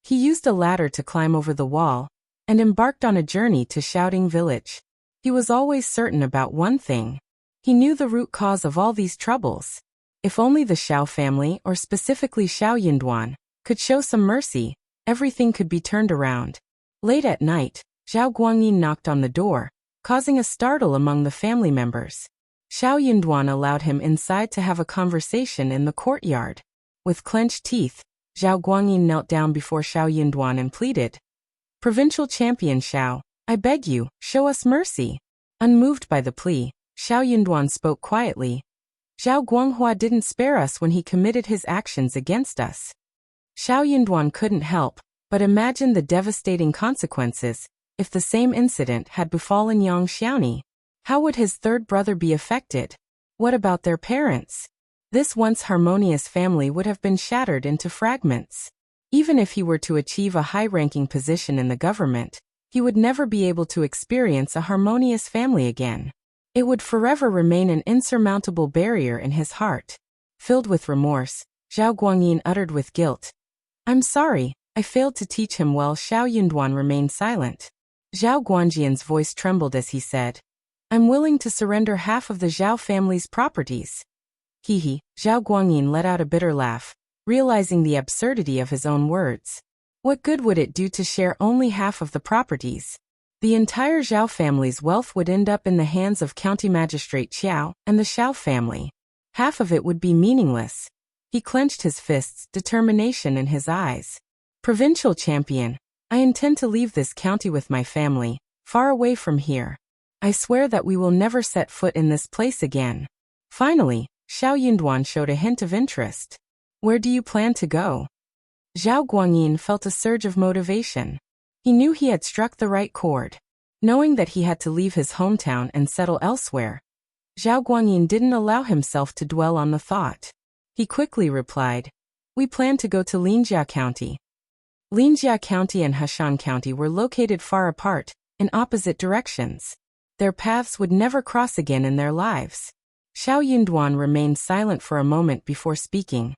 He used a ladder to climb over the wall, and embarked on a journey to Shouting Village. He was always certain about one thing. He knew the root cause of all these troubles. If only the Xiao family, or specifically Xiao Yunduan, could show some mercy, everything could be turned around. Late at night, Zhao Guangyin knocked on the door, causing a startle among the family members. Xiao Yunduan allowed him inside to have a conversation in the courtyard. With clenched teeth, Zhao Guangyin knelt down before Xiao Yunduan and pleaded, "Provincial champion Xiao, I beg you, show us mercy." Unmoved by the plea, Xiao Yunduan spoke quietly. "Zhao Guanghua didn't spare us when he committed his actions against us." Xiao Yunduan couldn't help but imagine the devastating consequences if the same incident had befallen Yang Xiaoni. How would his third brother be affected? What about their parents? This once harmonious family would have been shattered into fragments. Even if he were to achieve a high-ranking position in the government, he would never be able to experience a harmonious family again. It would forever remain an insurmountable barrier in his heart. Filled with remorse, Zhao Guangyin uttered with guilt, "I'm sorry, I failed to teach him well." Xiao Yunduan remained silent. Zhao Guangjian's voice trembled as he said, "I'm willing to surrender half of the Zhao family's properties." He. Zhao Guangyin let out a bitter laugh, realizing the absurdity of his own words. What good would it do to share only half of the properties? The entire Zhao family's wealth would end up in the hands of County Magistrate Qiao and the Xiao family. Half of it would be meaningless. He clenched his fists, determination in his eyes. "Provincial champion, I intend to leave this county with my family, far away from here. I swear that we will never set foot in this place again." Finally, Xiao Yunduan showed a hint of interest. "Where do you plan to go?" Zhao Guangyin felt a surge of motivation. He knew he had struck the right chord. Knowing that he had to leave his hometown and settle elsewhere, Zhao Guangyin didn't allow himself to dwell on the thought. He quickly replied, "We plan to go to Linjia County." Linjia County and Hashan County were located far apart, in opposite directions. Their paths would never cross again in their lives. Xiao Yunduan remained silent for a moment before speaking.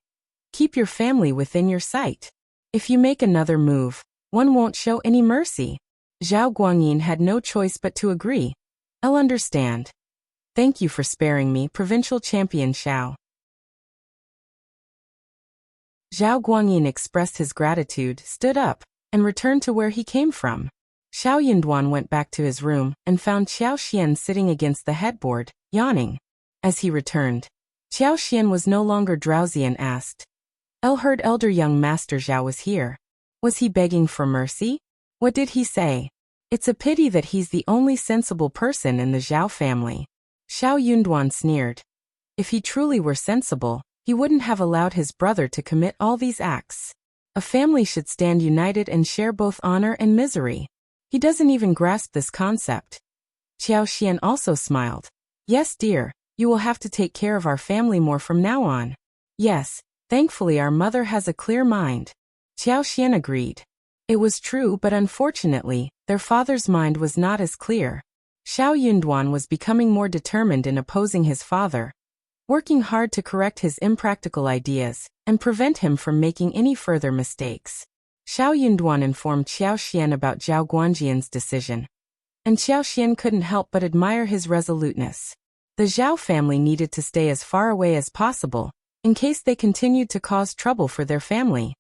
"Keep your family within your sight. If you make another move, one won't show any mercy." Zhao Guangyin had no choice but to agree. "I'll understand. Thank you for sparing me, Provincial Champion Xiao." Zhao Guangyin expressed his gratitude, stood up, and returned to where he came from. Xiao Yunduan went back to his room and found Qiao Xian sitting against the headboard, yawning. As he returned, Qiao Xian was no longer drowsy and asked, "Heard elder young master Zhao was here. Was he begging for mercy? What did he say?" It's a pity that he's the only sensible person in the Zhao family. Xiao Yunduan sneered. If he truly were sensible, he wouldn't have allowed his brother to commit all these acts. A family should stand united and share both honor and misery. He doesn't even grasp this concept. Qiao Xian also smiled. Yes, dear, you will have to take care of our family more from now on. Yes, thankfully our mother has a clear mind. Qiao Xian agreed. It was true, but unfortunately, their father's mind was not as clear. Xiao Yunduan was becoming more determined in opposing his father, working hard to correct his impractical ideas and prevent him from making any further mistakes. Xiao Yunduan informed Qiao Xian about Zhao Guanjian's decision, and Qiao Xian couldn't help but admire his resoluteness. The Zhao family needed to stay as far away as possible, in case they continued to cause trouble for their family.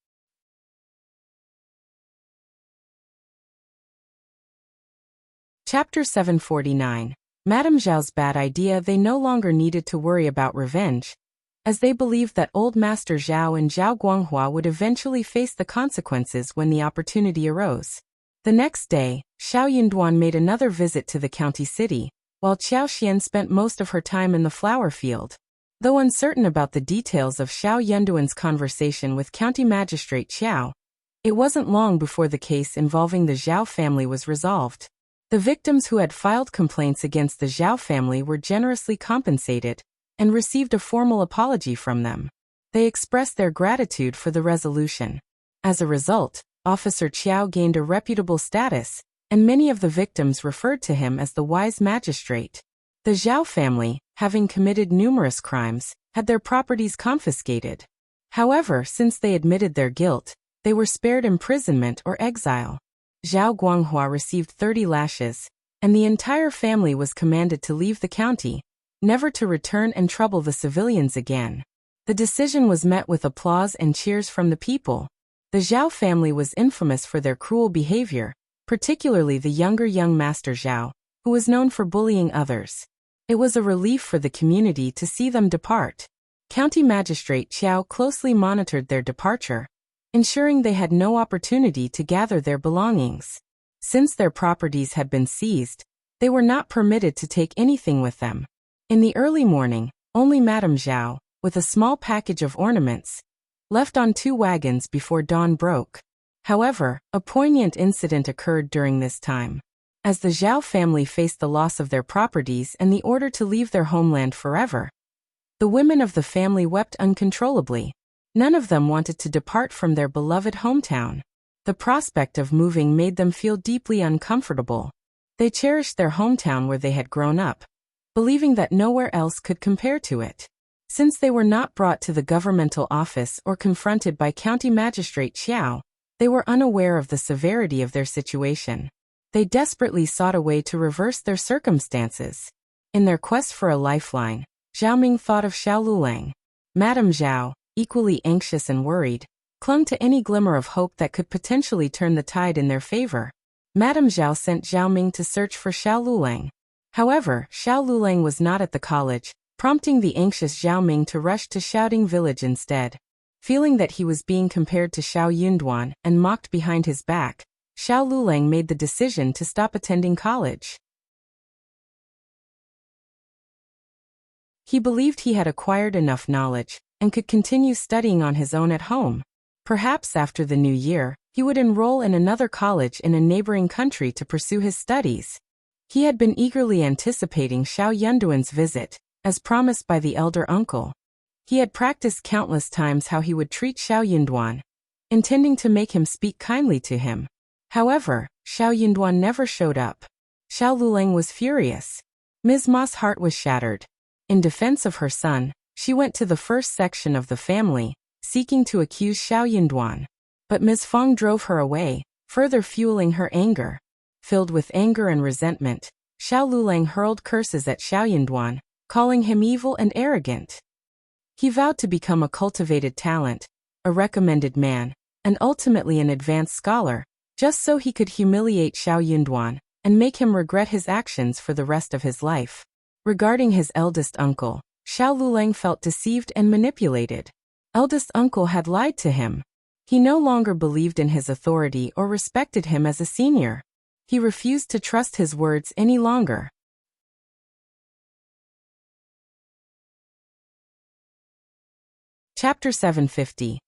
Chapter 749. Madame Zhao's bad idea. They no longer needed to worry about revenge, as they believed that old Master Zhao and Zhao Guanghua would eventually face the consequences when the opportunity arose. The next day, Xiao Yunduan made another visit to the county city, while Qiao Xian spent most of her time in the flower field. Though uncertain about the details of Xiao Yunduan's conversation with County Magistrate Qiao, it wasn't long before the case involving the Zhao family was resolved. The victims who had filed complaints against the Zhao family were generously compensated and received a formal apology from them. They expressed their gratitude for the resolution. As a result, Officer Qiao gained a reputable status, and many of the victims referred to him as the wise magistrate. The Zhao family, having committed numerous crimes, had their properties confiscated. However, since they admitted their guilt, they were spared imprisonment or exile. Zhao Guanghua received 30 lashes, and the entire family was commanded to leave the county, never to return and trouble the civilians again. The decision was met with applause and cheers from the people. The Zhao family was infamous for their cruel behavior, particularly the younger young Master Zhao, who was known for bullying others. It was a relief for the community to see them depart. County Magistrate Qiao closely monitored their departure, ensuring they had no opportunity to gather their belongings. Since their properties had been seized, they were not permitted to take anything with them. In the early morning, only Madame Zhao, with a small package of ornaments, left on 2 wagons before dawn broke. However, a poignant incident occurred during this time. As the Zhao family faced the loss of their properties and the order to leave their homeland forever, the women of the family wept uncontrollably. None of them wanted to depart from their beloved hometown. The prospect of moving made them feel deeply uncomfortable. They cherished their hometown where they had grown up, believing that nowhere else could compare to it. Since they were not brought to the governmental office or confronted by County Magistrate Qiao, they were unaware of the severity of their situation. They desperately sought a way to reverse their circumstances. In their quest for a lifeline, Zhao Ming thought of Xiao Lulang. Madame Zhao, equally anxious and worried, clung to any glimmer of hope that could potentially turn the tide in their favor. Madame Zhao sent Zhao Ming to search for Xiao Lulang. However, Xiao Lulang was not at the college, prompting the anxious Zhao Ming to rush to Shouting Village instead. Feeling that he was being compared to Xiao Yunduan and mocked behind his back, Xiao Lulang made the decision to stop attending college. He believed he had acquired enough knowledge and could continue studying on his own at home. Perhaps after the new year, he would enroll in another college in a neighboring country to pursue his studies. He had been eagerly anticipating Xiao Yunduan's visit, as promised by the elder uncle. He had practiced countless times how he would treat Xiao Yunduan, intending to make him speak kindly to him. However, Xiao Yunduan never showed up. Xiao Lulang was furious. Ms. Ma's heart was shattered. In defense of her son, she went to the first section of the family, seeking to accuse Xiao Yunduan. But Ms. Feng drove her away, further fueling her anger. Filled with anger and resentment, Xiao Lulang hurled curses at Xiao Yunduan, calling him evil and arrogant. He vowed to become a cultivated talent, a recommended man, and ultimately an advanced scholar, just so he could humiliate Xiao Yunduan and make him regret his actions for the rest of his life. Regarding his eldest uncle, Xiao Lulang felt deceived and manipulated. Eldest uncle had lied to him. He no longer believed in his authority or respected him as a senior. He refused to trust his words any longer. Chapter 750.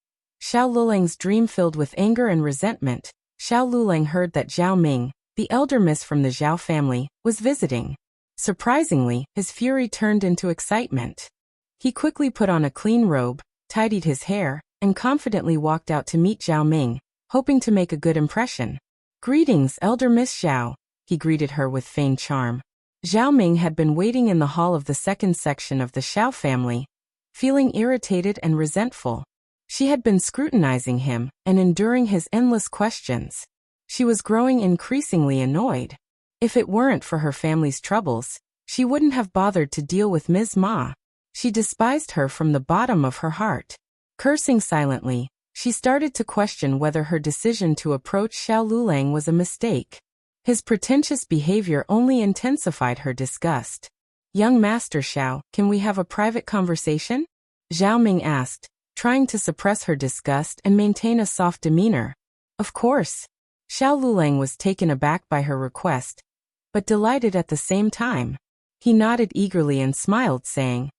Xiao Lulang's dream filled with anger and resentment. Xiao Lulang heard that Zhao Ming, the elder miss from the Zhao family, was visiting. Surprisingly, his fury turned into excitement. He quickly put on a clean robe, tidied his hair, and confidently walked out to meet Zhao Ming, hoping to make a good impression. "Greetings, elder Miss Zhao," he greeted her with feigned charm. Zhao Ming had been waiting in the hall of the second section of the Xiao family, feeling irritated and resentful. She had been scrutinizing him and enduring his endless questions. She was growing increasingly annoyed. If it weren't for her family's troubles, she wouldn't have bothered to deal with Ms. Ma. She despised her from the bottom of her heart. Cursing silently, she started to question whether her decision to approach Xiao Lulang was a mistake. His pretentious behavior only intensified her disgust. "Young Master Xiao, can we have a private conversation?" Zhao Ming asked, trying to suppress her disgust and maintain a soft demeanor. Of course. Xiao Lulang was taken aback by her request, but delighted at the same time. He nodded eagerly and smiled, saying,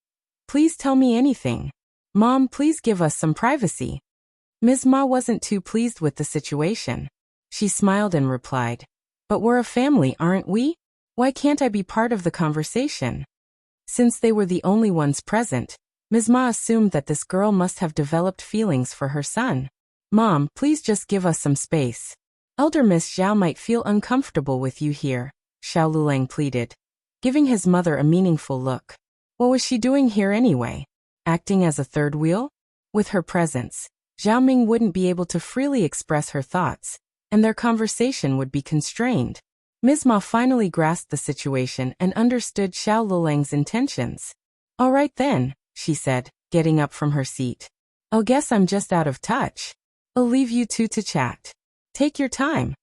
"Please tell me anything. Mom, please give us some privacy." Ms. Ma wasn't too pleased with the situation. She smiled and replied, "But we're a family, aren't we? Why can't I be part of the conversation?" Since they were the only ones present, Ms. Ma assumed that this girl must have developed feelings for her son. "Mom, please just give us some space. Elder Miss Zhao might feel uncomfortable with you here," Xiao Lulang pleaded, giving his mother a meaningful look. What was she doing here anyway? Acting as a third wheel? With her presence, Zhao Ming wouldn't be able to freely express her thoughts, and their conversation would be constrained. Ms. Ma finally grasped the situation and understood Xiao Lulang's intentions. "All right then," she said, getting up from her seat. "I guess I'm just out of touch. I'll leave you two to chat. Take your time."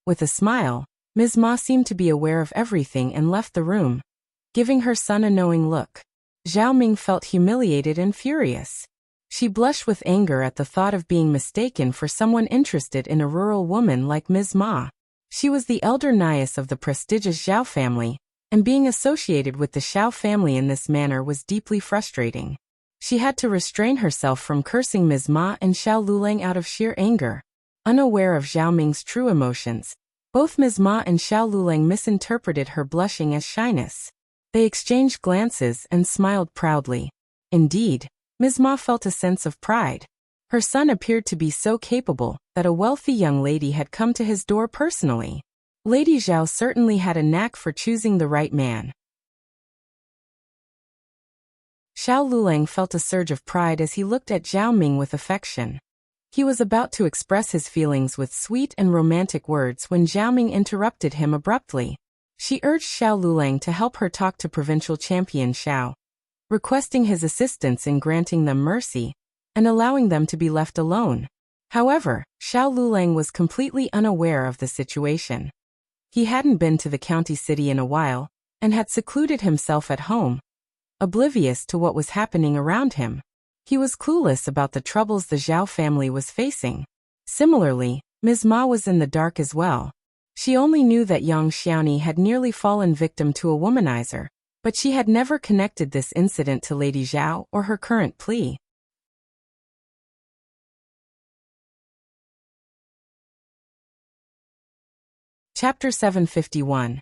With a smile, Ms. Ma seemed to be aware of everything and left the room, giving her son a knowing look. Zhao Ming felt humiliated and furious. She blushed with anger at the thought of being mistaken for someone interested in a rural woman like Ms. Ma. She was the elder niece of the prestigious Zhao family, and being associated with the Xiao family in this manner was deeply frustrating. She had to restrain herself from cursing Ms. Ma and Xiao Lulang out of sheer anger. Unaware of Zhao Ming's true emotions, both Ms. Ma and Xiao Lulang misinterpreted her blushing as shyness. They exchanged glances and smiled proudly. Indeed, Ms. Ma felt a sense of pride. Her son appeared to be so capable that a wealthy young lady had come to his door personally. Lady Zhao certainly had a knack for choosing the right man. Xiao Lulang felt a surge of pride as he looked at Zhao Ming with affection. He was about to express his feelings with sweet and romantic words when Zhao Ming interrupted him abruptly. She urged Xiao Lulang to help her talk to provincial champion Xiao, requesting his assistance in granting them mercy and allowing them to be left alone. However, Xiao Lulang was completely unaware of the situation. He hadn't been to the county city in a while and had secluded himself at home, oblivious to what was happening around him. He was clueless about the troubles the Zhao family was facing. Similarly, Ms. Ma was in the dark as well. She only knew that Yang Xiaoni had nearly fallen victim to a womanizer, but she had never connected this incident to Lady Zhao or her current plea. Chapter 751.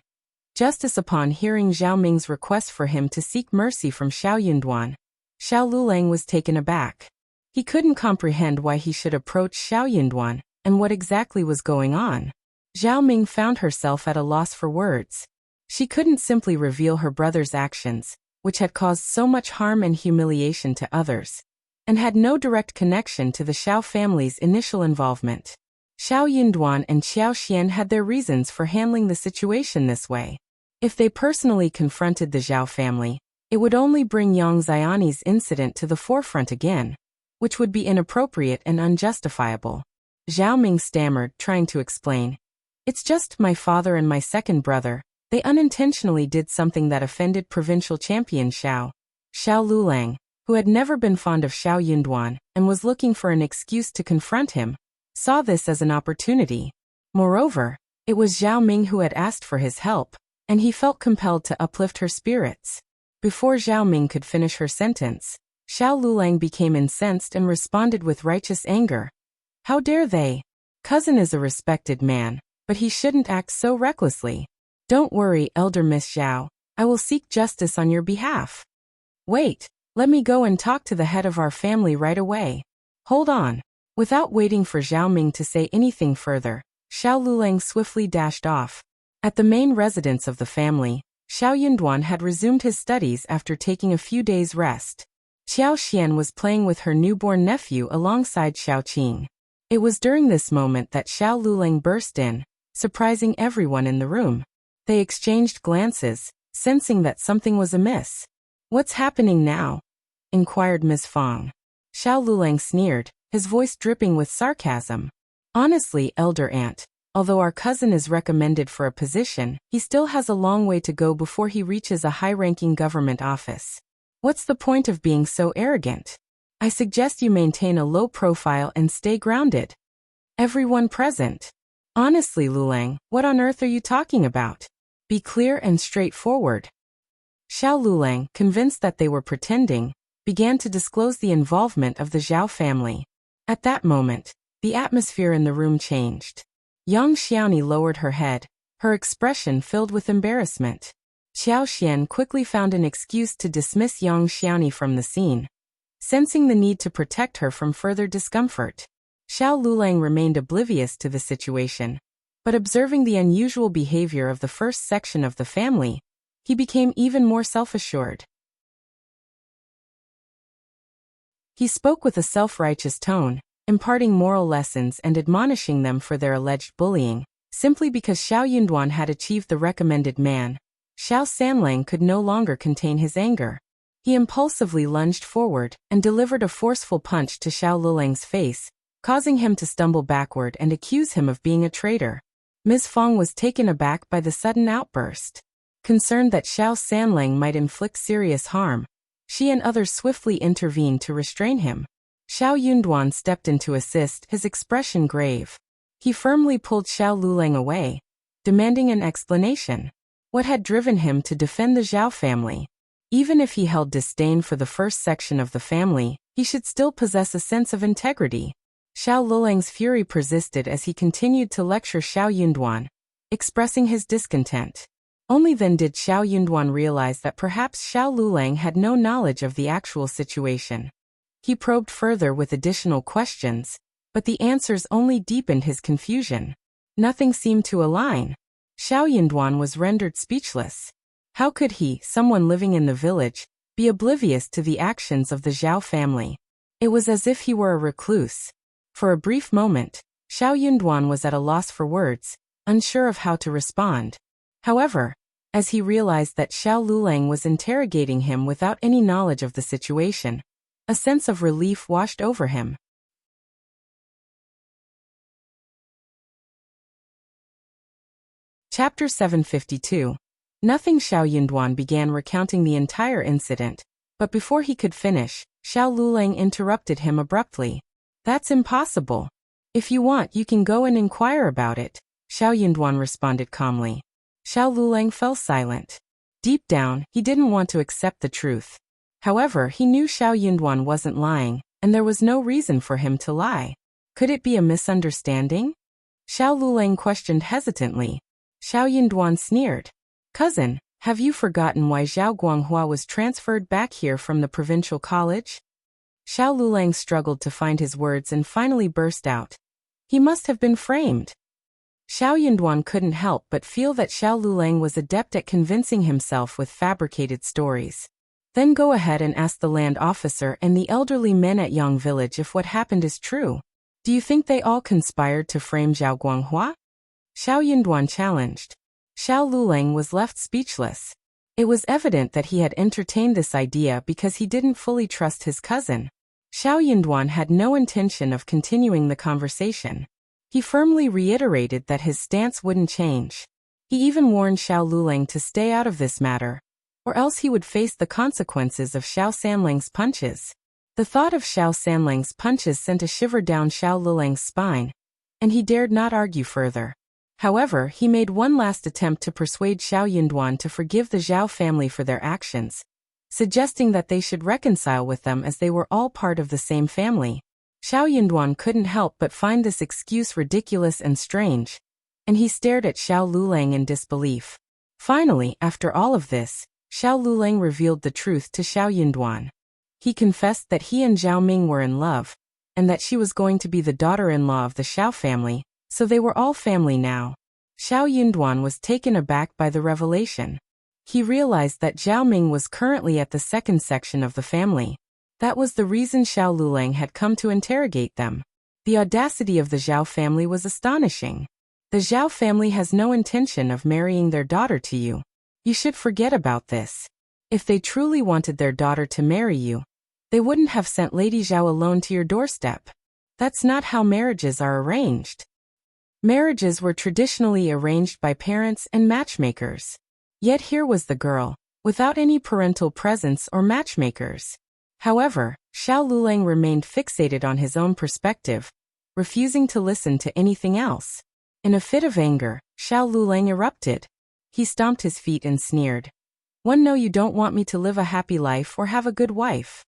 Justice. Upon hearing Zhao Ming's request for him to seek mercy from Xiao Yunduan, Xiao Lulang was taken aback. He couldn't comprehend why he should approach Xiao Yunduan and what exactly was going on. Zhao Ming found herself at a loss for words. She couldn't simply reveal her brother's actions, which had caused so much harm and humiliation to others, and had no direct connection to the Xiao family's initial involvement. Xiao Yunduan and Xiao Xian had their reasons for handling the situation this way. If they personally confronted the Zhao family, it would only bring Yang Xiaoni's incident to the forefront again, which would be inappropriate and unjustifiable. Zhao Ming stammered, trying to explain. "It's just my father and my second brother. They unintentionally did something that offended provincial champion Xiao." Xiao Lulang, who had never been fond of Xiao Yunduan and was looking for an excuse to confront him, saw this as an opportunity. Moreover, It was Zhao Ming who had asked for his help, and he felt compelled to uplift her spirits. Before Zhao Ming could finish her sentence, Xiao Lulang became incensed and responded with righteous anger. How dare they? Cousin is a respected man, but he shouldn't act so recklessly. Don't worry, Elder Miss Zhao, I will seek justice on your behalf. Wait, let me go and talk to the head of our family right away. Hold on. Without waiting for Zhao Ming to say anything further, Xiao Lulang swiftly dashed off. At the main residence of the family, Xiao Yunduan had resumed his studies after taking a few days' rest. Xiao Xian was playing with her newborn nephew alongside Xiao Qing. It was during this moment that Xiao Lulang burst in, surprising everyone in the room. They exchanged glances, sensing that something was amiss. What's happening now? Inquired Ms. Fong. Xiao Lulang sneered, his voice dripping with sarcasm. Honestly, Elder Aunt, although our cousin is recommended for a position, he still has a long way to go before he reaches a high-ranking government office. What's the point of being so arrogant? I suggest you maintain a low profile and stay grounded. Everyone present. Honestly, Lulang, what on earth are you talking about? Be clear and straightforward. Xiao Lulang, convinced that they were pretending, began to disclose the involvement of the Zhao family. At that moment, the atmosphere in the room changed. Yang Xiaoni lowered her head, her expression filled with embarrassment. Xiao Xian quickly found an excuse to dismiss Yang Xiaoni from the scene, sensing the need to protect her from further discomfort. Xiao Lulang remained oblivious to the situation, but observing the unusual behavior of the first section of the family, he became even more self-assured. He spoke with a self-righteous tone, imparting moral lessons and admonishing them for their alleged bullying. Simply because Xiao Yunduan had achieved the recommended man, Xiao Sanlang could no longer contain his anger. He impulsively lunged forward and delivered a forceful punch to Xiao Lulang's face, causing him to stumble backward and accuse him of being a traitor. Ms. Fong was taken aback by the sudden outburst. Concerned that Xiao Sanlang might inflict serious harm, she and others swiftly intervened to restrain him. Xiao Yunduan stepped in to assist, his expression grave. He firmly pulled Xiao Lulang away, demanding an explanation. What had driven him to defend the Zhao family? Even if he held disdain for the first section of the family, he should still possess a sense of integrity. Xiao Lulang's fury persisted as he continued to lecture Xiao Yunduan, expressing his discontent. Only then did Xiao Yunduan realize that perhaps Xiao Lulang had no knowledge of the actual situation. He probed further with additional questions, but the answers only deepened his confusion. Nothing seemed to align. Xiao Yunduan was rendered speechless. How could he, someone living in the village, be oblivious to the actions of the Zhao family? It was as if he were a recluse. For a brief moment, Xiao Yunduan was at a loss for words, unsure of how to respond. However, as he realized that Xiao Lulang was interrogating him without any knowledge of the situation, a sense of relief washed over him. Chapter 752. Nothing. Xiao Yunduan began recounting the entire incident, but before he could finish, Xiao Lulang interrupted him abruptly. That's impossible. If you want, you can go and inquire about it, Xiao Yunduan responded calmly. Xiao Lulang fell silent. Deep down, he didn't want to accept the truth. However, he knew Xiao Yunduan wasn't lying, and there was no reason for him to lie. Could it be a misunderstanding? Xiao Lulang questioned hesitantly. Xiao Yunduan sneered. Cousin, have you forgotten why Zhao Guanghua was transferred back here from the provincial college? Xiao Lulang struggled to find his words and finally burst out. He must have been framed. Xiao Yunduan couldn't help but feel that Xiao Lulang was adept at convincing himself with fabricated stories. Then go ahead and ask the land officer and the elderly men at Yang village if what happened is true. Do you think they all conspired to frame Zhao Guanghua? Xiao Yunduan challenged. Xiao Lulang was left speechless. It was evident that he had entertained this idea because he didn't fully trust his cousin. Xiao Yunduan had no intention of continuing the conversation. He firmly reiterated that his stance wouldn't change. He even warned Xiao Lulang to stay out of this matter, or else he would face the consequences of Xiao Sanlang's punches. The thought of Xiao Sanlang's punches sent a shiver down Xiao Lulang's spine, and he dared not argue further. However, he made one last attempt to persuade Xiao Yunduan to forgive the Zhao family for their actions, suggesting that they should reconcile with them as they were all part of the same family. Xiao Yunduan couldn't help but find this excuse ridiculous and strange, and he stared at Xiao Lulang in disbelief. Finally, after all of this, Xiao Lulang revealed the truth to Xiao Yunduan. He confessed that he and Zhao Ming were in love, and that she was going to be the daughter-in-law of the Xiao family, so they were all family now. Xiao Yunduan was taken aback by the revelation. He realized that Zhao Ming was currently at the second section of the family. That was the reason Xiao Lulang had come to interrogate them. The audacity of the Zhao family was astonishing. The Zhao family has no intention of marrying their daughter to you. You should forget about this. If they truly wanted their daughter to marry you, they wouldn't have sent Lady Zhao alone to your doorstep. That's not how marriages are arranged. Marriages were traditionally arranged by parents and matchmakers. Yet here was the girl, without any parental presence or matchmakers. However, Xiao Lulang remained fixated on his own perspective, refusing to listen to anything else. In a fit of anger, Xiao Lulang erupted. He stomped his feet and sneered. No, you don't want me to live a happy life or have a good wife.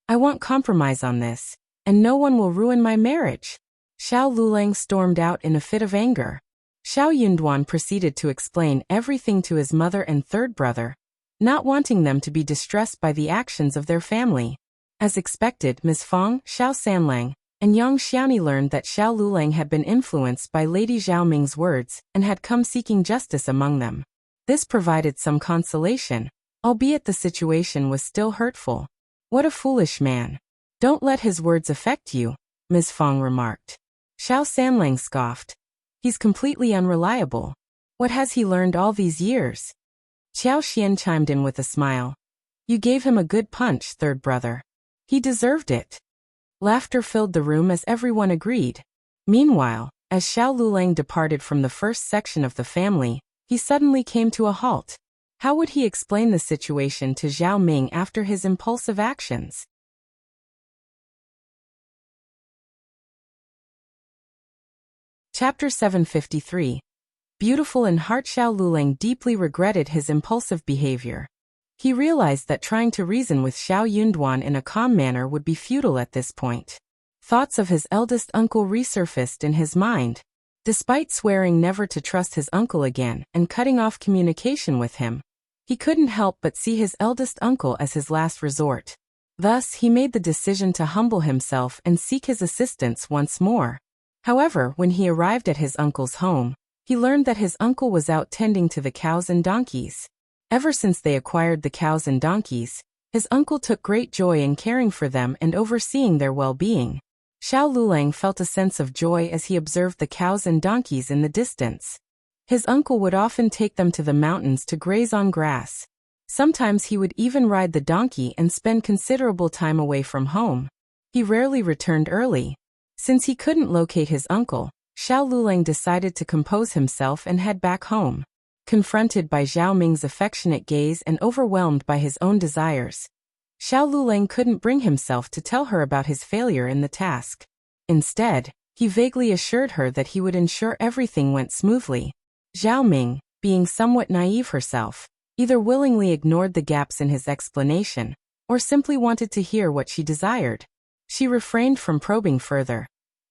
I want compromise on this, and no one will ruin my marriage. Xiao Lulang stormed out in a fit of anger. Xiao Yunduan proceeded to explain everything to his mother and third brother, not wanting them to be distressed by the actions of their family. As expected, Ms. Fang, Xiao Sanlang, and Yang Xiaoni learned that Xiao Lulang had been influenced by Lady Zhao Ming's words and had come seeking justice among them. This provided some consolation, albeit the situation was still hurtful. What a foolish man. Don't let his words affect you, Ms. Fang remarked. Xiao Sanlang scoffed. He's completely unreliable. What has he learned all these years? Xiao Xian chimed in with a smile. You gave him a good punch, third brother. He deserved it. Laughter filled the room as everyone agreed. Meanwhile, as Xiao Lulang departed from the first section of the family, he suddenly came to a halt. How would he explain the situation to Zhao Ming after his impulsive actions? Chapter 753. Beautiful in heart, Xiao Lulang deeply regretted his impulsive behavior. He realized that trying to reason with Xiao Yunduan in a calm manner would be futile at this point. Thoughts of his eldest uncle resurfaced in his mind. Despite swearing never to trust his uncle again and cutting off communication with him, he couldn't help but see his eldest uncle as his last resort. Thus, he made the decision to humble himself and seek his assistance once more. However, when he arrived at his uncle's home, he learned that his uncle was out tending to the cows and donkeys. Ever since they acquired the cows and donkeys, his uncle took great joy in caring for them and overseeing their well-being. Xiao Lulang felt a sense of joy as he observed the cows and donkeys in the distance. His uncle would often take them to the mountains to graze on grass. Sometimes he would even ride the donkey and spend considerable time away from home. He rarely returned early. Since he couldn't locate his uncle, Xiao Lulang decided to compose himself and head back home. Confronted by Zhao Ming's affectionate gaze and overwhelmed by his own desires, Xiao Lulang couldn't bring himself to tell her about his failure in the task. Instead, he vaguely assured her that he would ensure everything went smoothly. Zhao Ming, being somewhat naive herself, either willingly ignored the gaps in his explanation, or simply wanted to hear what she desired. She refrained from probing further,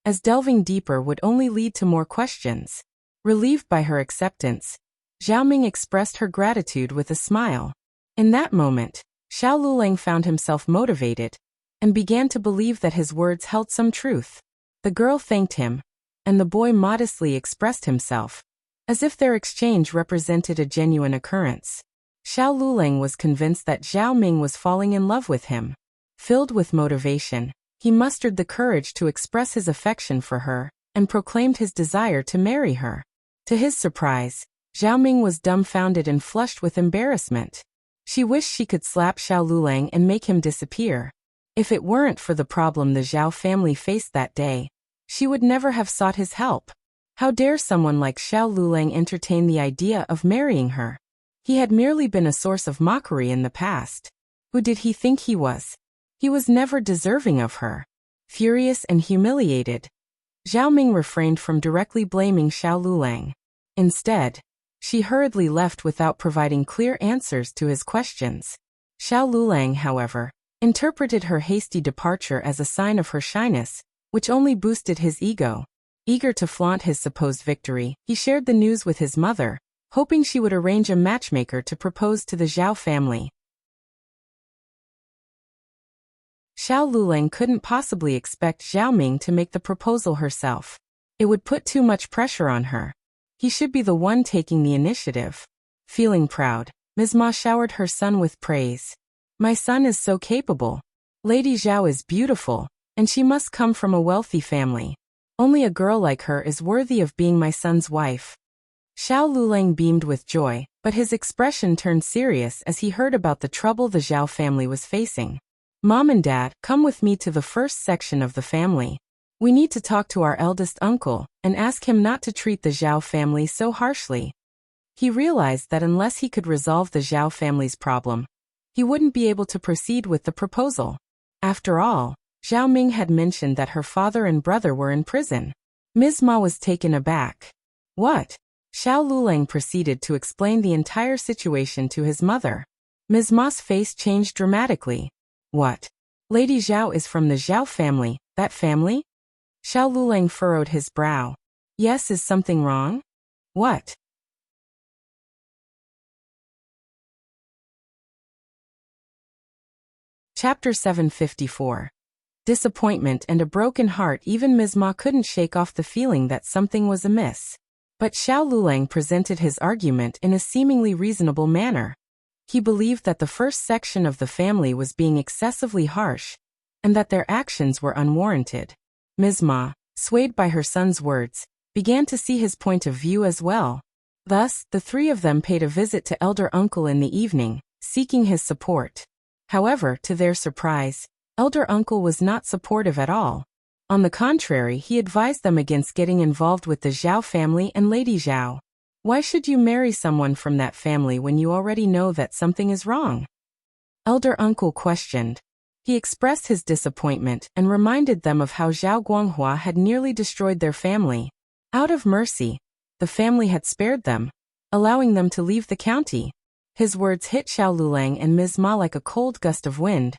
as delving deeper would only lead to more questions. Relieved by her acceptance, Zhao Ming expressed her gratitude with a smile. In that moment, Xiao Lulang found himself motivated, and began to believe that his words held some truth. The girl thanked him, and the boy modestly expressed himself, as if their exchange represented a genuine occurrence. Xiao Lulang was convinced that Zhao Ming was falling in love with him. Filled with motivation, he mustered the courage to express his affection for her, and proclaimed his desire to marry her. To his surprise, Zhao Ming was dumbfounded and flushed with embarrassment. She wished she could slap Xiao Lulang and make him disappear. If it weren't for the problem the Zhao family faced that day, she would never have sought his help. How dare someone like Xiao Lulang entertain the idea of marrying her? He had merely been a source of mockery in the past. Who did he think he was? He was never deserving of her. Furious and humiliated, Zhao Ming refrained from directly blaming Xiao Lulang. Instead, she hurriedly left without providing clear answers to his questions. Xiao Lulang, however, interpreted her hasty departure as a sign of her shyness, which only boosted his ego. Eager to flaunt his supposed victory, he shared the news with his mother, hoping she would arrange a matchmaker to propose to the Zhao family. Xiao Lulang couldn't possibly expect Zhao Ming to make the proposal herself. It would put too much pressure on her. He should be the one taking the initiative. Feeling proud, Ms. Ma showered her son with praise. My son is so capable. Lady Zhao is beautiful, and she must come from a wealthy family. Only a girl like her is worthy of being my son's wife. Xiao Lulang beamed with joy, but his expression turned serious as he heard about the trouble the Zhao family was facing. Mom and Dad, come with me to the first section of the family. We need to talk to our eldest uncle and ask him not to treat the Zhao family so harshly. He realized that unless he could resolve the Zhao family's problem, he wouldn't be able to proceed with the proposal. After all, Zhao Ming had mentioned that her father and brother were in prison. Ms. Ma was taken aback. What? Xiao Lulang proceeded to explain the entire situation to his mother. Ms. Ma's face changed dramatically. What? Lady Zhao is from the Zhao family, that family? Xiao Lulang furrowed his brow. Yes, is something wrong? What? Chapter 754. Disappointment and a broken heart. Even Ms. Ma couldn't shake off the feeling that something was amiss. But Xiao Lulang presented his argument in a seemingly reasonable manner. He believed that the first section of the family was being excessively harsh, and that their actions were unwarranted. Ms. Ma, swayed by her son's words, began to see his point of view as well. Thus, the three of them paid a visit to elder uncle in the evening, seeking his support. However, to their surprise, elder uncle was not supportive at all. On the contrary, he advised them against getting involved with the Zhao family and Lady Zhao. Why should you marry someone from that family when you already know that something is wrong? Elder uncle questioned. He expressed his disappointment and reminded them of how Zhao Guanghua had nearly destroyed their family. Out of mercy, the family had spared them, allowing them to leave the county. His words hit Xiao Lulang and Ms. Ma like a cold gust of wind,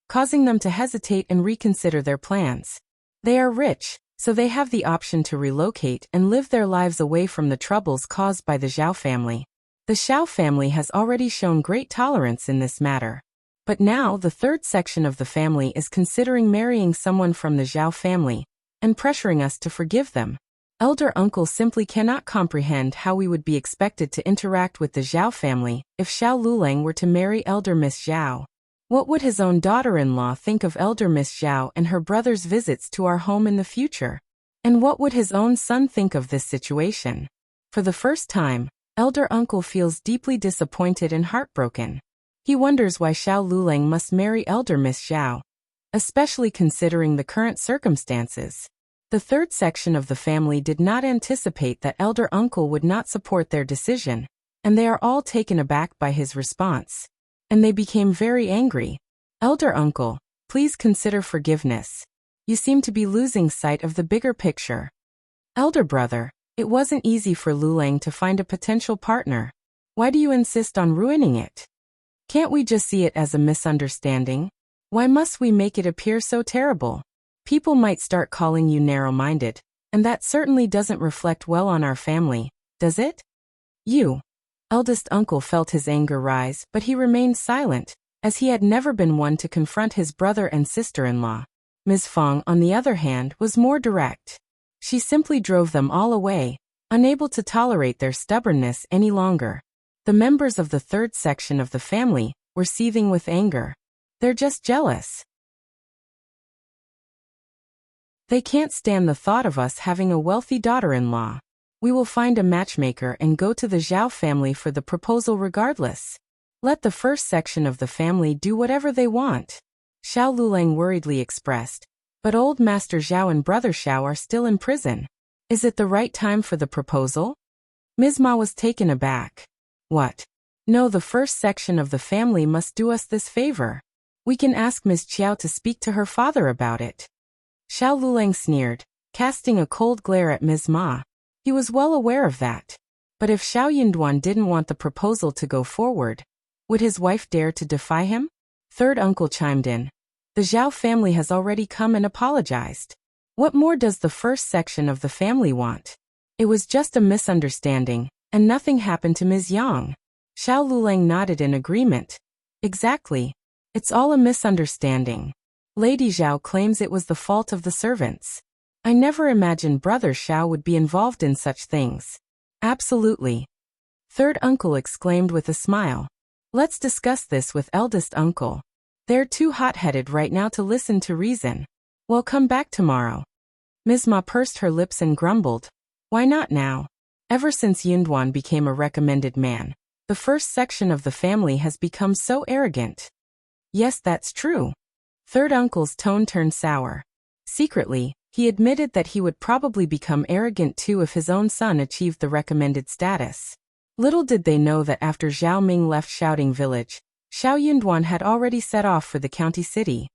causing them to hesitate and reconsider their plans. They are rich, so they have the option to relocate and live their lives away from the troubles caused by the Zhao family. The Xiao family has already shown great tolerance in this matter. But now the third section of the family is considering marrying someone from the Zhao family and pressuring us to forgive them. Elder uncle simply cannot comprehend how we would be expected to interact with the Zhao family if Xiao Lulang were to marry elder Miss Zhao. What would his own daughter-in-law think of elder Miss Zhao and her brother's visits to our home in the future? And what would his own son think of this situation? For the first time, elder uncle feels deeply disappointed and heartbroken. He wonders why Xiao Lulang must marry elder Miss Zhao, especially considering the current circumstances. The third section of the family did not anticipate that elder uncle would not support their decision, and they are all taken aback by his response. And they became very angry. Elder uncle, please consider forgiveness. You seem to be losing sight of the bigger picture. Elder brother, it wasn't easy for Lulang to find a potential partner. Why do you insist on ruining it? Can't we just see it as a misunderstanding? Why must we make it appear so terrible? People might start calling you narrow-minded, and that certainly doesn't reflect well on our family, does it? You. Eldest uncle felt his anger rise, but he remained silent, as he had never been one to confront his brother and sister-in-law. Ms. Fong, on the other hand, was more direct. She simply drove them all away, unable to tolerate their stubbornness any longer. The members of the third section of the family were seething with anger. They're just jealous. They can't stand the thought of us having a wealthy daughter-in-law. We will find a matchmaker and go to the Zhao family for the proposal regardless. Let the first section of the family do whatever they want. Xiao Lulang worriedly expressed. But old Master Zhao and Brother Xiao are still in prison. Is it the right time for the proposal? Ms. Ma was taken aback. What? No, the first section of the family must do us this favor. We can ask Ms. Qiao to speak to her father about it. Xiao Lulang sneered. casting a cold glare at Ms. Ma. He was well aware of that. But if Xiao Yunduan didn't want the proposal to go forward, would his wife dare to defy him? Third uncle chimed in. The Zhao family has already come and apologized. What more does the first section of the family want? It was just a misunderstanding, and nothing happened to Ms. Yang. Xiao Lulang nodded in agreement. Exactly. It's all a misunderstanding. Lady Zhao claims it was the fault of the servants. I never imagined Brother Xiao would be involved in such things. Absolutely. Third uncle exclaimed with a smile. Let's discuss this with eldest uncle. They're too hot-headed right now to listen to reason. Well, come back tomorrow. Ms. Ma pursed her lips and grumbled. Why not now? Ever since Yunduan became a recommended man, the first section of the family has become so arrogant. Yes, that's true. Third uncle's tone turned sour. Secretly, he admitted that he would probably become arrogant too if his own son achieved the recommended status. Little did they know that after Zhao Ming left Shouting Village, Xiao Yunduan had already set off for the county city.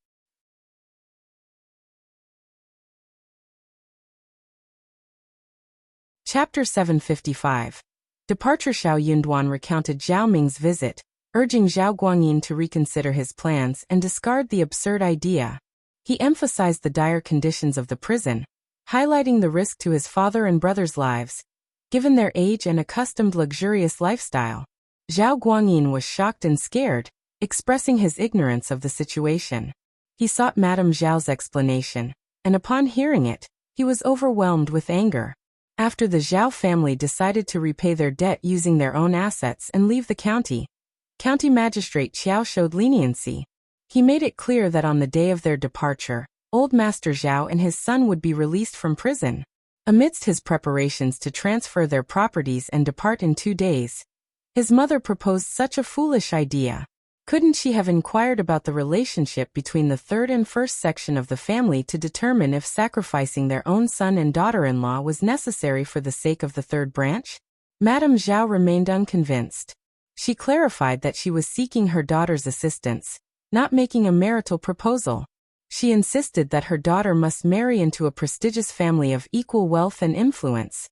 Chapter 755. Departure. Xiao Yunduan recounted Zhao Ming's visit, urging Zhao Guangyin to reconsider his plans and discard the absurd idea. He emphasized the dire conditions of the prison, highlighting the risk to his father and brother's lives, given their age and accustomed luxurious lifestyle. Zhao Guangyin was shocked and scared, expressing his ignorance of the situation. He sought Madame Zhao's explanation, and upon hearing it, he was overwhelmed with anger. After the Zhao family decided to repay their debt using their own assets and leave the county, County Magistrate Qiao showed leniency. He made it clear that on the day of their departure, Old Master Zhao and his son would be released from prison. Amidst his preparations to transfer their properties and depart in 2 days, his mother proposed such a foolish idea. Couldn't she have inquired about the relationship between the third and first section of the family to determine if sacrificing their own son and daughter-in-law was necessary for the sake of the third branch? Madame Zhao remained unconvinced. She clarified that she was seeking her daughter's assistance, not making a marital proposal. She insisted that her daughter must marry into a prestigious family of equal wealth and influence,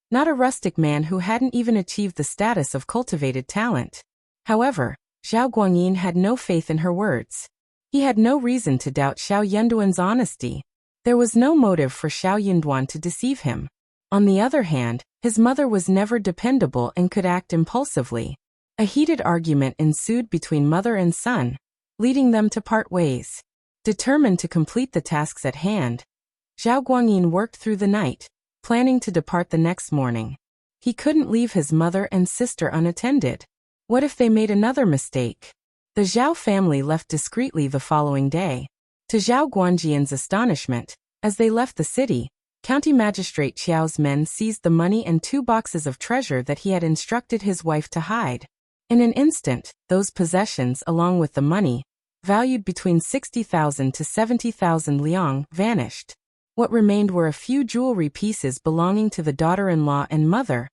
not a rustic man who hadn't even achieved the status of cultivated talent. However, Zhao Guangyin had no faith in her words. He had no reason to doubt Xiao Yunduan's honesty. There was no motive for Xiao Yunduan to deceive him. On the other hand, his mother was never dependable and could act impulsively. A heated argument ensued between mother and son, leading them to part ways. Determined to complete the tasks at hand, Zhao Guangyin worked through the night, planning to depart the next morning. He couldn't leave his mother and sister unattended. What if they made another mistake? The Zhao family left discreetly the following day. To Zhao Guangjian's astonishment, as they left the city, County Magistrate Qiao's men seized the money and 2 boxes of treasure that he had instructed his wife to hide. In an instant, those possessions, along with the money, valued between 60,000 to 70,000 liang, vanished. What remained were a few jewelry pieces belonging to the daughter-in-law and mother,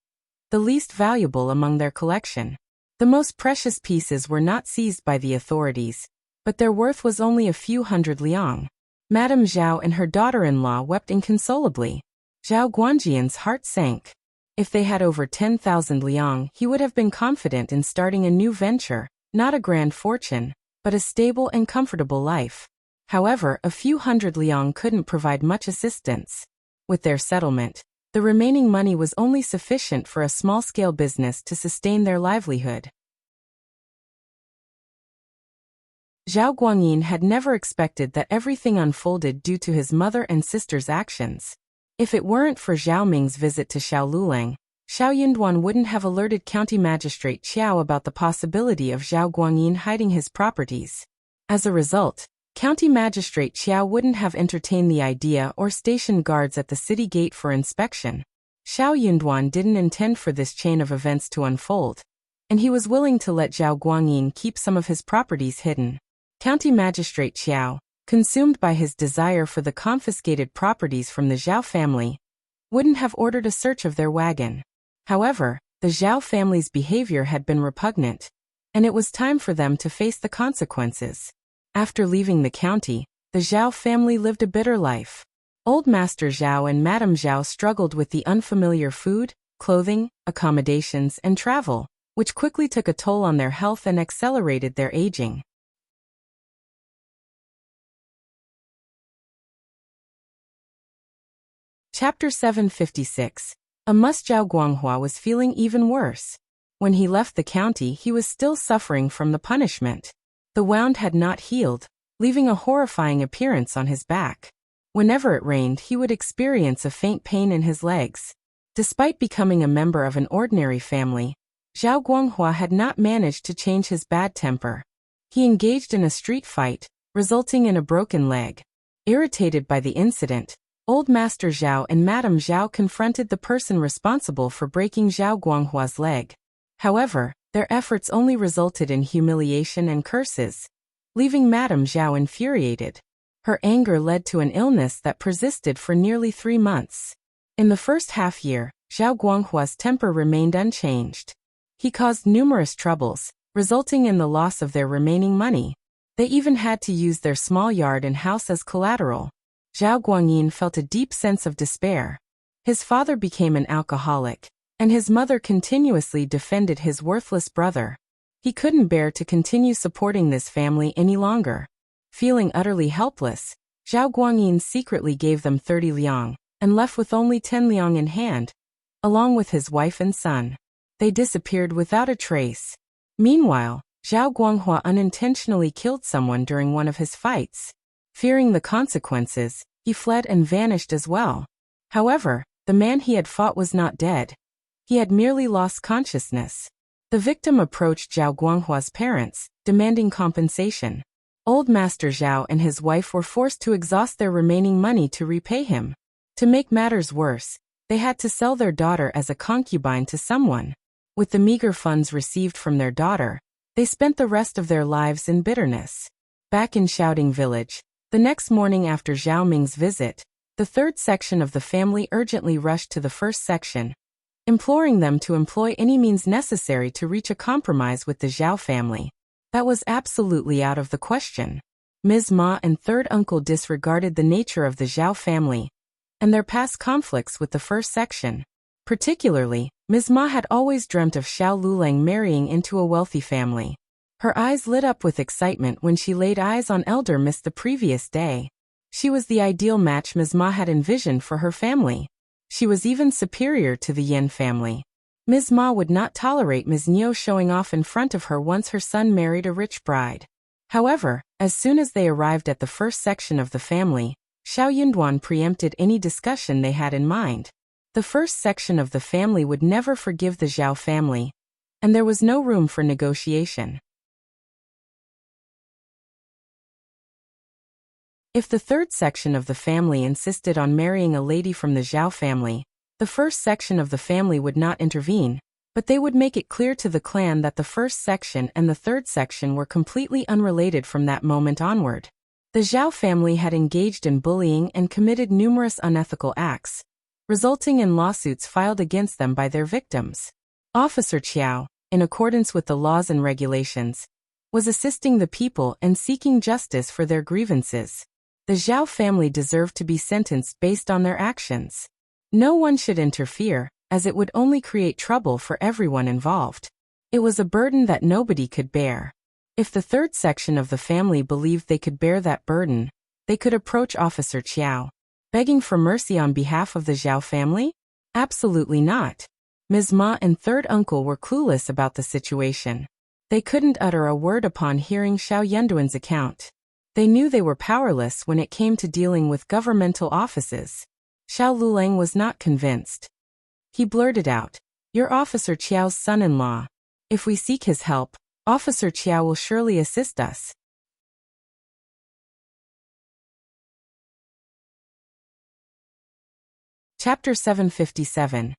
the least valuable among their collection. The most precious pieces were not seized by the authorities, but their worth was only a few hundred liang. Madame Zhao and her daughter-in-law wept inconsolably. Zhao Guangjian's heart sank. If they had over 10,000 liang, he would have been confident in starting a new venture, not a grand fortune, but a stable and comfortable life. However, a few hundred liang couldn't provide much assistance. With their settlement, the remaining money was only sufficient for a small-scale business to sustain their livelihood. Zhao Guangyin had never expected that everything unfolded due to his mother and sister's actions. If it weren't for Zhao Ming's visit to Xiaolulang, Xiao Yunduan wouldn't have alerted County Magistrate Qiao about the possibility of Zhao Guangyin hiding his properties. As a result, County Magistrate Qiao wouldn't have entertained the idea or stationed guards at the city gate for inspection. Xiao Yunduan didn't intend for this chain of events to unfold, and he was willing to let Zhao Guangyin keep some of his properties hidden. County Magistrate Qiao, consumed by his desire for the confiscated properties from the Zhao family, wouldn't have ordered a search of their wagon. However, the Zhao family's behavior had been repugnant, and it was time for them to face the consequences. After leaving the county, the Zhao family lived a bitter life. Old Master Zhao and Madame Zhao struggled with the unfamiliar food, clothing, accommodations, and travel, which quickly took a toll on their health and accelerated their aging. Chapter 756. Zhao Guanghua was feeling even worse. When he left the county, he was still suffering from the punishment. The wound had not healed, leaving a horrifying appearance on his back. Whenever it rained, he would experience a faint pain in his legs. Despite becoming a member of an ordinary family, Zhao Guanghua had not managed to change his bad temper. He engaged in a street fight, resulting in a broken leg. Irritated by the incident, Old Master Zhao and Madame Zhao confronted the person responsible for breaking Zhao Guanghua's leg. However, their efforts only resulted in humiliation and curses, leaving Madame Zhao infuriated. Her anger led to an illness that persisted for nearly 3 months. In the first half year, Zhao Guanghua's temper remained unchanged. He caused numerous troubles, resulting in the loss of their remaining money. They even had to use their small yard and house as collateral. Zhao Guangyin felt a deep sense of despair. His father became an alcoholic, and his mother continuously defended his worthless brother. He couldn't bear to continue supporting this family any longer. Feeling utterly helpless, Zhao Guangyin secretly gave them 30 liang, and left with only 10 liang in hand, along with his wife and son. They disappeared without a trace. Meanwhile, Zhao Guanghua unintentionally killed someone during one of his fights. Fearing the consequences, he fled and vanished as well. However, the man he had fought was not dead. He had merely lost consciousness. The victim approached Zhao Guanghua's parents, demanding compensation. Old Master Zhao and his wife were forced to exhaust their remaining money to repay him. To make matters worse, they had to sell their daughter as a concubine to someone. With the meager funds received from their daughter, they spent the rest of their lives in bitterness. Back in Shouting Village, the next morning after Zhao Ming's visit, the third section of the family urgently rushed to the first section, imploring them to employ any means necessary to reach a compromise with the Zhao family. That was absolutely out of the question. Ms. Ma and third uncle disregarded the nature of the Zhao family and their past conflicts with the first section. Particularly, Ms. Ma had always dreamt of Xiao Lulang marrying into a wealthy family. Her eyes lit up with excitement when she laid eyes on Elder Miss the previous day. She was the ideal match Ms. Ma had envisioned for her family. She was even superior to the Yen family. Ms. Ma would not tolerate Ms. Niu showing off in front of her once her son married a rich bride. However, as soon as they arrived at the first section of the family, Xiao Yunduan preempted any discussion they had in mind. The first section of the family would never forgive the Zhao family, and there was no room for negotiation. If the third section of the family insisted on marrying a lady from the Zhao family, the first section of the family would not intervene, but they would make it clear to the clan that the first section and the third section were completely unrelated from that moment onward. The Zhao family had engaged in bullying and committed numerous unethical acts, resulting in lawsuits filed against them by their victims. Officer Qiao, in accordance with the laws and regulations, was assisting the people and seeking justice for their grievances. The Zhao family deserved to be sentenced based on their actions. No one should interfere, as it would only create trouble for everyone involved. It was a burden that nobody could bear. If the third section of the family believed they could bear that burden, they could approach Officer Qiao, begging for mercy on behalf of the Zhao family? Absolutely not. Ms. Ma and third uncle were clueless about the situation. They couldn't utter a word upon hearing Xiao Yunduan's account. They knew they were powerless when it came to dealing with governmental offices. Xiao Lulang was not convinced. He blurted out, "You're Officer Qiao's son-in-law. If we seek his help, Officer Qiao will surely assist us." Chapter 757.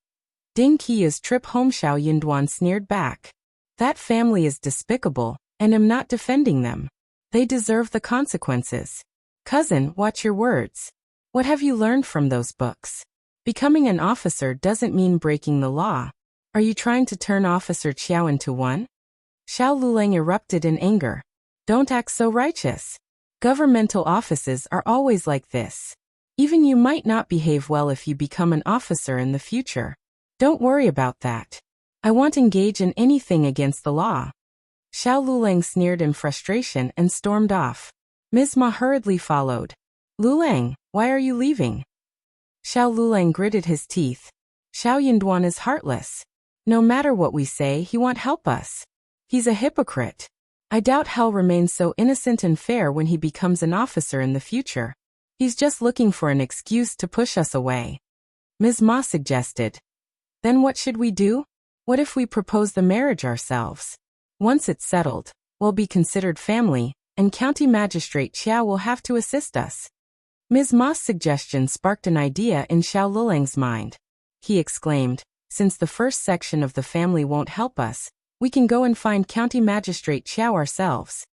Ding Qia's trip home. Xiao Yunduan sneered back. "That family is despicable, and am not defending them. They deserve the consequences. Cousin, watch your words. What have you learned from those books? Becoming an officer doesn't mean breaking the law. Are you trying to turn Officer Qiao into one?" Xiao Lulang erupted in anger. "Don't act so righteous. Governmental offices are always like this. Even you might not behave well if you become an officer in the future. Don't worry about that. I won't engage in anything against the law. Xiao Lulang sneered in frustration and stormed off. Ms. Ma hurriedly followed. Lulang, why are you leaving? Xiao Lulang gritted his teeth. Xiao Yinduan is heartless. No matter what we say, he won't help us. He's a hypocrite. I doubt he'll remain so innocent and fair when he becomes an officer in the future. He's just looking for an excuse to push us away. Ms. Ma suggested. Then what should we do? What if we propose the marriage ourselves? Once it's settled, we'll be considered family, and County Magistrate Xiao will have to assist us. Ms. Ma's suggestion sparked an idea in Xiao Lulang's mind. He exclaimed, since the first section of the family won't help us, we can go and find County Magistrate Xiao ourselves.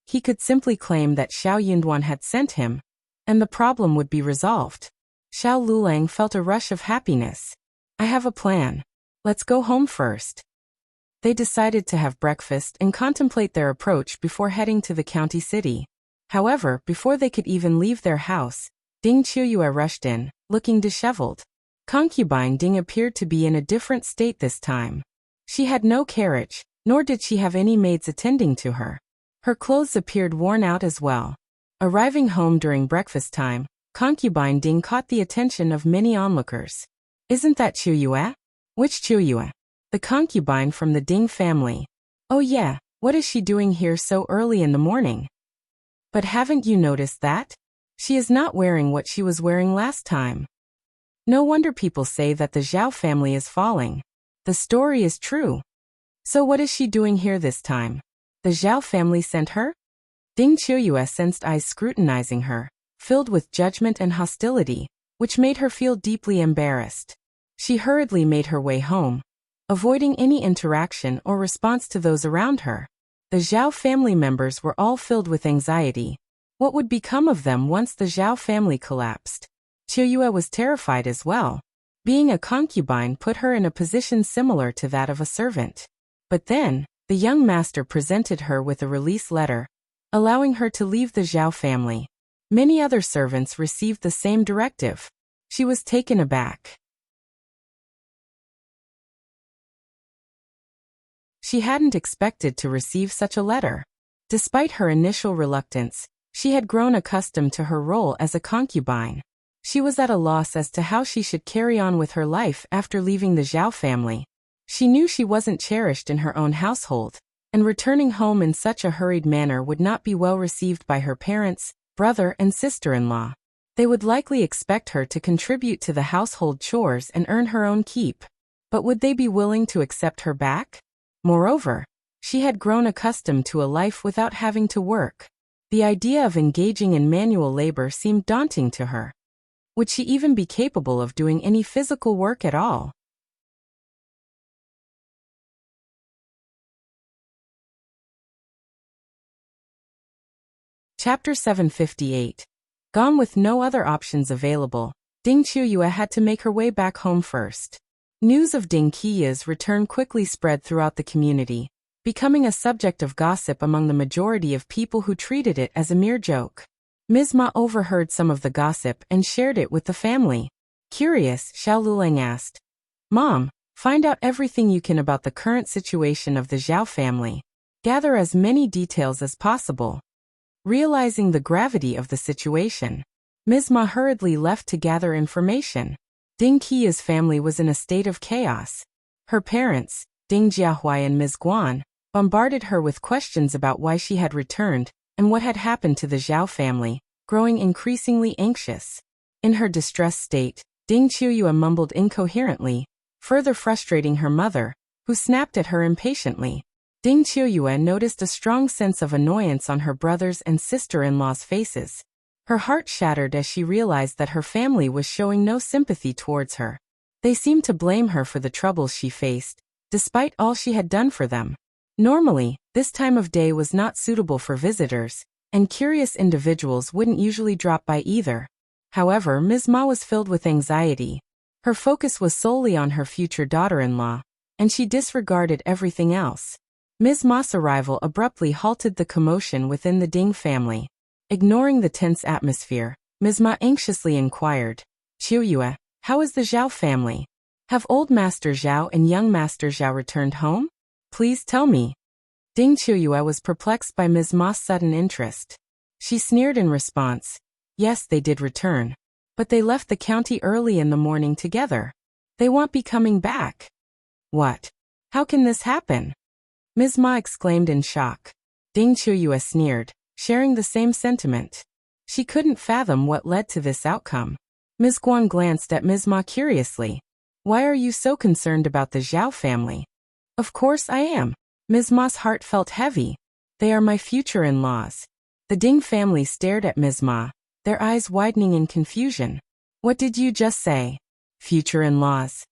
He could simply claim that Xiao Yinduan had sent him, and the problem would be resolved. Xiao Lulang felt a rush of happiness. I have a plan. Let's go home first. They decided to have breakfast and contemplate their approach before heading to the county city. However, before they could even leave their house, Ding Qiuyue rushed in, looking disheveled. Concubine Ding appeared to be in a different state this time. She had no carriage, nor did she have any maids attending to her. Her clothes appeared worn out as well. Arriving home during breakfast time, Concubine Ding caught the attention of many onlookers. Isn't that Qiuyue? Which Qiuyue? The concubine from the Ding family. Oh yeah, what is she doing here so early in the morning? But haven't you noticed that? She is not wearing what she was wearing last time. No wonder people say that the Zhao family is falling. The story is true. So what is she doing here this time? The Zhao family sent her? Ding Qiuyue sensed eyes scrutinizing her, filled with judgment and hostility, which made her feel deeply embarrassed. She hurriedly made her way home, avoiding any interaction or response to those around her. The Zhao family members were all filled with anxiety. What would become of them once the Zhao family collapsed? Qiuyue was terrified as well. Being a concubine put her in a position similar to that of a servant. But then, the young master presented her with a release letter, allowing her to leave the Zhao family. Many other servants received the same directive. She was taken aback. She hadn't expected to receive such a letter. Despite her initial reluctance, she had grown accustomed to her role as a concubine. She was at a loss as to how she should carry on with her life after leaving the Zhao family. She knew she wasn't cherished in her own household, and returning home in such a hurried manner would not be well received by her parents, brother and sister-in-law. They would likely expect her to contribute to the household chores and earn her own keep. But would they be willing to accept her back? Moreover, she had grown accustomed to a life without having to work. The idea of engaging in manual labor seemed daunting to her. Would she even be capable of doing any physical work at all? Chapter 758. Gone with no other options available, Ding Qiuyue had to make her way back home first. News of Ding Qiuyue's return quickly spread throughout the community, becoming a subject of gossip among the majority of people who treated it as a mere joke. Ms. Ma overheard some of the gossip and shared it with the family. Curious, Xiao Lulang asked, Mom, find out everything you can about the current situation of the Zhao family. Gather as many details as possible. Realizing the gravity of the situation, Ms. Ma hurriedly left to gather information. Ding Qiuyue's family was in a state of chaos. Her parents, Ding Jiahuai and Ms. Guan, bombarded her with questions about why she had returned and what had happened to the Zhao family, growing increasingly anxious. In her distressed state, Ding Qiuyue mumbled incoherently, further frustrating her mother, who snapped at her impatiently. Ding Qiuyue noticed a strong sense of annoyance on her brothers' and sister-in-law's faces. Her heart shattered as she realized that her family was showing no sympathy towards her. They seemed to blame her for the troubles she faced, despite all she had done for them. Normally, this time of day was not suitable for visitors, and curious individuals wouldn't usually drop by either. However, Ms. Ma was filled with anxiety. Her focus was solely on her future daughter-in-law, and she disregarded everything else. Ms. Ma's arrival abruptly halted the commotion within the Ding family. Ignoring the tense atmosphere, Ms. Ma anxiously inquired. Qiuyue, how is the Zhao family? Have old Master Zhao and young Master Zhao returned home? Please tell me. Ding Qiuyue was perplexed by Ms. Ma's sudden interest. She sneered in response. Yes, they did return. But they left the county early in the morning together. They won't be coming back. What? How can this happen? Ms. Ma exclaimed in shock. Ding Qiuyue sneered, sharing the same sentiment. She couldn't fathom what led to this outcome. Ms. Guan glanced at Ms. Ma curiously. Why are you so concerned about the Zhao family? Of course I am. Ms. Ma's heart felt heavy. They are my future in-laws. The Ding family stared at Ms. Ma, their eyes widening in confusion. What did you just say? Future in-laws.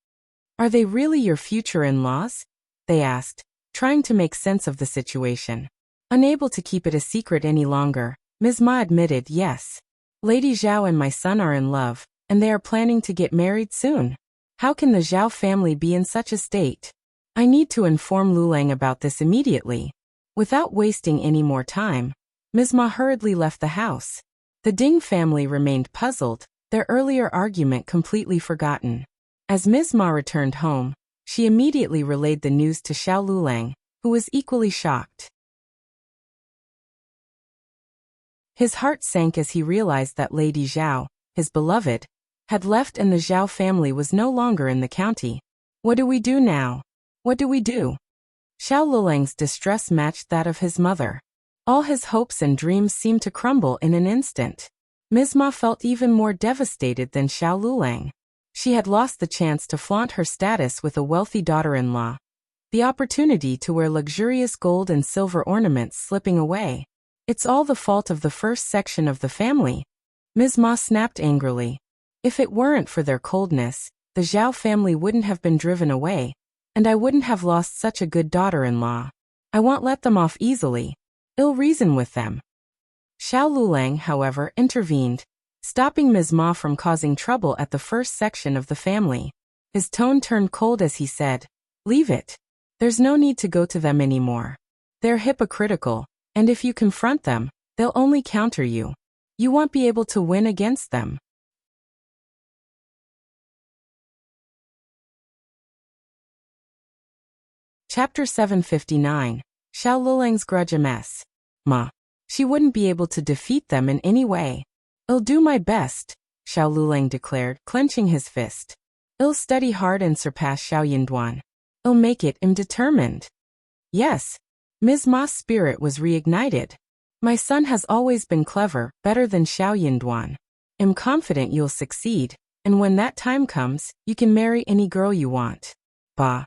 Are they really your future in-laws? They asked, trying to make sense of the situation. Unable to keep it a secret any longer, Ms. Ma admitted yes. Lady Zhao and my son are in love, and they are planning to get married soon. How can the Zhao family be in such a state? I need to inform Lulang about this immediately. Without wasting any more time, Ms. Ma hurriedly left the house. The Ding family remained puzzled, their earlier argument completely forgotten. As Ms. Ma returned home, she immediately relayed the news to Xiao Lulang, who was equally shocked. His heart sank as he realized that Lady Zhao, his beloved, had left and the Zhao family was no longer in the county. What do we do now? What do we do? Xiao Lulang's distress matched that of his mother. All his hopes and dreams seemed to crumble in an instant. Ms. Ma felt even more devastated than Xiao Lulang. She had lost the chance to flaunt her status with a wealthy daughter-in-law. The opportunity to wear luxurious gold and silver ornaments slipping away. It's all the fault of the first section of the family. Ms. Ma snapped angrily. If it weren't for their coldness, the Zhao family wouldn't have been driven away, and I wouldn't have lost such a good daughter-in-law. I won't let them off easily. Ill reason with them. Xiao Lulang, however, intervened, stopping Ms. Ma from causing trouble at the first section of the family. His tone turned cold as he said, Leave it. There's no need to go to them anymore. They're hypocritical, and if you confront them, they'll only counter you. You won't be able to win against them. Chapter 759. Xiao Lulang's grudge a mess. Ma. She wouldn't be able to defeat them in any way. I'll do my best, Xiao Lulang declared, clenching his fist. I'll study hard and surpass Xiao Yinduan. I'll make it, I'm determined. Yes. Ms. Ma's spirit was reignited. My son has always been clever, better than Xiao Yinduan. I'm confident you'll succeed, and when that time comes, you can marry any girl you want. Bah.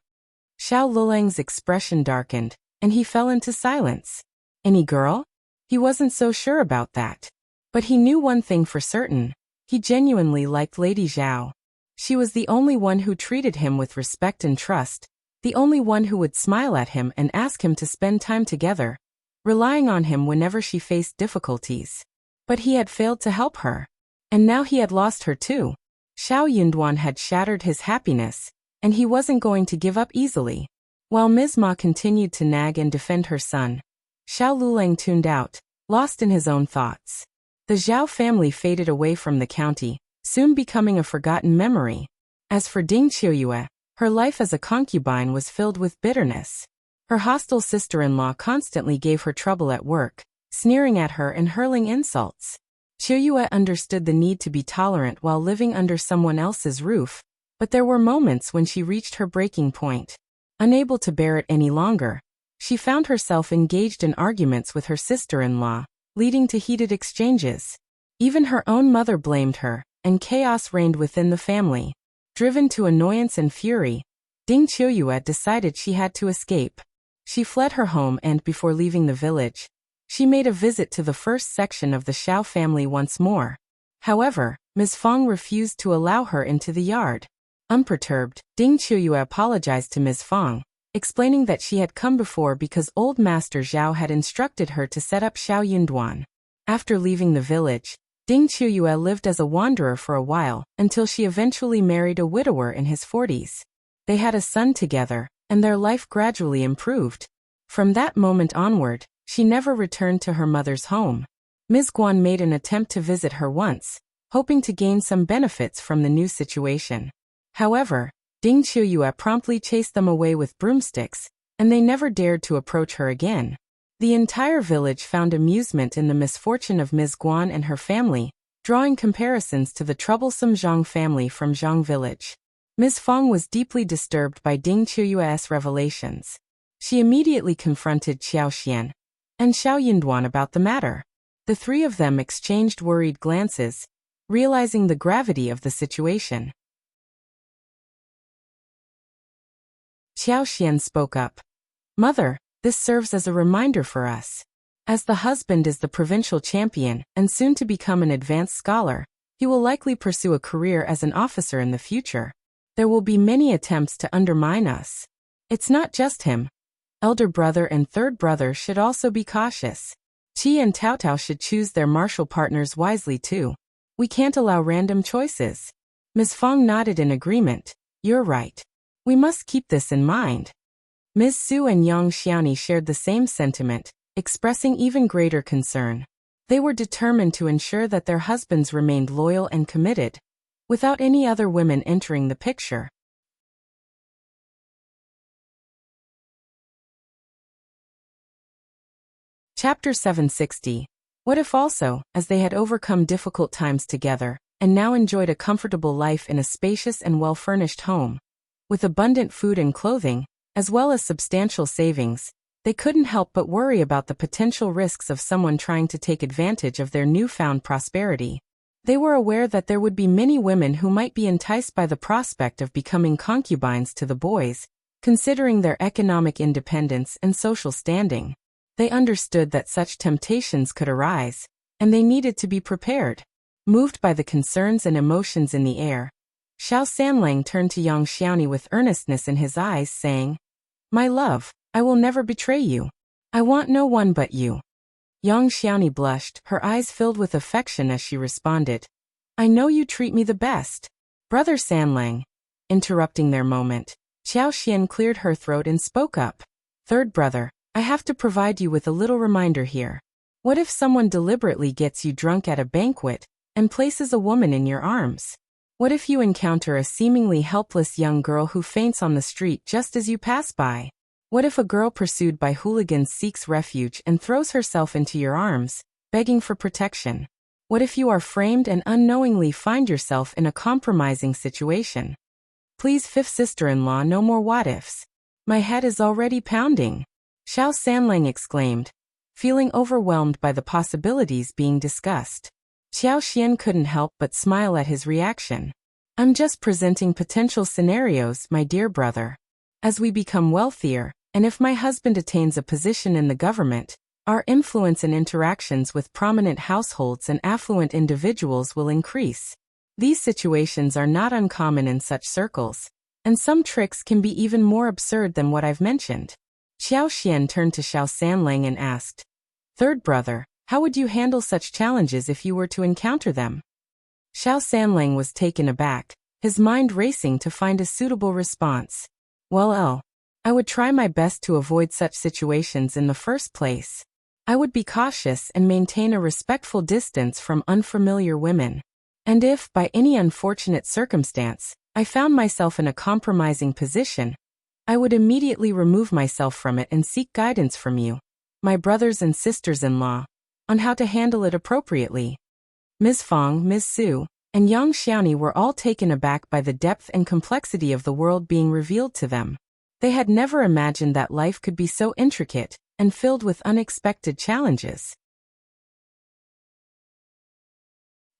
Xiao Lulang's expression darkened, and he fell into silence. Any girl? He wasn't so sure about that. But he knew one thing for certain. He genuinely liked Lady Zhao. She was the only one who treated him with respect and trust, the only one who would smile at him and ask him to spend time together, relying on him whenever she faced difficulties. But he had failed to help her. And now he had lost her too. Xiao Yunduan had shattered his happiness, and he wasn't going to give up easily. While Ms. Ma continued to nag and defend her son, Xiao Lulang tuned out, lost in his own thoughts. The Zhao family faded away from the county, soon becoming a forgotten memory. As for Ding Qiuyue, her life as a concubine was filled with bitterness. Her hostile sister-in-law constantly gave her trouble at work, sneering at her and hurling insults. Qiuyue understood the need to be tolerant while living under someone else's roof, but there were moments when she reached her breaking point. Unable to bear it any longer, she found herself engaged in arguments with her sister-in-law, leading to heated exchanges. Even her own mother blamed her, and chaos reigned within the family. Driven to annoyance and fury, Ding Qiuyue decided she had to escape. She fled her home and, before leaving the village, she made a visit to the first section of the Xiao family once more. However, Ms. Fong refused to allow her into the yard. Unperturbed, Ding Qiuyue apologized to Ms. Fong, explaining that she had come before because old Master Zhao had instructed her to set up Xiao Yunduan. After leaving the village, Ding Qiuyue lived as a wanderer for a while, until she eventually married a widower in his 40s. They had a son together, and their life gradually improved. From that moment onward, she never returned to her mother's home. Ms. Guan made an attempt to visit her once, hoping to gain some benefits from the new situation. However, Ding Qiuyue promptly chased them away with broomsticks, and they never dared to approach her again. The entire village found amusement in the misfortune of Ms. Guan and her family, drawing comparisons to the troublesome Zhang family from Zhang village. Ms. Feng was deeply disturbed by Ding Qiuyue's revelations. She immediately confronted Xiao Xian and Xiao Yinduan about the matter. The three of them exchanged worried glances, realizing the gravity of the situation. Xiao Xian spoke up. "Mother, this serves as a reminder for us. As the husband is the provincial champion and soon to become an advanced scholar, he will likely pursue a career as an officer in the future. There will be many attempts to undermine us. It's not just him. Elder brother and third brother should also be cautious. Qi and Tao Tao should choose their martial partners wisely too. We can't allow random choices." Ms. Feng nodded in agreement. "You're right. We must keep this in mind." Ms. Su and Yang Xiaoni shared the same sentiment, expressing even greater concern. They were determined to ensure that their husbands remained loyal and committed, without any other women entering the picture. Chapter 760. What if also, as they had overcome difficult times together, and now enjoyed a comfortable life in a spacious and well-furnished home, with abundant food and clothing, as well as substantial savings, they couldn't help but worry about the potential risks of someone trying to take advantage of their newfound prosperity. They were aware that there would be many women who might be enticed by the prospect of becoming concubines to the boys, considering their economic independence and social standing. They understood that such temptations could arise, and they needed to be prepared. Moved by the concerns and emotions in the air, Xiao Sanlang turned to Yang Xiaoni with earnestness in his eyes, saying, "My love, I will never betray you. I want no one but you." Yang Xiaoni blushed, her eyes filled with affection as she responded, "I know you treat me the best." "Brother Sanlang." Interrupting their moment, Xiao Xian cleared her throat and spoke up. "Third brother, I have to provide you with a little reminder here. What if someone deliberately gets you drunk at a banquet and places a woman in your arms? What if you encounter a seemingly helpless young girl who faints on the street just as you pass by? What if a girl pursued by hooligans seeks refuge and throws herself into your arms, begging for protection? What if you are framed and unknowingly find yourself in a compromising situation? Please, fifth sister-in-law, no more what-ifs. My head is already pounding." Xiao Sanlang exclaimed, feeling overwhelmed by the possibilities being discussed. Xiao Xian couldn't help but smile at his reaction. "I'm just presenting potential scenarios, my dear brother. As we become wealthier, and if my husband attains a position in the government, our influence and interactions with prominent households and affluent individuals will increase. These situations are not uncommon in such circles, and some tricks can be even more absurd than what I've mentioned." Xiao Xian turned to Xiao Sanlang and asked, "Third brother, how would you handle such challenges if you were to encounter them?" Xiao Sanlang was taken aback, his mind racing to find a suitable response. "Well, I would try my best to avoid such situations in the first place. I would be cautious and maintain a respectful distance from unfamiliar women. And if, by any unfortunate circumstance, I found myself in a compromising position, I would immediately remove myself from it and seek guidance from you, my brothers and sisters-in-law, on how to handle it appropriately." Ms. Feng, Ms. Su, and Yang Xiaoni were all taken aback by the depth and complexity of the world being revealed to them. They had never imagined that life could be so intricate and filled with unexpected challenges.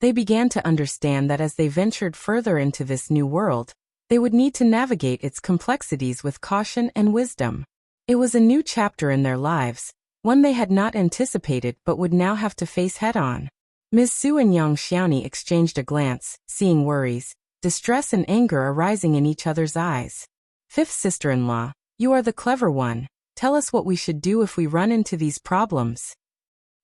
They began to understand that as they ventured further into this new world, they would need to navigate its complexities with caution and wisdom. It was a new chapter in their lives, one they had not anticipated but would now have to face head-on. Ms. Su and Yang Xiaoni exchanged a glance, seeing worries, distress and anger arising in each other's eyes. "Fifth sister-in-law, you are the clever one. Tell us what we should do if we run into these problems."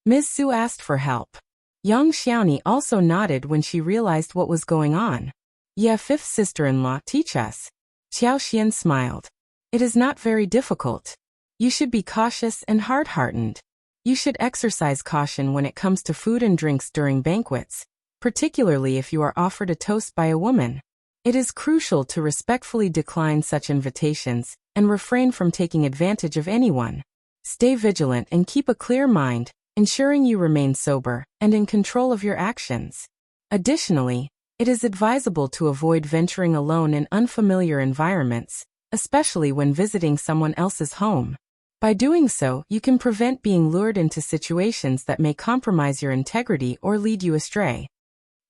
Ms. Su asked for help. Yang Xiaoni also nodded when she realized what was going on. "Yeah, fifth sister-in-law, teach us." Xiao Xian smiled. "It is not very difficult. You should be cautious and hard-hearted. You should exercise caution when it comes to food and drinks during banquets, particularly if you are offered a toast by a woman. It is crucial to respectfully decline such invitations and refrain from taking advantage of anyone. Stay vigilant and keep a clear mind, ensuring you remain sober and in control of your actions. Additionally, it is advisable to avoid venturing alone in unfamiliar environments, especially when visiting someone else's home. By doing so, you can prevent being lured into situations that may compromise your integrity or lead you astray.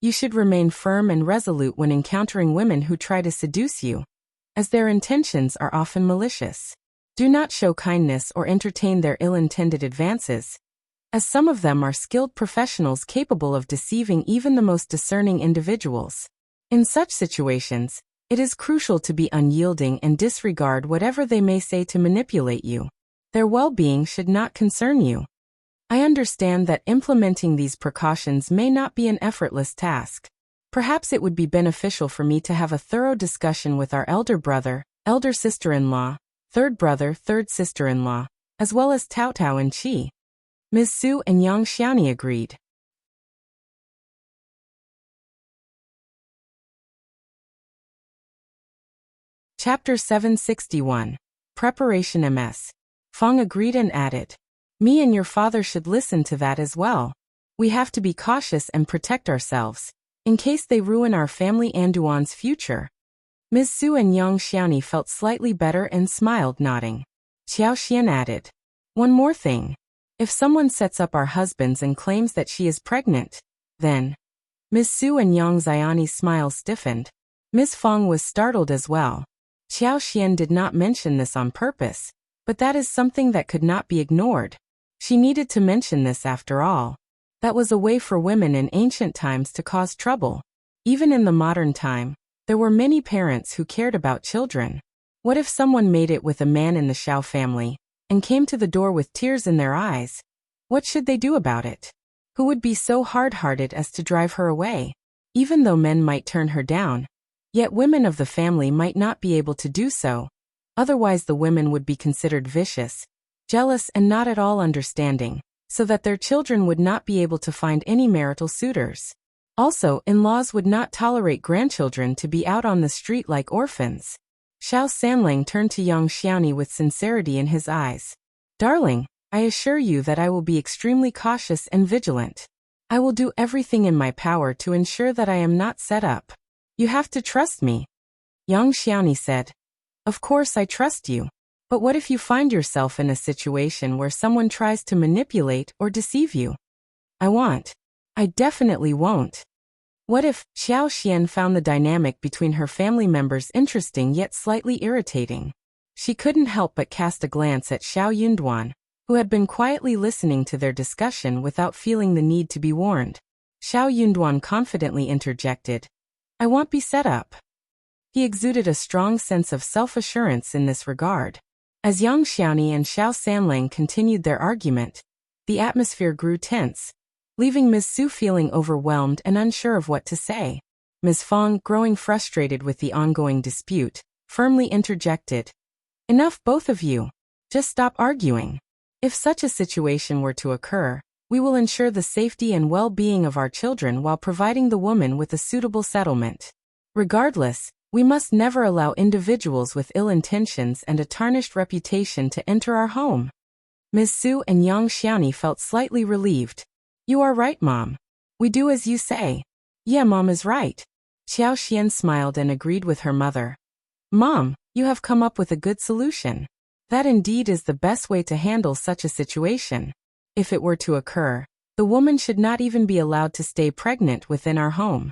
You should remain firm and resolute when encountering women who try to seduce you, as their intentions are often malicious. Do not show kindness or entertain their ill-intended advances, as some of them are skilled professionals capable of deceiving even the most discerning individuals. In such situations, it is crucial to be unyielding and disregard whatever they may say to manipulate you. Their well-being should not concern you. I understand that implementing these precautions may not be an effortless task. Perhaps it would be beneficial for me to have a thorough discussion with our elder brother, elder sister-in-law, third brother, third sister-in-law, as well as Tao Tao and Qi. Ms. Su and Yang Xiaoni agreed. Chapter 761. Preparation MS. Feng agreed and added, "Me and your father should listen to that as well. We have to be cautious and protect ourselves, in case they ruin our family Anduan's future." Ms. Su and Yang Xiaoni felt slightly better and smiled, nodding. Xiao Xian added, "One more thing. If someone sets up our husbands and claims that she is pregnant, then..." Ms. Su and Yang Xiaoni's smile stiffened. Ms. Feng was startled as well. Xiao Xian did not mention this on purpose, but that is something that could not be ignored. She needed to mention this after all. That was a way for women in ancient times to cause trouble. Even in the modern time, there were many parents who cared about children. What if someone made it with a man in the Xiao family, and came to the door with tears in their eyes? What should they do about it? Who would be so hard-hearted as to drive her away? Even though men might turn her down, yet women of the family might not be able to do so. Otherwise the women would be considered vicious, jealous and not at all understanding, so that their children would not be able to find any marital suitors. Also, in-laws would not tolerate grandchildren to be out on the street like orphans. Xiao Sanlang turned to Yang Xiaoni with sincerity in his eyes. "Darling, I assure you that I will be extremely cautious and vigilant. I will do everything in my power to ensure that I am not set up. You have to trust me." Yang Xiaoni said, "Of course I trust you. But what if you find yourself in a situation where someone tries to manipulate or deceive you?" I definitely won't. What if Xiao Xian found the dynamic between her family members interesting yet slightly irritating? She couldn't help but cast a glance at Xiao Yunduan, who had been quietly listening to their discussion without feeling the need to be warned. Xiao Yunduan confidently interjected, "I won't be set up." He exuded a strong sense of self-assurance in this regard. As Yang Xiaoni and Xiao Sanlang continued their argument, the atmosphere grew tense, leaving Ms. Su feeling overwhelmed and unsure of what to say. Ms. Feng, growing frustrated with the ongoing dispute, firmly interjected, "Enough, both of you. Just stop arguing. If such a situation were to occur, we will ensure the safety and well-being of our children while providing the woman with a suitable settlement. Regardless, we must never allow individuals with ill intentions and a tarnished reputation to enter our home." Ms. Su and Yang Xiaoni felt slightly relieved. "You are right, Mom. We do as you say." "Yeah, Mom is right." Xiao Xian smiled and agreed with her mother. "Mom, you have come up with a good solution. That indeed is the best way to handle such a situation. If it were to occur, the woman should not even be allowed to stay pregnant within our home.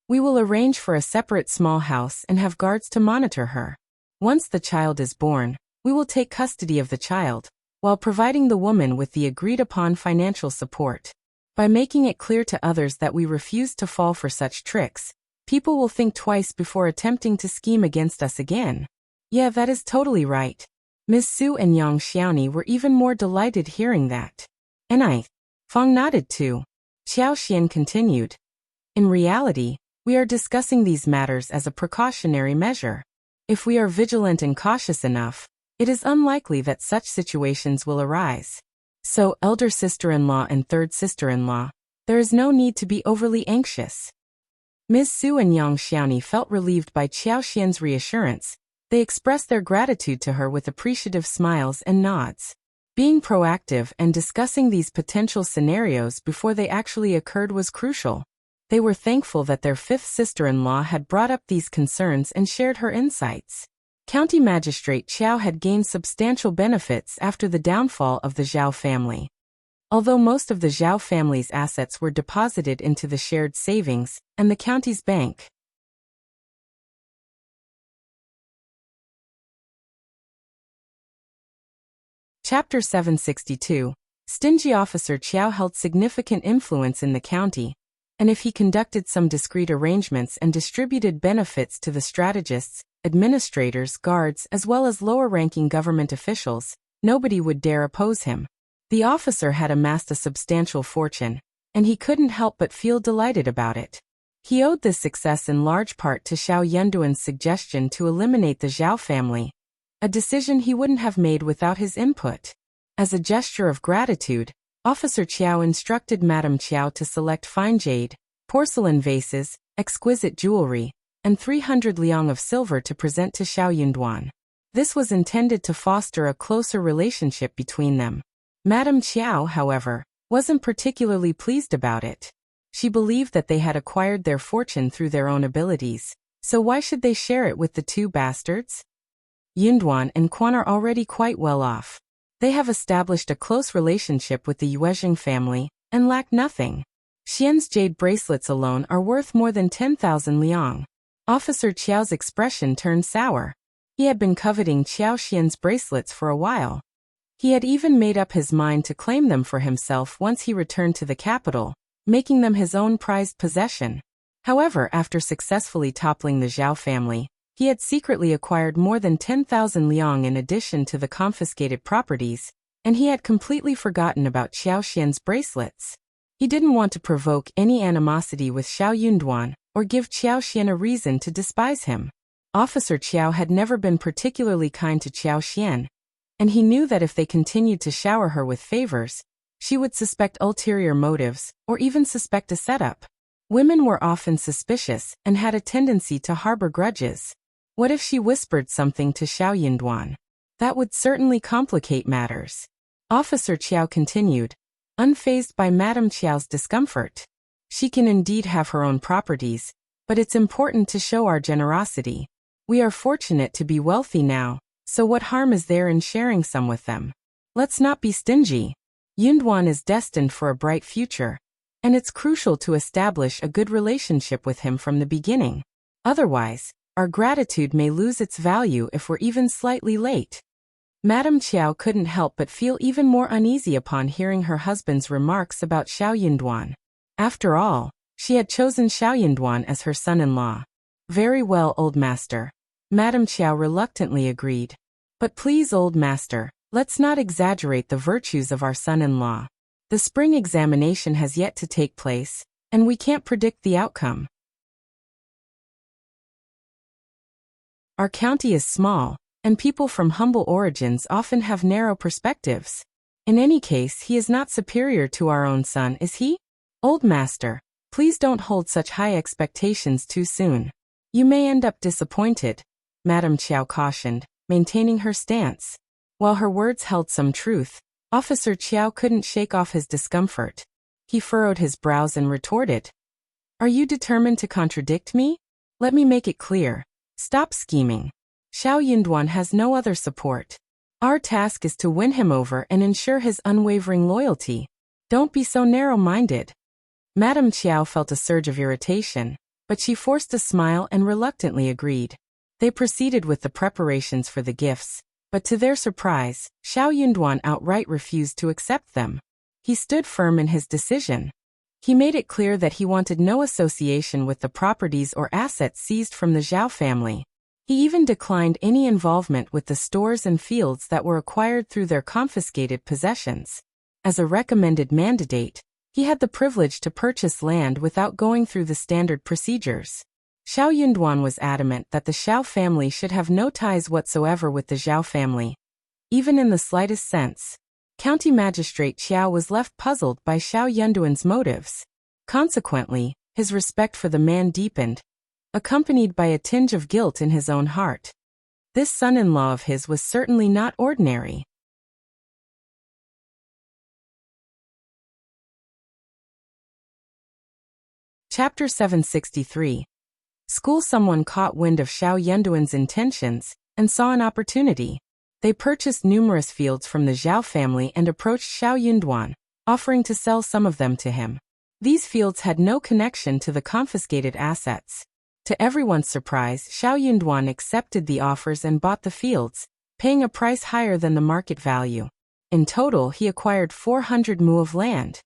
We will arrange for a separate small house and have guards to monitor her. Once the child is born, we will take custody of the child, while providing the woman with the agreed-upon financial support. By making it clear to others that we refuse to fall for such tricks, people will think twice before attempting to scheme against us again." "Yeah, that is totally right." Ms. Su and Yang Xiaoni were even more delighted hearing that. "And Feng nodded too." Xiao Xian continued, "In reality, we are discussing these matters as a precautionary measure. If we are vigilant and cautious enough, it is unlikely that such situations will arise. So, elder sister-in-law and third sister-in-law, there is no need to be overly anxious. Ms. Su and Yang Xiaoni felt relieved by Qiao Xian's reassurance. They expressed their gratitude to her with appreciative smiles and nods. Being proactive and discussing these potential scenarios before they actually occurred was crucial. They were thankful that their fifth sister-in-law had brought up these concerns and shared her insights. County Magistrate Qiao had gained substantial benefits after the downfall of the Zhao family. Although most of the Zhao family's assets were deposited into the shared savings and the county's bank. Chapter 762. Stingy Officer Qiao held significant influence in the county, and if he conducted some discreet arrangements and distributed benefits to the strategists, administrators, guards, as well as lower-ranking government officials, nobody would dare oppose him. The officer had amassed a substantial fortune, and he couldn't help but feel delighted about it. He owed this success in large part to Xiao Yunduan's suggestion to eliminate the Zhao family, a decision he wouldn't have made without his input. As a gesture of gratitude, Officer Qiao instructed Madame Qiao to select fine jade, porcelain vases, exquisite jewelry, and 300 liang of silver to present to Xiao Yunduan. This was intended to foster a closer relationship between them. Madame Qiao, however, wasn't particularly pleased about it. She believed that they had acquired their fortune through their own abilities, so why should they share it with the two bastards? Yunduan and Quan are already quite well off. They have established a close relationship with the Yuezheng family and lack nothing. Xian's jade bracelets alone are worth more than 10,000 liang. Officer Qiao's expression turned sour. He had been coveting Qiao Xian's bracelets for a while. He had even made up his mind to claim them for himself once he returned to the capital, making them his own prized possession. However, after successfully toppling the Zhao family, he had secretly acquired more than 10,000 liang in addition to the confiscated properties, and he had completely forgotten about Qiao Xian's bracelets. He didn't want to provoke any animosity with Xiao Yunduan or give Qiao Xian a reason to despise him. Officer Qiao had never been particularly kind to Qiao Xian, and he knew that if they continued to shower her with favors, she would suspect ulterior motives or even suspect a setup. Women were often suspicious and had a tendency to harbor grudges. What if she whispered something to Xiao Yunduan? That would certainly complicate matters. Officer Qiao continued, unfazed by Madame Qiao's discomfort. She can indeed have her own properties, but it's important to show our generosity. We are fortunate to be wealthy now, so what harm is there in sharing some with them? Let's not be stingy. Yunduan is destined for a bright future, and it's crucial to establish a good relationship with him from the beginning. Otherwise, our gratitude may lose its value if we're even slightly late. Madame Qiao couldn't help but feel even more uneasy upon hearing her husband's remarks about Xiao Yunduan. After all, she had chosen Xiao Yunduan as her son-in-law. Very well, old master. Madame Qiao reluctantly agreed. But please, old master, let's not exaggerate the virtues of our son-in-law. The spring examination has yet to take place, and we can't predict the outcome. Our county is small, and people from humble origins often have narrow perspectives. In any case, he is not superior to our own son, is he? Old master, please don't hold such high expectations too soon. You may end up disappointed, Madame Qiao cautioned, maintaining her stance. While her words held some truth, Officer Qiao couldn't shake off his discomfort. He furrowed his brows and retorted, "Are you determined to contradict me? Let me make it clear. Stop scheming. Xiao Yunduan has no other support. Our task is to win him over and ensure his unwavering loyalty. Don't be so narrow-minded." Madame Qiao felt a surge of irritation, but she forced a smile and reluctantly agreed. They proceeded with the preparations for the gifts, but to their surprise, Xiao Yunduan outright refused to accept them. He stood firm in his decision. He made it clear that he wanted no association with the properties or assets seized from the Zhao family. He even declined any involvement with the stores and fields that were acquired through their confiscated possessions. As a recommended mandate, he had the privilege to purchase land without going through the standard procedures. Xiao Yunduan was adamant that the Xiao family should have no ties whatsoever with the Zhao family, even in the slightest sense. County Magistrate Xiao was left puzzled by Xiao Yunduan's motives. Consequently, his respect for the man deepened, accompanied by a tinge of guilt in his own heart. This son-in-law of his was certainly not ordinary. Chapter 763. School. Someone caught wind of Xiao Yunduan's intentions and saw an opportunity. They purchased numerous fields from the Zhao family and approached Xiao Yunduan, offering to sell some of them to him. These fields had no connection to the confiscated assets. To everyone's surprise, Xiao Yunduan accepted the offers and bought the fields, paying a price higher than the market value. In total, he acquired 400 mu of land.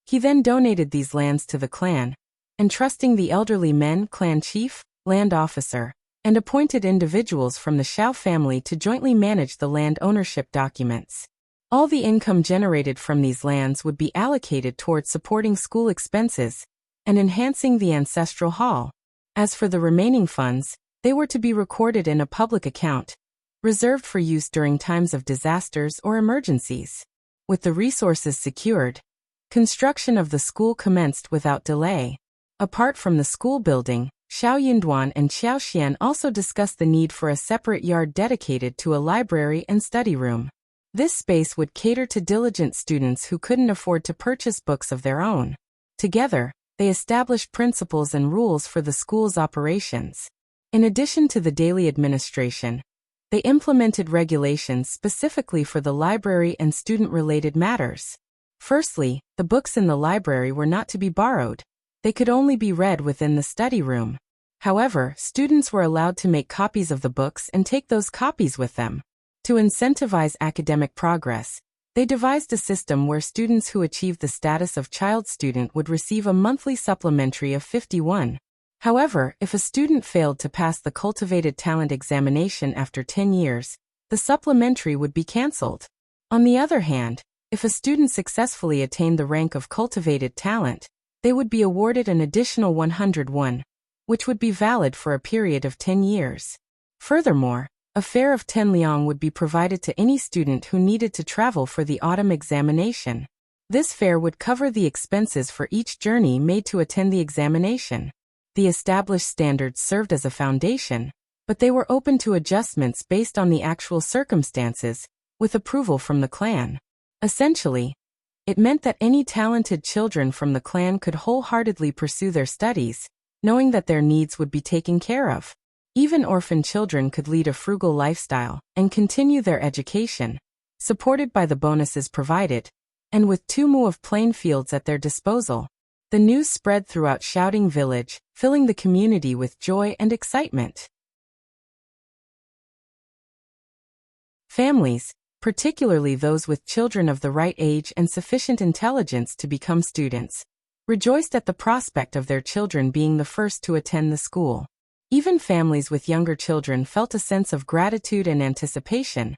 He then donated these lands to the clan, entrusting the elderly men, clan chief, land officer, and appointed individuals from the Xiao family to jointly manage the land ownership documents. All the income generated from these lands would be allocated towards supporting school expenses and enhancing the ancestral hall. As for the remaining funds, they were to be recorded in a public account, reserved for use during times of disasters or emergencies. With the resources secured, construction of the school commenced without delay. Apart from the school building, Xiao Yunduan and Xiao Xian also discussed the need for a separate yard dedicated to a library and study room. This space would cater to diligent students who couldn't afford to purchase books of their own. Together, they established principles and rules for the school's operations. In addition to the daily administration, they implemented regulations specifically for the library and student-related matters. Firstly, the books in the library were not to be borrowed. They could only be read within the study room. However, students were allowed to make copies of the books and take those copies with them. To incentivize academic progress, they devised a system where students who achieved the status of child student would receive a monthly supplementary of 51. However, if a student failed to pass the cultivated talent examination after 10 years, the supplementary would be cancelled. On the other hand, if a student successfully attained the rank of cultivated talent, they would be awarded an additional 101, which would be valid for a period of 10 years. Furthermore, a fare of 10 liang would be provided to any student who needed to travel for the autumn examination. This fare would cover the expenses for each journey made to attend the examination. The established standards served as a foundation, but they were open to adjustments based on the actual circumstances, with approval from the clan. Essentially, it meant that any talented children from the clan could wholeheartedly pursue their studies, knowing that their needs would be taken care of. Even orphan children could lead a frugal lifestyle and continue their education, supported by the bonuses provided, and with 2 mu of plain fields at their disposal. The news spread throughout Shouting Village, filling the community with joy and excitement. Families, particularly those with children of the right age and sufficient intelligence to become students, rejoiced at the prospect of their children being the first to attend the school. Even families with younger children felt a sense of gratitude and anticipation,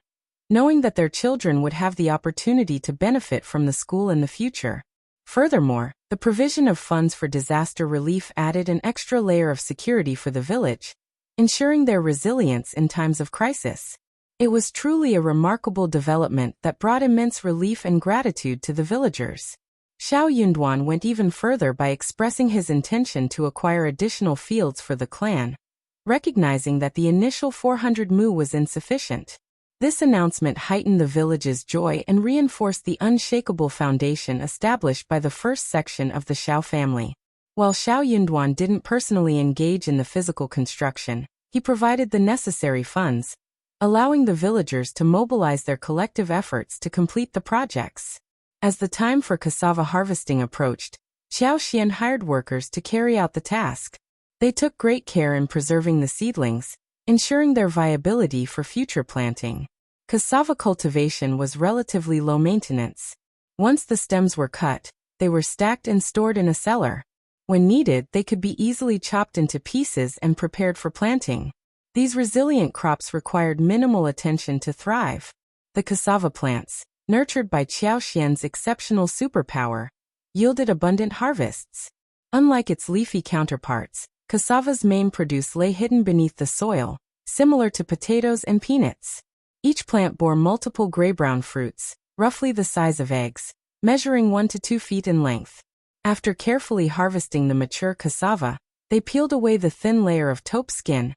knowing that their children would have the opportunity to benefit from the school in the future. Furthermore, the provision of funds for disaster relief added an extra layer of security for the village, ensuring their resilience in times of crisis. It was truly a remarkable development that brought immense relief and gratitude to the villagers. Xiao Yunduan went even further by expressing his intention to acquire additional fields for the clan, recognizing that the initial 400 mu was insufficient. This announcement heightened the village's joy and reinforced the unshakable foundation established by the first section of the Xiao family. While Xiao Yunduan didn't personally engage in the physical construction, he provided the necessary funds, allowing the villagers to mobilize their collective efforts to complete the projects. As the time for cassava harvesting approached, Xiao Xian hired workers to carry out the task. They took great care in preserving the seedlings, ensuring their viability for future planting. Cassava cultivation was relatively low maintenance. Once the stems were cut, they were stacked and stored in a cellar. When needed, they could be easily chopped into pieces and prepared for planting. These resilient crops required minimal attention to thrive. The cassava plants, nurtured by Xiao Xian's exceptional superpower, yielded abundant harvests. Unlike its leafy counterparts, cassava's main produce lay hidden beneath the soil, similar to potatoes and peanuts. Each plant bore multiple gray-brown fruits, roughly the size of eggs, measuring 1 to 2 feet in length. After carefully harvesting the mature cassava, they peeled away the thin layer of taupe skin,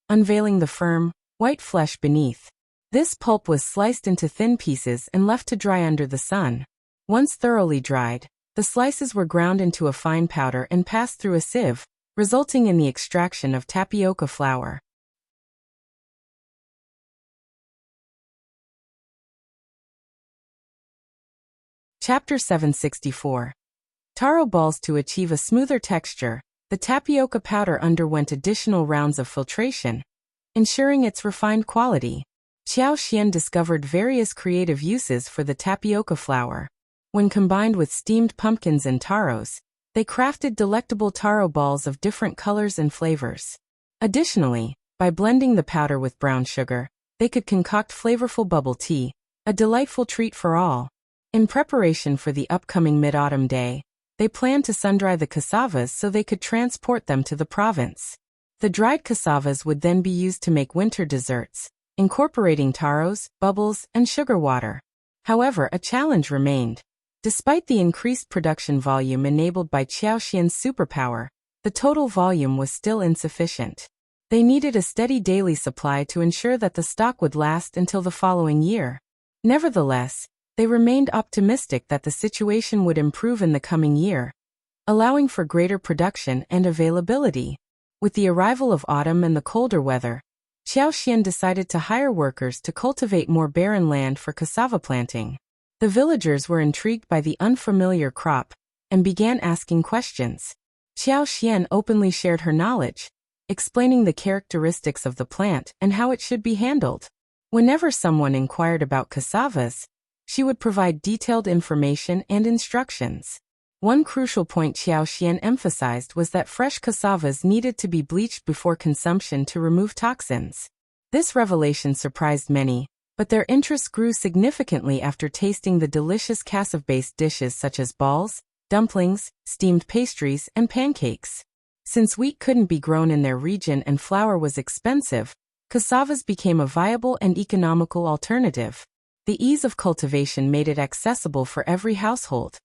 unveiling the firm, white flesh beneath. This pulp was sliced into thin pieces and left to dry under the sun. Once thoroughly dried, the slices were ground into a fine powder and passed through a sieve, resulting in the extraction of tapioca flour. Chapter 764. Taro balls. To achieve a smoother texture, the tapioca powder underwent additional rounds of filtration, ensuring its refined quality. Qiao Xian discovered various creative uses for the tapioca flour. When combined with steamed pumpkins and taros, they crafted delectable taro balls of different colors and flavors. Additionally, by blending the powder with brown sugar, they could concoct flavorful bubble tea, a delightful treat for all. In preparation for the upcoming Mid-Autumn Day, they planned to sun-dry the cassavas so they could transport them to the province. The dried cassavas would then be used to make winter desserts, incorporating taros, bubbles, and sugar water. However, a challenge remained. Despite the increased production volume enabled by Qiao Xian's superpower, the total volume was still insufficient. They needed a steady daily supply to ensure that the stock would last until the following year. Nevertheless, they remained optimistic that the situation would improve in the coming year, allowing for greater production and availability. With the arrival of autumn and the colder weather, Qiao Xian decided to hire workers to cultivate more barren land for cassava planting. The villagers were intrigued by the unfamiliar crop and began asking questions. Qiao Xian openly shared her knowledge, explaining the characteristics of the plant and how it should be handled. Whenever someone inquired about cassavas, she would provide detailed information and instructions. One crucial point Qiao Xian emphasized was that fresh cassavas needed to be bleached before consumption to remove toxins. This revelation surprised many, but their interest grew significantly after tasting the delicious cassava-based dishes such as balls, dumplings, steamed pastries, and pancakes. Since wheat couldn't be grown in their region and flour was expensive, cassavas became a viable and economical alternative. The ease of cultivation made it accessible for every household.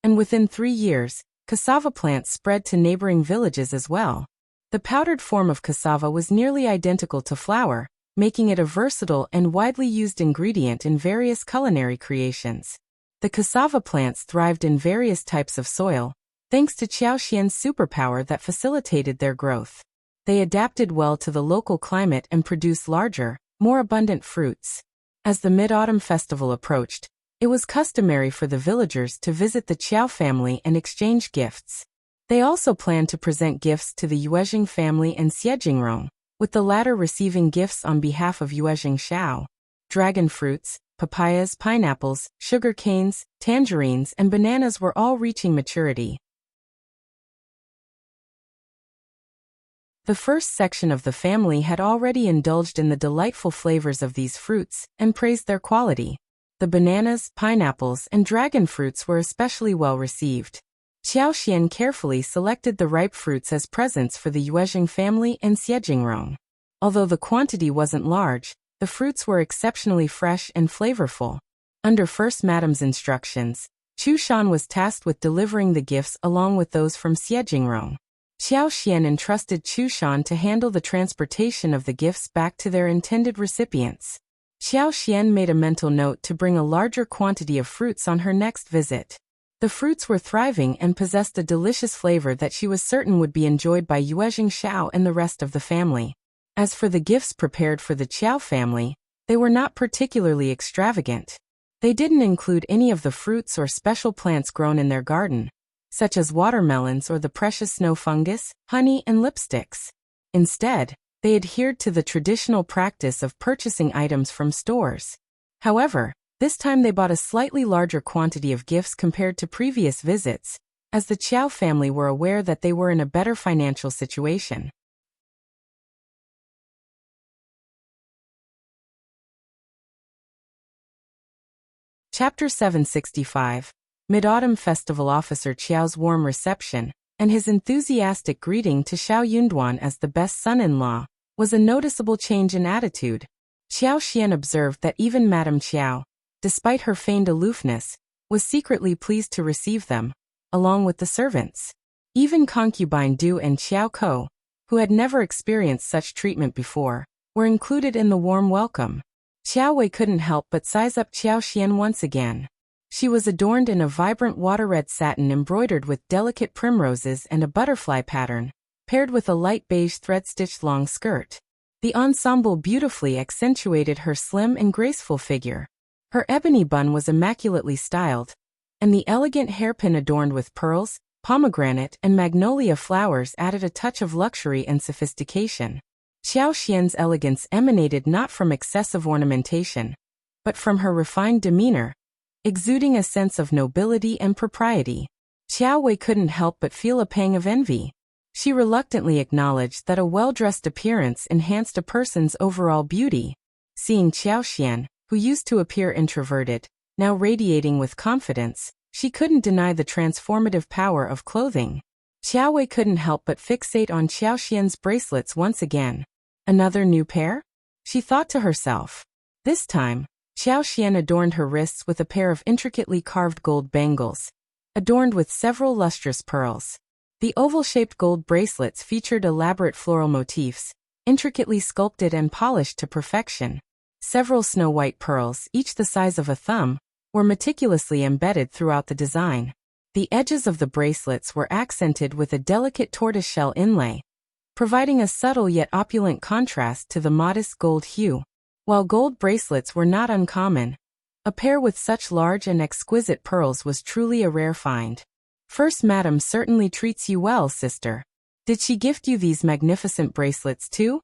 And within 3 years, cassava plants spread to neighboring villages as well. The powdered form of cassava was nearly identical to flour, making it a versatile and widely used ingredient in various culinary creations. The cassava plants thrived in various types of soil, thanks to Qiao Xian's superpower that facilitated their growth. They adapted well to the local climate and produced larger, more abundant fruits. As the Mid-Autumn Festival approached, it was customary for the villagers to visit the Qiao family and exchange gifts. They also planned to present gifts to the Yuezhing family and Xiejingrong, with the latter receiving gifts on behalf of Yuezhing Shao. Dragon fruits, papayas, pineapples, sugar canes, tangerines, and bananas were all reaching maturity. The first section of the family had already indulged in the delightful flavors of these fruits and praised their quality. The bananas, pineapples, and dragon fruits were especially well received. Qiao Xian carefully selected the ripe fruits as presents for the Yuezhing family and Xiejingrong. Although the quantity wasn't large, the fruits were exceptionally fresh and flavorful. Under First Madam's instructions, Chu Shan was tasked with delivering the gifts along with those from Xiejingrong. Qiao Xian entrusted Chu Shan to handle the transportation of the gifts back to their intended recipients. Qiao Xian made a mental note to bring a larger quantity of fruits on her next visit. The fruits were thriving and possessed a delicious flavor that she was certain would be enjoyed by Yuezhing Shao and the rest of the family. As for the gifts prepared for the Qiao family, they were not particularly extravagant. They didn't include any of the fruits or special plants grown in their garden, such as watermelons or the precious snow fungus, honey, and lipsticks. Instead, they adhered to the traditional practice of purchasing items from stores. However, this time they bought a slightly larger quantity of gifts compared to previous visits, as the Qiao family were aware that they were in a better financial situation. Chapter 765. Mid-Autumn Festival Officer Qiao's warm reception, and his enthusiastic greeting to Xiao Yunduan as the best son-in-law, was a noticeable change in attitude. Qiao Xian observed that even Madame Qiao, despite her feigned aloofness, was secretly pleased to receive them, along with the servants. Even concubine Du and Xiao Ko, who had never experienced such treatment before, were included in the warm welcome. Xiao Wei couldn't help but size up Xiao Xian once again. She was adorned in a vibrant water-red satin embroidered with delicate primroses and a butterfly pattern, paired with a light beige thread-stitched long skirt. The ensemble beautifully accentuated her slim and graceful figure. Her ebony bun was immaculately styled, and the elegant hairpin adorned with pearls, pomegranate, and magnolia flowers added a touch of luxury and sophistication. Xiao Xian's elegance emanated not from excessive ornamentation, but from her refined demeanor, exuding a sense of nobility and propriety. Xiao Wei couldn't help but feel a pang of envy. She reluctantly acknowledged that a well-dressed appearance enhanced a person's overall beauty. Seeing Xiao Xian, who used to appear introverted, now radiating with confidence, she couldn't deny the transformative power of clothing. Xiao Wei couldn't help but fixate on Xiao Xian's bracelets once again. Another new pair? She thought to herself. This time, Xiao Xian adorned her wrists with a pair of intricately carved gold bangles, adorned with several lustrous pearls. The oval-shaped gold bracelets featured elaborate floral motifs, intricately sculpted and polished to perfection. Several snow-white pearls, each the size of a thumb, were meticulously embedded throughout the design. The edges of the bracelets were accented with a delicate tortoiseshell inlay, providing a subtle yet opulent contrast to the modest gold hue. While gold bracelets were not uncommon, a pair with such large and exquisite pearls was truly a rare find. First Madam certainly treats you well, sister. Did she gift you these magnificent bracelets too?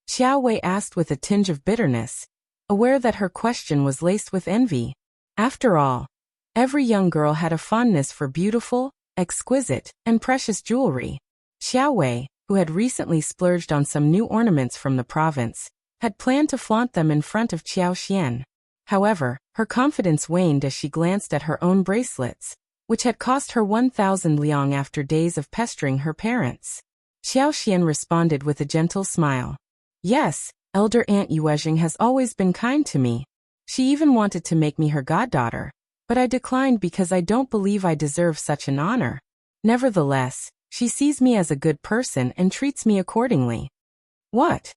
Xiao Wei asked with a tinge of bitterness, aware that her question was laced with envy. After all, every young girl had a fondness for beautiful, exquisite, and precious jewelry. Xiao Wei, who had recently splurged on some new ornaments from the province, had planned to flaunt them in front of Xiao Xian. However, her confidence waned as she glanced at her own bracelets, which had cost her 1,000 liang after days of pestering her parents. Xiao Xian responded with a gentle smile. Yes, Elder Aunt Yuezhing has always been kind to me. She even wanted to make me her goddaughter, but I declined because I don't believe I deserve such an honor. Nevertheless, she sees me as a good person and treats me accordingly. What?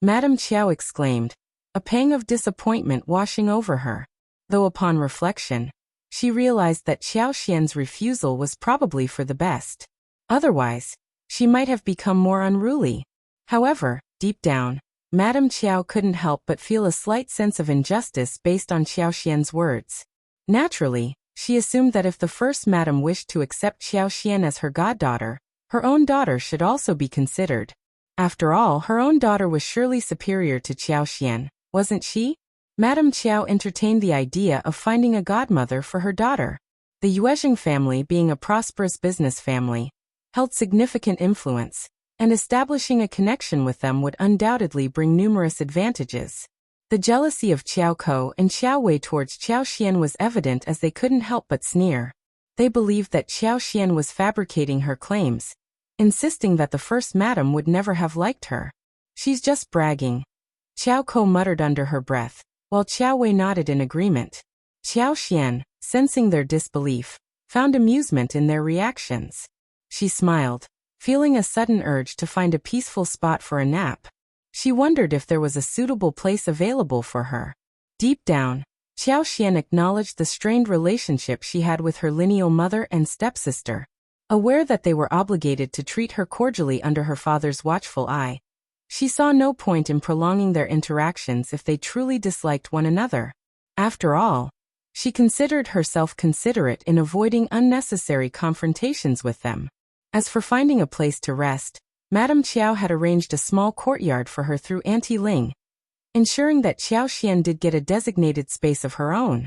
Madame Qiao exclaimed, a pang of disappointment washing over her. Though upon reflection, she realized that Xiao Xian's refusal was probably for the best. Otherwise, she might have become more unruly. However, deep down, Madame Qiao couldn't help but feel a slight sense of injustice based on Xiao Xian's words. Naturally, she assumed that if the first madam wished to accept Xiao Xian as her goddaughter, her own daughter should also be considered. After all, her own daughter was surely superior to Xiao Xian, wasn't she? Madame Qiao entertained the idea of finding a godmother for her daughter. The Yuezhing family, being a prosperous business family, held significant influence, and establishing a connection with them would undoubtedly bring numerous advantages. The jealousy of Qiao Ko and Xiao Wei towards Xiao Xian was evident as they couldn't help but sneer. They believed that Xiao Xian was fabricating her claims, insisting that the first madam would never have liked her. She's just bragging, Xiao Ko muttered under her breath, while Xiao Wei nodded in agreement. Xiao Xian, sensing their disbelief, found amusement in their reactions. She smiled, feeling a sudden urge to find a peaceful spot for a nap. She wondered if there was a suitable place available for her. Deep down, Xiao Xian acknowledged the strained relationship she had with her lineal mother and stepsister. Aware that they were obligated to treat her cordially under her father's watchful eye, she saw no point in prolonging their interactions if they truly disliked one another. After all, she considered herself considerate in avoiding unnecessary confrontations with them. As for finding a place to rest, Madame Qiao had arranged a small courtyard for her through Auntie Ling, ensuring that Xiao Xian did get a designated space of her own.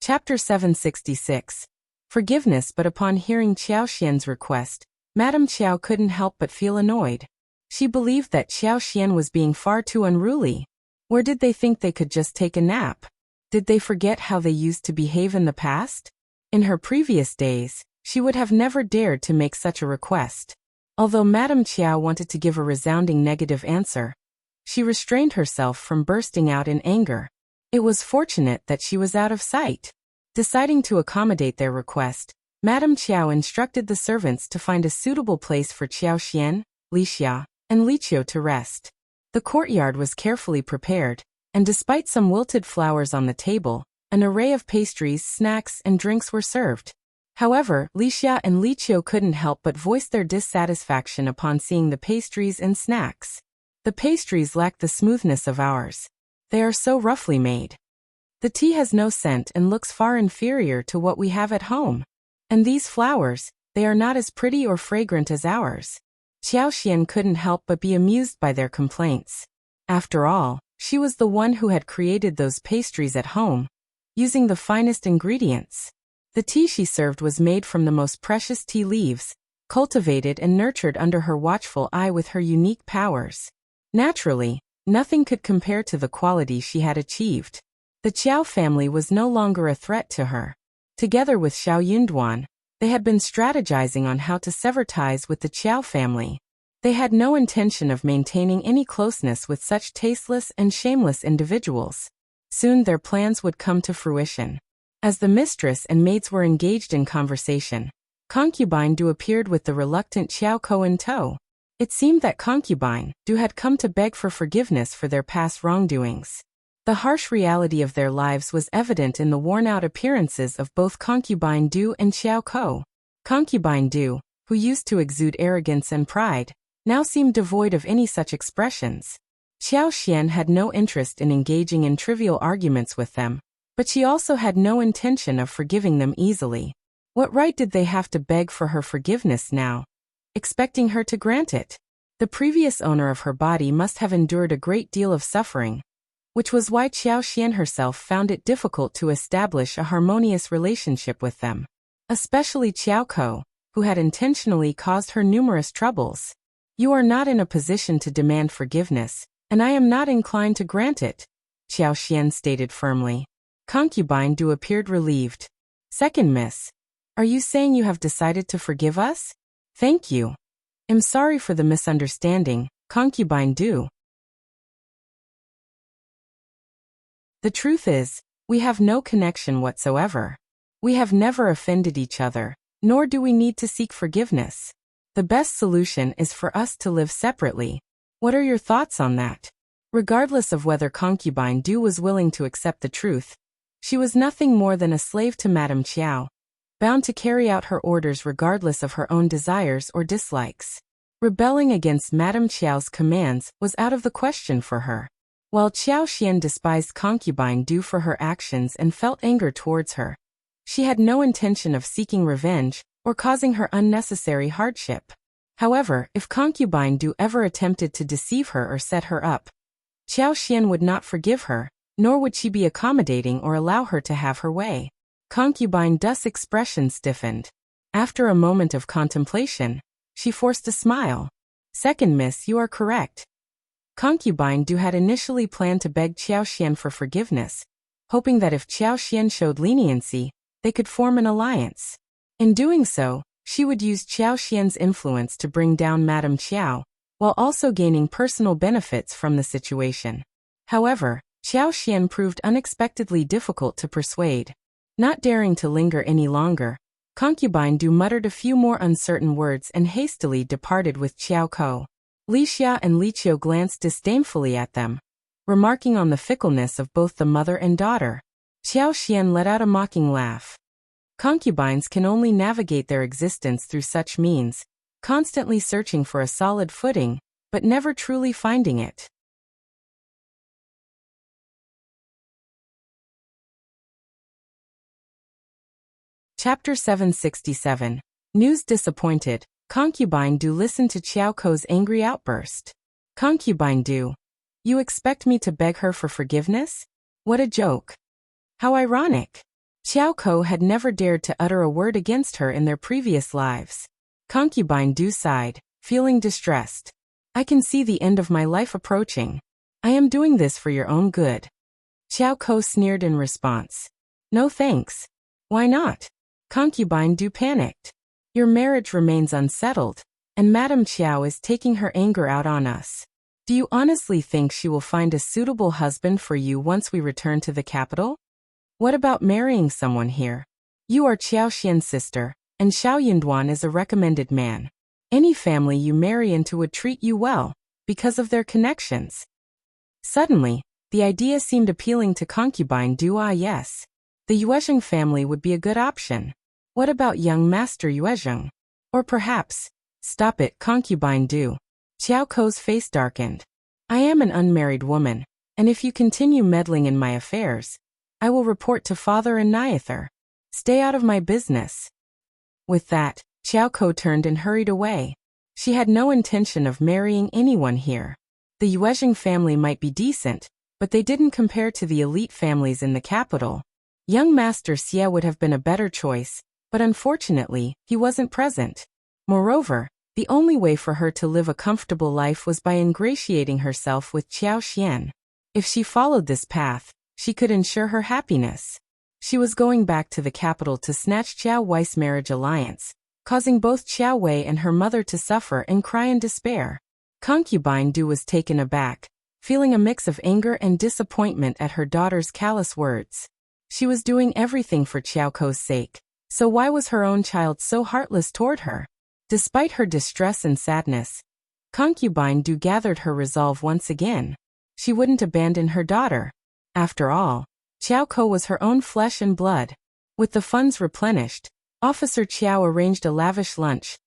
Chapter 766. Forgiveness. But upon hearing Xiao Xian's request, Madame Qiao couldn't help but feel annoyed. She believed that Xiao Xian was being far too unruly. Where did they think they could just take a nap? Did they forget how they used to behave in the past? In her previous days, She would have never dared to make such a request. Although Madame Chiao wanted to give a resounding negative answer, she restrained herself from bursting out in anger. It was fortunate that she was out of sight. Deciding to accommodate their request, Madame Chiao instructed the servants to find a suitable place for Qiao Xian, Li Xia, and Li Qiu to rest. The courtyard was carefully prepared, and despite some wilted flowers on the table, an array of pastries, snacks, and drinks were served. However, Li Xia and Li Qiu couldn't help but voice their dissatisfaction upon seeing the pastries and snacks. The pastries lack the smoothness of ours. They are so roughly made. The tea has no scent and looks far inferior to what we have at home. And these flowers, they are not as pretty or fragrant as ours. Qiao Xian couldn't help but be amused by their complaints. After all, she was the one who had created those pastries at home, using the finest ingredients. The tea she served was made from the most precious tea leaves, cultivated and nurtured under her watchful eye with her unique powers. Naturally, nothing could compare to the quality she had achieved. The Qiao family was no longer a threat to her. Together with Xiao Yunduan, they had been strategizing on how to sever ties with the Qiao family. They had no intention of maintaining any closeness with such tasteless and shameless individuals. Soon their plans would come to fruition. As the mistress and maids were engaged in conversation, Concubine Du appeared with the reluctant Qiao Ko in tow. It seemed that Concubine Du had come to beg for forgiveness for their past wrongdoings. The harsh reality of their lives was evident in the worn-out appearances of both Concubine Du and Qiao Ko. Concubine Du, who used to exude arrogance and pride, now seemed devoid of any such expressions. Qiao Xian had no interest in engaging in trivial arguments with them, but she also had no intention of forgiving them easily. What right did they have to beg for her forgiveness now, expecting her to grant it? The previous owner of her body must have endured a great deal of suffering, which was why Qiao Xian herself found it difficult to establish a harmonious relationship with them. Especially Qiao Ko, who had intentionally caused her numerous troubles. You are not in a position to demand forgiveness, and I am not inclined to grant it, Qiao Xian stated firmly. Concubine Du appeared relieved. Second miss, are you saying you have decided to forgive us? Thank you. I'm sorry for the misunderstanding, Concubine Du. The truth is, we have no connection whatsoever. We have never offended each other, nor do we need to seek forgiveness. The best solution is for us to live separately. What are your thoughts on that? Regardless of whether Concubine Du was willing to accept the truth, she was nothing more than a slave to Madame Chiao, bound to carry out her orders regardless of her own desires or dislikes. Rebelling against Madame Chiao's commands was out of the question for her. While Qiao Xian despised Concubine Du for her actions and felt anger towards her, she had no intention of seeking revenge or causing her unnecessary hardship. However, if Concubine Du ever attempted to deceive her or set her up, Qiao Xian would not forgive her, nor would she be accommodating or allow her to have her way. Concubine Du's expression stiffened. After a moment of contemplation, she forced a smile. Second miss, you are correct. Concubine Du had initially planned to beg Qiao Xian for forgiveness, hoping that if Qiao Xian showed leniency, they could form an alliance. In doing so, she would use Qiao Xian's influence to bring down Madame Chiao, while also gaining personal benefits from the situation. However, Qiao Xian proved unexpectedly difficult to persuade. Not daring to linger any longer, Concubine Du muttered a few more uncertain words and hastily departed with Qiao Ko. Li Xia and Li Qiu glanced disdainfully at them, remarking on the fickleness of both the mother and daughter. Qiao Xian let out a mocking laugh. Concubines can only navigate their existence through such means, constantly searching for a solid footing, but never truly finding it. Chapter 767. News disappointed, Concubine Du listened to Qiao Ko's angry outburst. Concubine Du, you expect me to beg her for forgiveness? What a joke. How ironic. Qiao Ko had never dared to utter a word against her in their previous lives. Concubine Du sighed, feeling distressed. I can see the end of my life approaching. I am doing this for your own good. Qiao Ko sneered in response. No thanks. Why not? Concubine Du panicked. Your marriage remains unsettled, and Madame Chiao is taking her anger out on us. Do you honestly think she will find a suitable husband for you once we return to the capital? What about marrying someone here? You are Qiao Xian's sister, and Xiao Yunduan is a recommended man. Any family you marry into would treat you well, because of their connections. Suddenly, the idea seemed appealing to concubine Du. Ah yes. The Yuezheng family would be a good option. What about young Master Yuezheng? Or perhaps, stop it, concubine Du. Qiao Kou's face darkened. I am an unmarried woman, and if you continue meddling in my affairs, I will report to father and Nyather. Stay out of my business. With that, Qiao Kou turned and hurried away. She had no intention of marrying anyone here. The Yuezheng family might be decent, but they didn't compare to the elite families in the capital. Young Master Xie would have been a better choice, but unfortunately, he wasn't present. Moreover, the only way for her to live a comfortable life was by ingratiating herself with Qiao Xian. If she followed this path, she could ensure her happiness. She was going back to the capital to snatch Qiao Wei's marriage alliance, causing both Qiao Wei and her mother to suffer and cry in despair. Concubine Du was taken aback, feeling a mix of anger and disappointment at her daughter's callous words. She was doing everything for Qiao Kou's sake, so why was her own child so heartless toward her? Despite her distress and sadness, concubine Du gathered her resolve once again. She wouldn't abandon her daughter. After all, Qiao Kou was her own flesh and blood. With the funds replenished, Officer Qiao arranged a lavish lunch,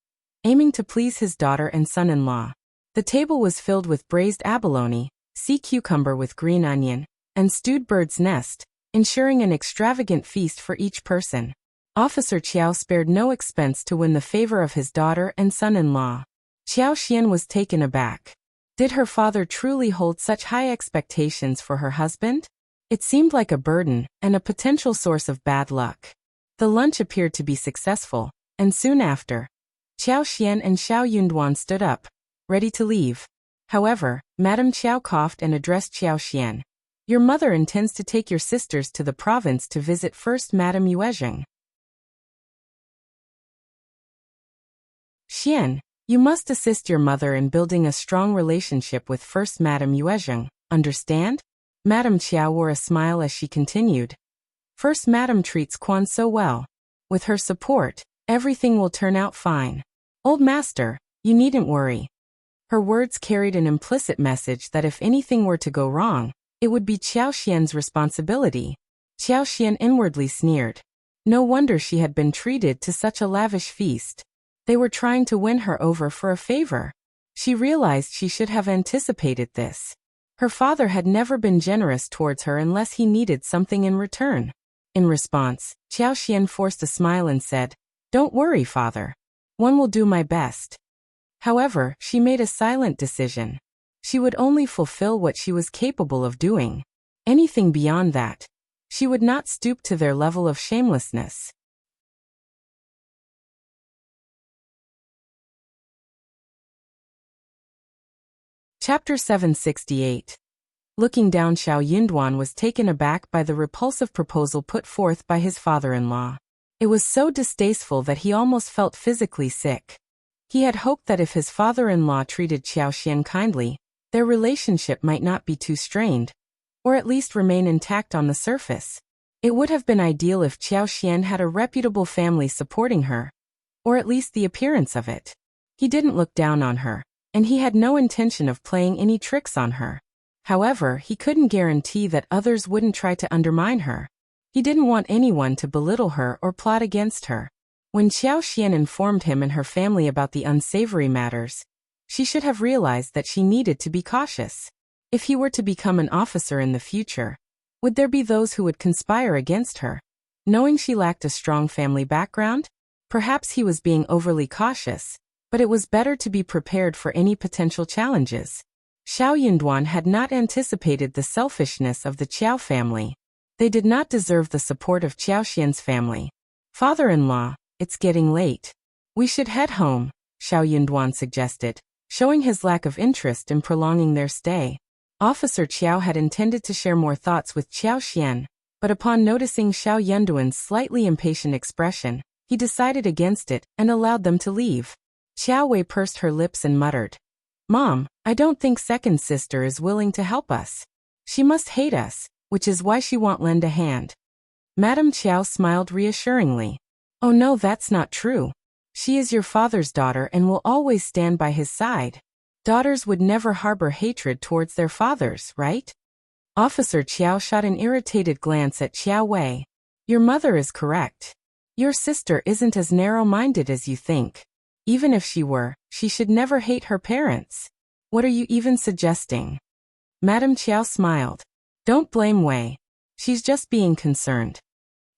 aiming to please his daughter and son-in-law. The table was filled with braised abalone, sea cucumber with green onion, and stewed bird's nest, ensuring an extravagant feast for each person. Officer Qiao spared no expense to win the favor of his daughter and son-in-law. Qiao Xian was taken aback. Did her father truly hold such high expectations for her husband? It seemed like a burden and a potential source of bad luck. The lunch appeared to be successful, and soon after, Qiao Xian and Xiao Yunduan stood up, ready to leave. However, Madame Qiao coughed and addressed Qiao Xian. Your mother intends to take your sisters to the province to visit First Madame Yuezheng. Xian, you must assist your mother in building a strong relationship with First Madame Yuezheng, understand? Madame Qiao wore a smile as she continued. First Madame treats Quan so well. With her support, everything will turn out fine. Old master, you needn't worry. Her words carried an implicit message that if anything were to go wrong, it would be Qiao Xian's responsibility. Qiao Xian inwardly sneered. No wonder she had been treated to such a lavish feast. They were trying to win her over for a favor. She realized she should have anticipated this. Her father had never been generous towards her unless he needed something in return. In response, Qiao Xian forced a smile and said, Don't worry, father. One will do my best. However, she made a silent decision. She would only fulfill what she was capable of doing. Anything beyond that, she would not stoop to their level of shamelessness. Chapter 768. Looking down, Xiao Yunduan was taken aback by the repulsive proposal put forth by his father-in-law. It was so distasteful that he almost felt physically sick. He had hoped that if his father-in-law treated Qiao Xian kindly, their relationship might not be too strained, or at least remain intact on the surface. It would have been ideal if Qiao Xian had a reputable family supporting her, or at least the appearance of it. He didn't look down on her, and he had no intention of playing any tricks on her. However, he couldn't guarantee that others wouldn't try to undermine her. He didn't want anyone to belittle her or plot against her. When Qiao Xian informed him and her family about the unsavory matters, she should have realized that she needed to be cautious. If he were to become an officer in the future, would there be those who would conspire against her? Knowing she lacked a strong family background? Perhaps he was being overly cautious, but it was better to be prepared for any potential challenges. Xiao Yunduan had not anticipated the selfishness of the Qiao family. They did not deserve the support of Qiao Xian's family. Father-in-law, it's getting late. We should head home, Xiao Yunduan suggested, showing his lack of interest in prolonging their stay. Officer Qiao had intended to share more thoughts with Qiao Xian, but upon noticing Xiao Yunduan's slightly impatient expression, He decided against it and allowed them to leave. Xiao Wei pursed her lips and muttered, "Mom, I don't think second sister is willing to help us. She must hate us, which is why she won't lend a hand." Madame Qiao smiled reassuringly. "Oh no, that's not true. She is your father's daughter and will always stand by his side. Daughters would never harbor hatred towards their fathers, right?" Officer Qiao shot an irritated glance at Xiao Wei. "Your mother is correct. Your sister isn't as narrow-minded as you think. Even if she were, she should never hate her parents. What are you even suggesting?" Madame Qiao smiled. "Don't blame Wei. She's just being concerned."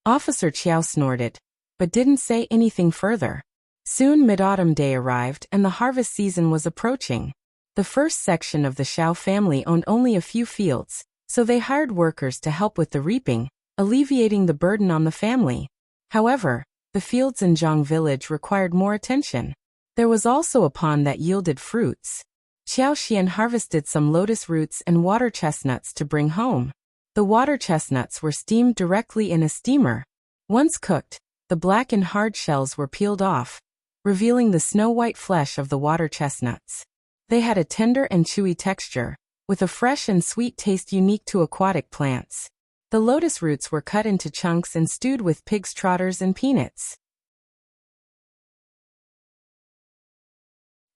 Officer Qiao snorted, but didn't say anything further. Soon Mid-Autumn Day arrived and the harvest season was approaching. The first section of the Xiao family owned only a few fields, so they hired workers to help with the reaping, alleviating the burden on the family. However, the fields in Zhang village required more attention. There was also a pond that yielded fruits. Xiao Xian harvested some lotus roots and water chestnuts to bring home. The water chestnuts were steamed directly in a steamer. Once cooked, the black and hard shells were peeled off, revealing the snow-white flesh of the water chestnuts. They had a tender and chewy texture, with a fresh and sweet taste unique to aquatic plants. The lotus roots were cut into chunks and stewed with pig's trotters and peanuts.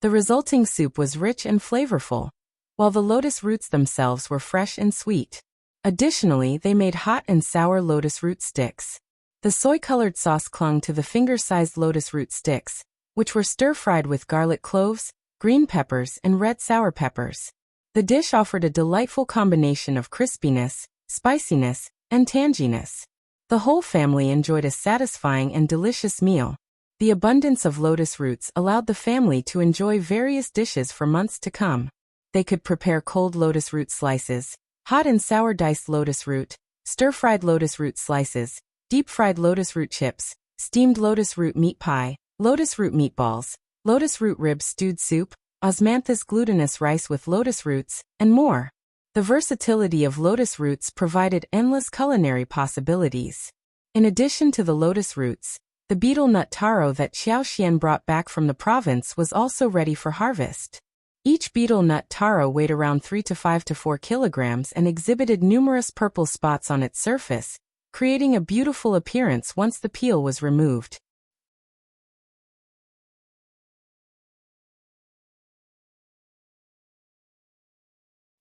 The resulting soup was rich and flavorful, while the lotus roots themselves were fresh and sweet. Additionally, they made hot and sour lotus root sticks. The soy-colored sauce clung to the finger-sized lotus root sticks, which were stir-fried with garlic cloves, green peppers, and red sour peppers. The dish offered a delightful combination of crispiness, spiciness, and tanginess. The whole family enjoyed a satisfying and delicious meal. The abundance of lotus roots allowed the family to enjoy various dishes for months to come. They could prepare cold lotus root slices, hot and sour diced lotus root, stir-fried lotus root slices, deep-fried lotus root chips, steamed lotus root meat pie, lotus root meatballs, lotus root ribs stewed soup, osmanthus glutinous rice with lotus roots, and more. The versatility of lotus roots provided endless culinary possibilities. In addition to the lotus roots, the betel nut taro that Xiao Xian brought back from the province was also ready for harvest. Each betel nut taro weighed around 3 to 5 to 4 kilograms and exhibited numerous purple spots on its surface, creating a beautiful appearance once the peel was removed.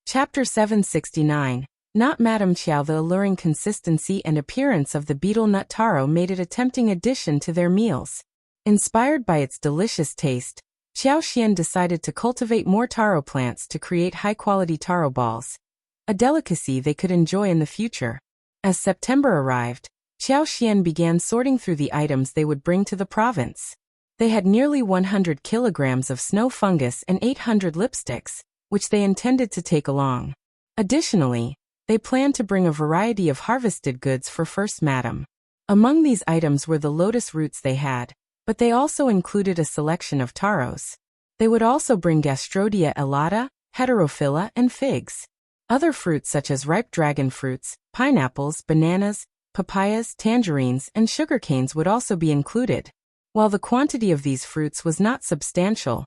Chapter 769. Not Madame Qiao. The alluring consistency and appearance of the betel nut taro made it a tempting addition to their meals. Inspired by its delicious taste, Xiao Xian decided to cultivate more taro plants to create high-quality taro balls, a delicacy they could enjoy in the future. As September arrived, Xiao Xian began sorting through the items they would bring to the province. They had nearly 100 kilograms of snow fungus and 800 lipsticks, which they intended to take along. Additionally, they planned to bring a variety of harvested goods for First Madam. Among these items were the lotus roots they had, but they also included a selection of taros. They would also bring Gastrodia elata, heterophylla, and figs. Other fruits such as ripe dragon fruits, pineapples, bananas, papayas, tangerines, and sugarcanes would also be included. While the quantity of these fruits was not substantial,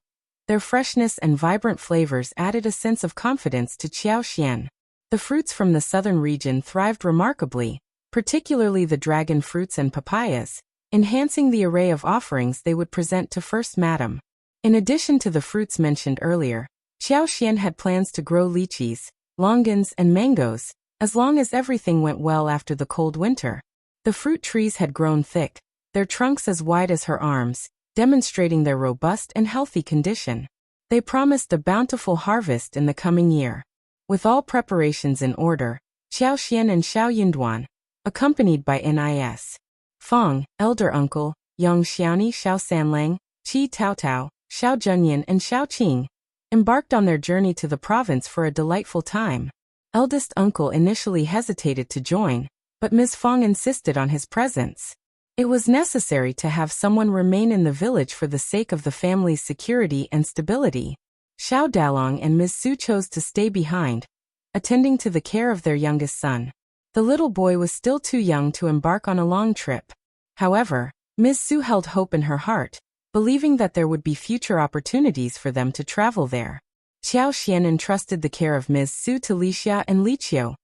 their freshness and vibrant flavors added a sense of confidence to Xiao Xian. The fruits from the southern region thrived remarkably, particularly the dragon fruits and papayas, enhancing the array of offerings they would present to First Madam. In addition to the fruits mentioned earlier, Xiao Xian had plans to grow lychees, longans, and mangoes, as long as everything went well after the cold winter. The fruit trees had grown thick, their trunks as wide as her arms, demonstrating their robust and healthy condition. They promised a bountiful harvest in the coming year. With all preparations in order, Xiao Xian and Xiao Yunduan, accompanied by Nis. Fong, elder uncle, Yang Xiaoni, Xiao Sanlang, Qi Taotao, Xiao Junyan, and Xiao Qing, embarked on their journey to the province for a delightful time. Eldest uncle initially hesitated to join, but Ms. Fong insisted on his presence. It was necessary to have someone remain in the village for the sake of the family's security and stability. Xiao Dalong and Ms. Su chose to stay behind, attending to the care of their youngest son. The little boy was still too young to embark on a long trip. However, Ms. Su held hope in her heart, believing that there would be future opportunities for them to travel there. Qiao Xian entrusted the care of Ms. Su to Li Xia and Li Qiu,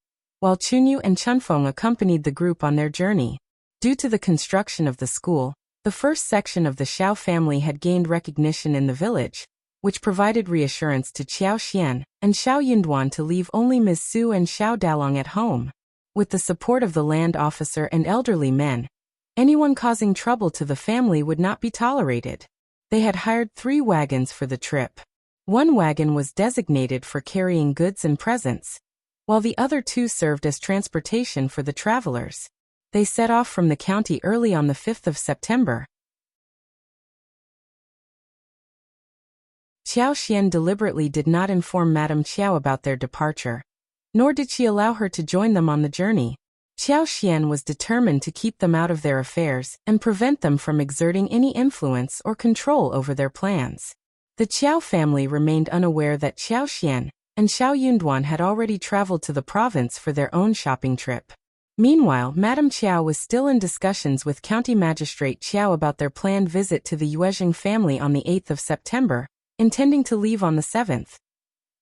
while Chunyu and Chunfeng accompanied the group on their journey. Due to the construction of the school, the first section of the Xiao family had gained recognition in the village, which provided reassurance to Qiao Xian and Xiao Yunduan to leave only Ms. Su and Xiao Dalong at home. With the support of the land officer and elderly men, anyone causing trouble to the family would not be tolerated. They had hired 3 wagons for the trip. One wagon was designated for carrying goods and presents, while the other 2 served as transportation for the travelers. They set off from the county early on the 5th of September. Qiao Xian deliberately did not inform Madame Qiao about their departure, nor did she allow her to join them on the journey. Qiao Xian was determined to keep them out of their affairs and prevent them from exerting any influence or control over their plans. The Qiao family remained unaware that Qiao Xian and Xiao Yunduan had already traveled to the province for their own shopping trip. Meanwhile, Madame Qiao was still in discussions with County Magistrate Qiao about their planned visit to the Yuezheng family on the 8th of September, intending to leave on the 7th.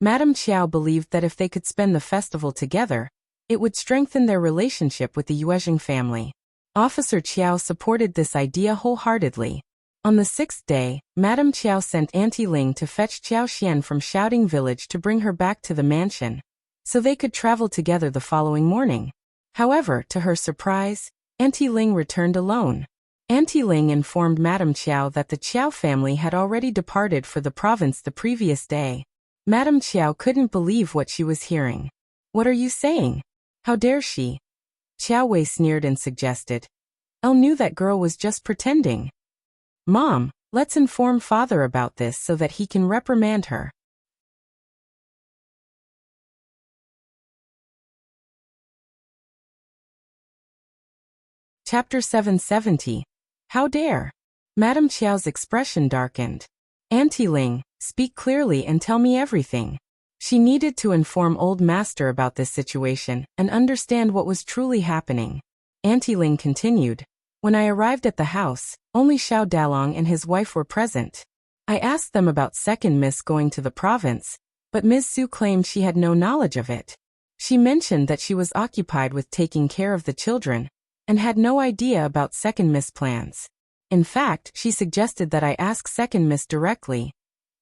Madame Qiao believed that if they could spend the festival together, it would strengthen their relationship with the Yuezheng family. Officer Qiao supported this idea wholeheartedly. On the 6th day, Madame Qiao sent Auntie Ling to fetch Qiao Xian from Shouting Village to bring her back to the mansion, so they could travel together the following morning. However, to her surprise, Auntie Ling returned alone. Auntie Ling informed Madame Qiao that the Qiao family had already departed for the province the previous day. Madame Qiao couldn't believe what she was hearing. "What are you saying? How dare she?" Qiao Wei sneered and suggested. "Elle knew that girl was just pretending." "Mom, let's inform father about this so that he can reprimand her." Chapter 770. How dare? Madame Qiao's expression darkened. "Auntie Ling, speak clearly and tell me everything." She needed to inform old master about this situation and understand what was truly happening. Auntie Ling continued. "When I arrived at the house, only Xiao Dalong and his wife were present. I asked them about second Miss going to the province, but Ms. Su claimed she had no knowledge of it. She mentioned that she was occupied with taking care of the children and had no idea about second Miss plans. In fact, she suggested that I ask second Miss directly."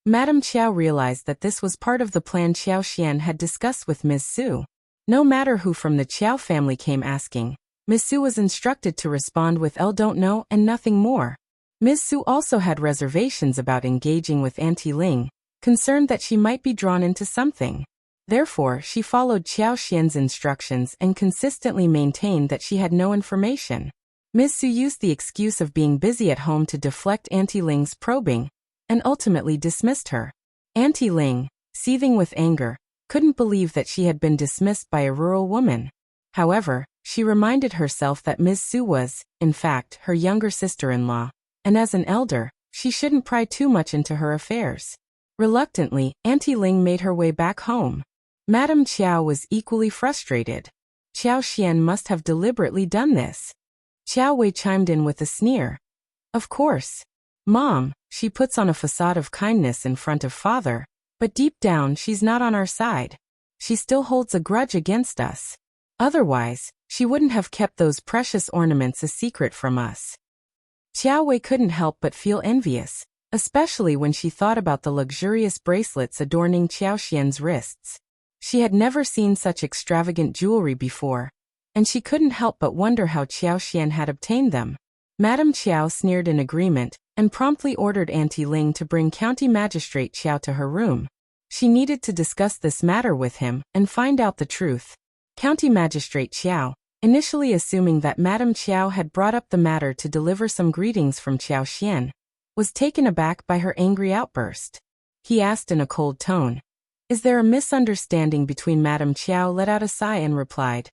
Madame Qiao realized that this was part of the plan Qiao Xian had discussed with Ms. Su. No matter who from the Qiao family came asking, Ms. Su was instructed to respond with "Elle don't know" and nothing more. Ms. Su also had reservations about engaging with Auntie Ling, concerned that she might be drawn into something. Therefore, she followed Qiao Xian's instructions and consistently maintained that she had no information. Ms. Su used the excuse of being busy at home to deflect Auntie Ling's probing, and ultimately dismissed her. Auntie Ling, seething with anger, couldn't believe that she had been dismissed by a rural woman. However, she reminded herself that Ms. Su was, in fact, her younger sister-in-law, and as an elder, she shouldn't pry too much into her affairs. Reluctantly, Auntie Ling made her way back home. Madame Qiao was equally frustrated. Qiao Xian must have deliberately done this. Qiao Wei chimed in with a sneer. "Of course. Mom, she puts on a facade of kindness in front of father, but deep down she's not on our side. She still holds a grudge against us. Otherwise, she wouldn't have kept those precious ornaments a secret from us." Qiao Wei couldn't help but feel envious, especially when she thought about the luxurious bracelets adorning Qiao Xian's wrists. She had never seen such extravagant jewelry before, and she couldn't help but wonder how Qiao Xian had obtained them. Madame Qiao sneered in agreement and promptly ordered Auntie Ling to bring County Magistrate Qiao to her room. She needed to discuss this matter with him and find out the truth. County Magistrate Qiao, initially assuming that Madame Qiao had brought up the matter to deliver some greetings from Qiao Xian, was taken aback by her angry outburst. He asked in a cold tone, "Is there a misunderstanding between Madame Qiao?" Let out a sigh and replied,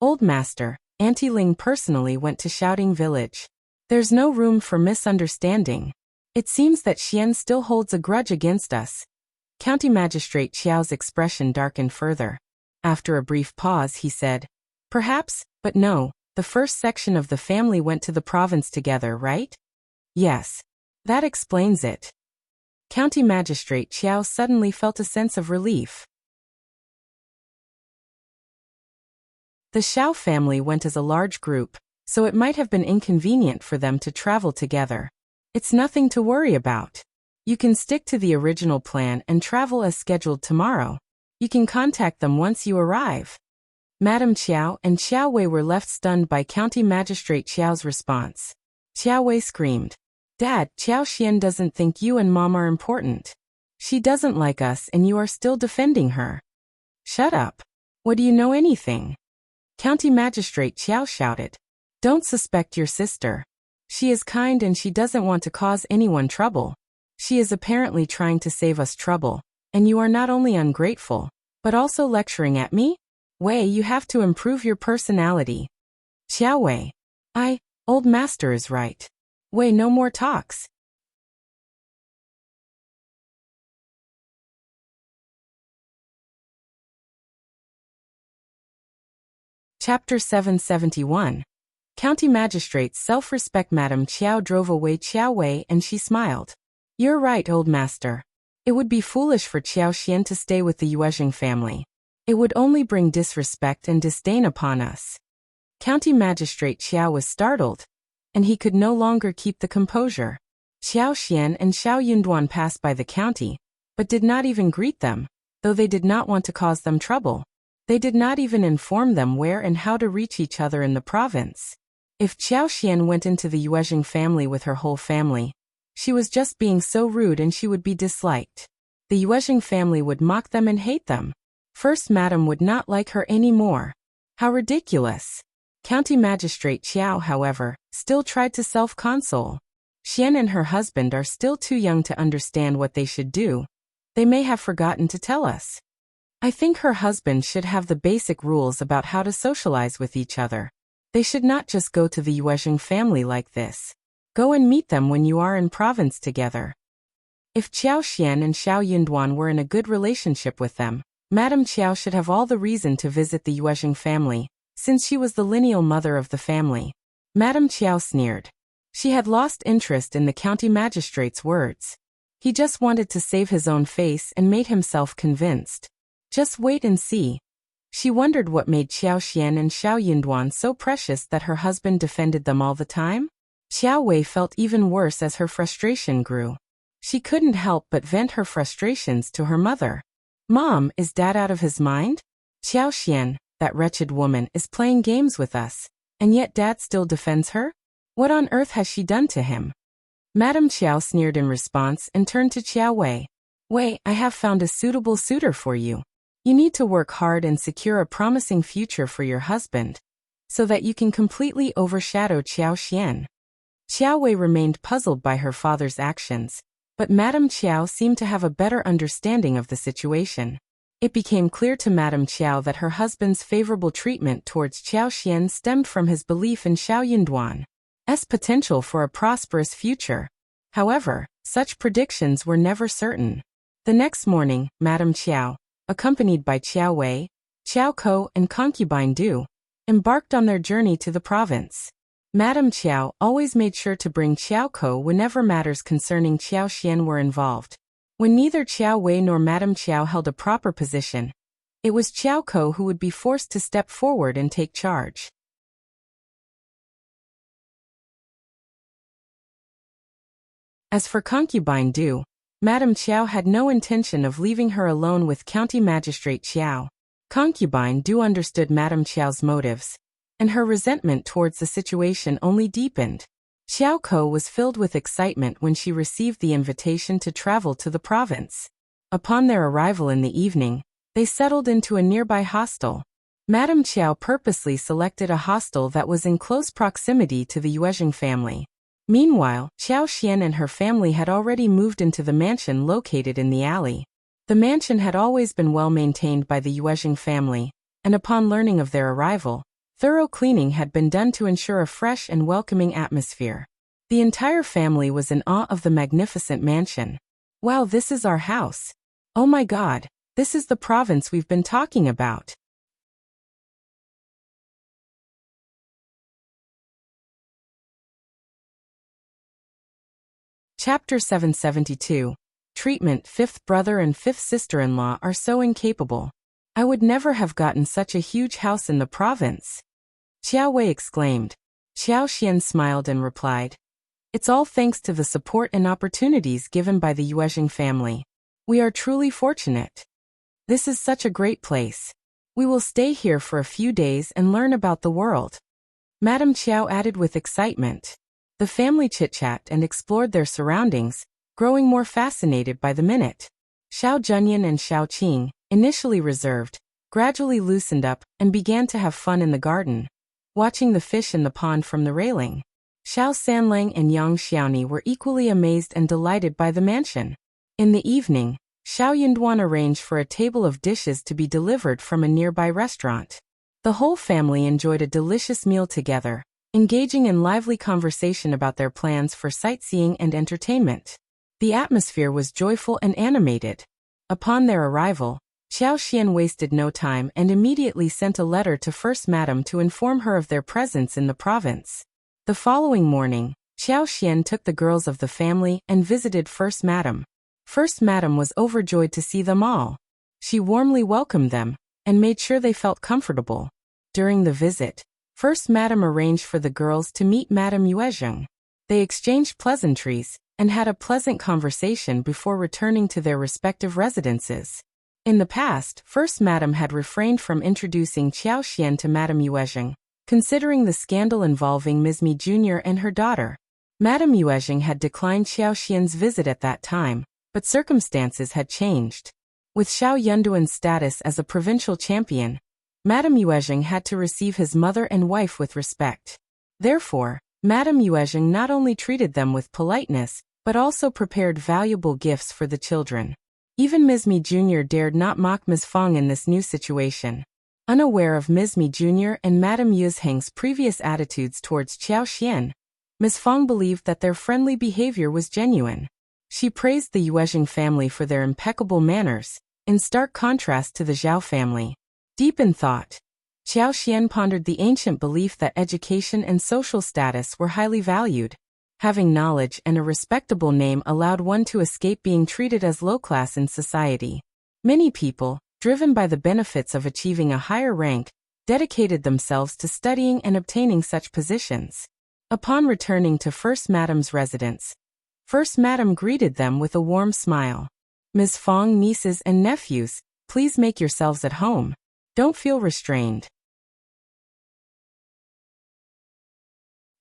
"Old master, Auntie Ling personally went to Shouting Village. There's no room for misunderstanding. It seems that Xian still holds a grudge against us." County Magistrate Qiao's expression darkened further. After a brief pause he said, "Perhaps, but no, The first section of the family went to the province together, right? Yes. That explains it. County Magistrate Qiao suddenly felt a sense of relief. The Xiao family went as a large group, so it might have been inconvenient for them to travel together. It's nothing to worry about. You can stick to the original plan and travel as scheduled tomorrow. You can contact them once you arrive. Madame Qiao and Xiao Wei were left stunned by County Magistrate Qiao's response. Xiao Wei screamed, "Dad, Qiao Xian doesn't think you and Mom are important. She doesn't like us and you are still defending her." "Shut up. What do you know anything?" County Magistrate Qiao shouted. "Don't suspect your sister. She is kind and she doesn't want to cause anyone trouble. She is apparently trying to save us trouble, and you are not only ungrateful, but also lecturing at me? Wei, you have to improve your personality." "Xiao Wei. Old master is right. Wei, no more talks." Chapter 771. County Magistrate's Self-Respect. Madame Qiao drove away Qiao Wei and she smiled. "You're right, old master. It would be foolish for Qiao Xian to stay with the Yuezheng family. It would only bring disrespect and disdain upon us." County Magistrate Qiao was startled, and he could no longer keep the composure. Xiao Xian and Xiao Yunduan passed by the county, but did not even greet them, though they did not want to cause them trouble. They did not even inform them where and how to reach each other in the province. If Xiao Xian went into the Yuezheng family with her whole family, she was just being so rude and she would be disliked. The Yuezheng family would mock them and hate them. First Madam would not like her anymore. How ridiculous. County Magistrate Qiao, however, still tried to self-console. Xian and her husband are still too young to understand what they should do. They may have forgotten to tell us. I think her husband should have the basic rules about how to socialize with each other. They should not just go to the Yuezheng family like this. Go and meet them when you are in province together. If Qiao Xian and Xiao Yunduan were in a good relationship with them, Madame Qiao should have all the reason to visit the Yuezheng family, since she was the lineal mother of the family. Madame Qiao sneered. She had lost interest in the county magistrate's words. He just wanted to save his own face and made himself convinced. Just wait and see. She wondered what made Xiao Xian and Xiao Yunduan so precious that her husband defended them all the time. Xiao Wei felt even worse as her frustration grew. She couldn't help but vent her frustrations to her mother. "Mom, is Dad out of his mind? Xiao Xian, that wretched woman, is playing games with us, and yet Dad still defends her? What on earth has she done to him?" Madame Qiao sneered in response and turned to Xiao Wei. "Wei, I have found a suitable suitor for you. You need to work hard and secure a promising future for your husband, so that you can completely overshadow Xiao Xian." Xiao Wei remained puzzled by her father's actions, but Madame Qiao seemed to have a better understanding of the situation. It became clear to Madame Qiao that her husband's favorable treatment towards Xiao Xian stemmed from his belief in Xiao Yunduan's potential for a prosperous future. However, such predictions were never certain. The next morning, Madame Qiao, accompanied by Qiao Wei, Qiao Ko, and concubine Du, embarked on their journey to the province. Madame Qiao always made sure to bring Qiao Ko whenever matters concerning Xiao Xian were involved. When neither Qiao Wei nor Madame Qiao held a proper position, it was Qiao Ko who would be forced to step forward and take charge. As for concubine Du, Madame Qiao had no intention of leaving her alone with County Magistrate Qiao. Concubine Du understood Madame Qiao's motives, and her resentment towards the situation only deepened. Xiao Ko was filled with excitement when she received the invitation to travel to the province. Upon their arrival in the evening, they settled into a nearby hostel. Madame Qiao purposely selected a hostel that was in close proximity to the Yuezheng family. Meanwhile, Xiao Xian and her family had already moved into the mansion located in the alley. The mansion had always been well maintained by the Yuezheng family, and upon learning of their arrival, thorough cleaning had been done to ensure a fresh and welcoming atmosphere. The entire family was in awe of the magnificent mansion. "Wow, this is our house. Oh my God, this is the province we've been talking about." Chapter 772. Treatment. Fifth brother and fifth sister-in-law are so incapable. I would never have gotten such a huge house in the province. Qiao Wei exclaimed. Xiao Xian smiled and replied, it's all thanks to the support and opportunities given by the Yuezheng family. We are truly fortunate. This is such a great place. We will stay here for a few days and learn about the world. Madame Qiao added with excitement. The family chit-chat and explored their surroundings, growing more fascinated by the minute. Xiao Junyan and Xiao Qing, initially reserved, gradually loosened up and began to have fun in the garden, watching the fish in the pond from the railing. Xiao Sanlang and Yang Xiaoni were equally amazed and delighted by the mansion. In the evening, Xiao Yinduan arranged for a table of dishes to be delivered from a nearby restaurant. The whole family enjoyed a delicious meal together, engaging in lively conversation about their plans for sightseeing and entertainment. The atmosphere was joyful and animated. Upon their arrival, Xiao Xian wasted no time and immediately sent a letter to First Madam to inform her of their presence in the province. The following morning, Xiao Xian took the girls of the family and visited First Madam. First Madam was overjoyed to see them all. She warmly welcomed them and made sure they felt comfortable. During the visit, First Madam arranged for the girls to meet Madame Yuezheng. They exchanged pleasantries and had a pleasant conversation before returning to their respective residences. In the past, First Madam had refrained from introducing Xiao Xian to Madame Yuezheng, considering the scandal involving Ms. Mi Jr. and her daughter. Madame Yuezheng had declined Xiao Xian's visit at that time, but circumstances had changed. With Xiao Yunduan's status as a provincial champion, Madame Yuezheng had to receive his mother and wife with respect. Therefore, Madame Yuezheng not only treated them with politeness, but also prepared valuable gifts for the children. Even Ms. Mi Jr. dared not mock Ms. Fong in this new situation. Unaware of Ms. Mi Jr. and Madame Yuezheng's previous attitudes towards Xiao Xian, Ms. Fong believed that their friendly behavior was genuine. She praised the Yuezheng family for their impeccable manners, in stark contrast to the Zhao family. Deep in thought, Xiao Xian pondered the ancient belief that education and social status were highly valued. Having knowledge and a respectable name allowed one to escape being treated as low class in society. Many people, driven by the benefits of achieving a higher rank, dedicated themselves to studying and obtaining such positions. Upon returning to First Madam's residence, First Madam greeted them with a warm smile. Ms. Fong, nieces and nephews, please make yourselves at home. Don't feel restrained.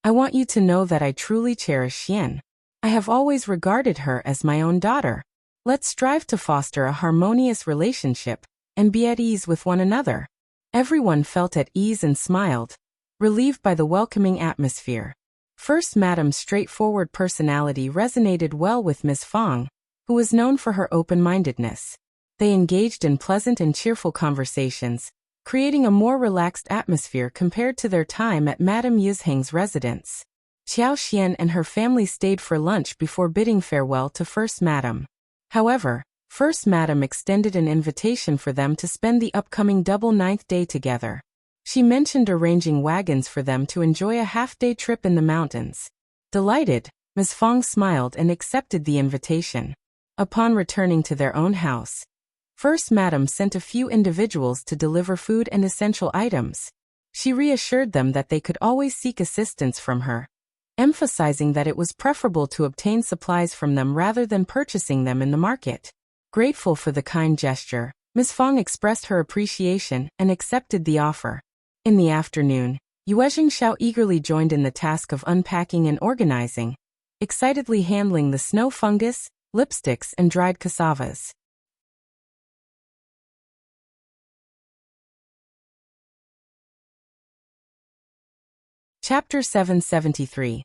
I want you to know that I truly cherish Xian. I have always regarded her as my own daughter. Let's strive to foster a harmonious relationship and be at ease with one another. Everyone felt at ease and smiled, relieved by the welcoming atmosphere. First Madam's straightforward personality resonated well with Ms. Fong, who was known for her open-mindedness. They engaged in pleasant and cheerful conversations, creating a more relaxed atmosphere compared to their time at Madame Yuezheng's residence. Xiao Xian and her family stayed for lunch before bidding farewell to First Madam. However, First Madam extended an invitation for them to spend the upcoming double 9th day together. She mentioned arranging wagons for them to enjoy a half-day trip in the mountains. Delighted, Ms. Fong smiled and accepted the invitation. Upon returning to their own house, First Madam sent a few individuals to deliver food and essential items. She reassured them that they could always seek assistance from her, emphasizing that it was preferable to obtain supplies from them rather than purchasing them in the market. Grateful for the kind gesture, Ms. Fong expressed her appreciation and accepted the offer. In the afternoon, Yuezheng Xiao eagerly joined in the task of unpacking and organizing, excitedly handling the snow fungus, lipsticks and dried cassavas. Chapter 773.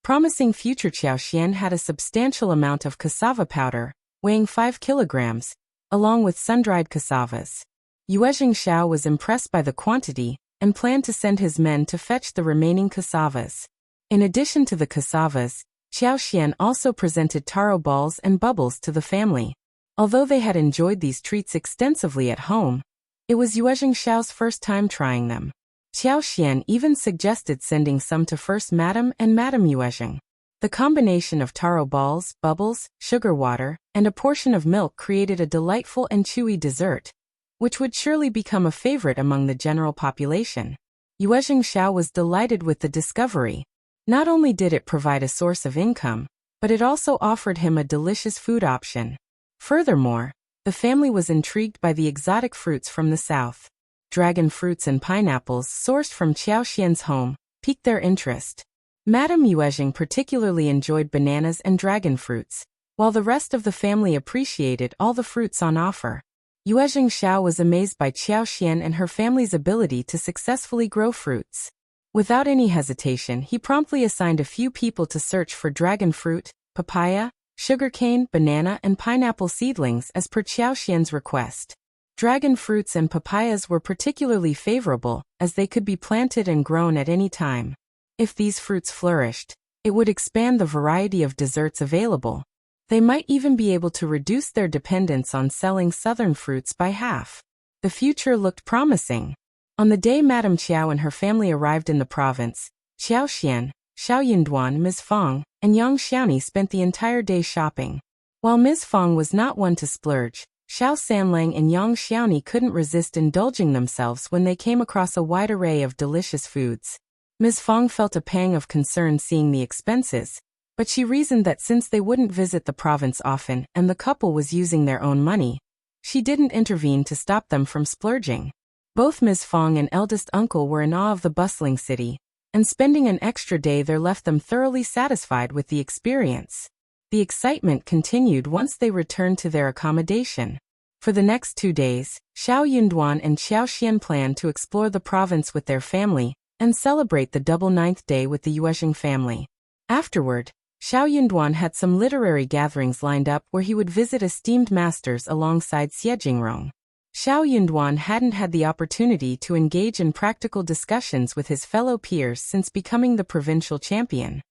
Promising future Xiao Xian had a substantial amount of cassava powder, weighing 5 kilograms, along with sun-dried cassavas. Yuezheng Xiao was impressed by the quantity and planned to send his men to fetch the remaining cassavas. In addition to the cassavas, Xiao Xian also presented taro balls and bubbles to the family. Although they had enjoyed these treats extensively at home, it was Yuezheng Xiao's first time trying them. Xiao Xian even suggested sending some to First Madam and Madame Yuezheng. The combination of taro balls, bubbles, sugar water, and a portion of milk created a delightful and chewy dessert, which would surely become a favorite among the general population. Yuezheng Xiao was delighted with the discovery. Not only did it provide a source of income, but it also offered him a delicious food option. Furthermore, the family was intrigued by the exotic fruits from the south. Dragon fruits and pineapples sourced from Qiao Xian's home piqued their interest. Madame Yuezheng particularly enjoyed bananas and dragon fruits, while the rest of the family appreciated all the fruits on offer. Yuezheng Xiao was amazed by Qiao Xian and her family's ability to successfully grow fruits. Without any hesitation, he promptly assigned a few people to search for dragon fruit, papaya, sugarcane, banana, and pineapple seedlings as per Qiao Xian's request. Dragon fruits and papayas were particularly favorable, as they could be planted and grown at any time. If these fruits flourished, it would expand the variety of desserts available. They might even be able to reduce their dependence on selling southern fruits by half. The future looked promising. On the day Madame Qiao and her family arrived in the province, Qiao Xian, Xiao Yunduan, Ms. Fang, and Yang Xiaoni spent the entire day shopping. While Ms. Fang was not one to splurge, Xiao Sanlang and Yang Xiaoni couldn't resist indulging themselves when they came across a wide array of delicious foods. Ms. Fang felt a pang of concern seeing the expenses, but she reasoned that since they wouldn't visit the province often and the couple was using their own money, she didn't intervene to stop them from splurging. Both Ms. Fang and eldest uncle were in awe of the bustling city, and spending an extra day there left them thoroughly satisfied with the experience. The excitement continued once they returned to their accommodation. For the next 2 days, Xiao Yunduan and Xiao Xian planned to explore the province with their family and celebrate the double 9th day with the Yuezheng family. Afterward, Xiao Yunduan had some literary gatherings lined up where he would visit esteemed masters alongside Xie Jingrong. Xiao Yunduan hadn't had the opportunity to engage in practical discussions with his fellow peers since becoming the provincial champion.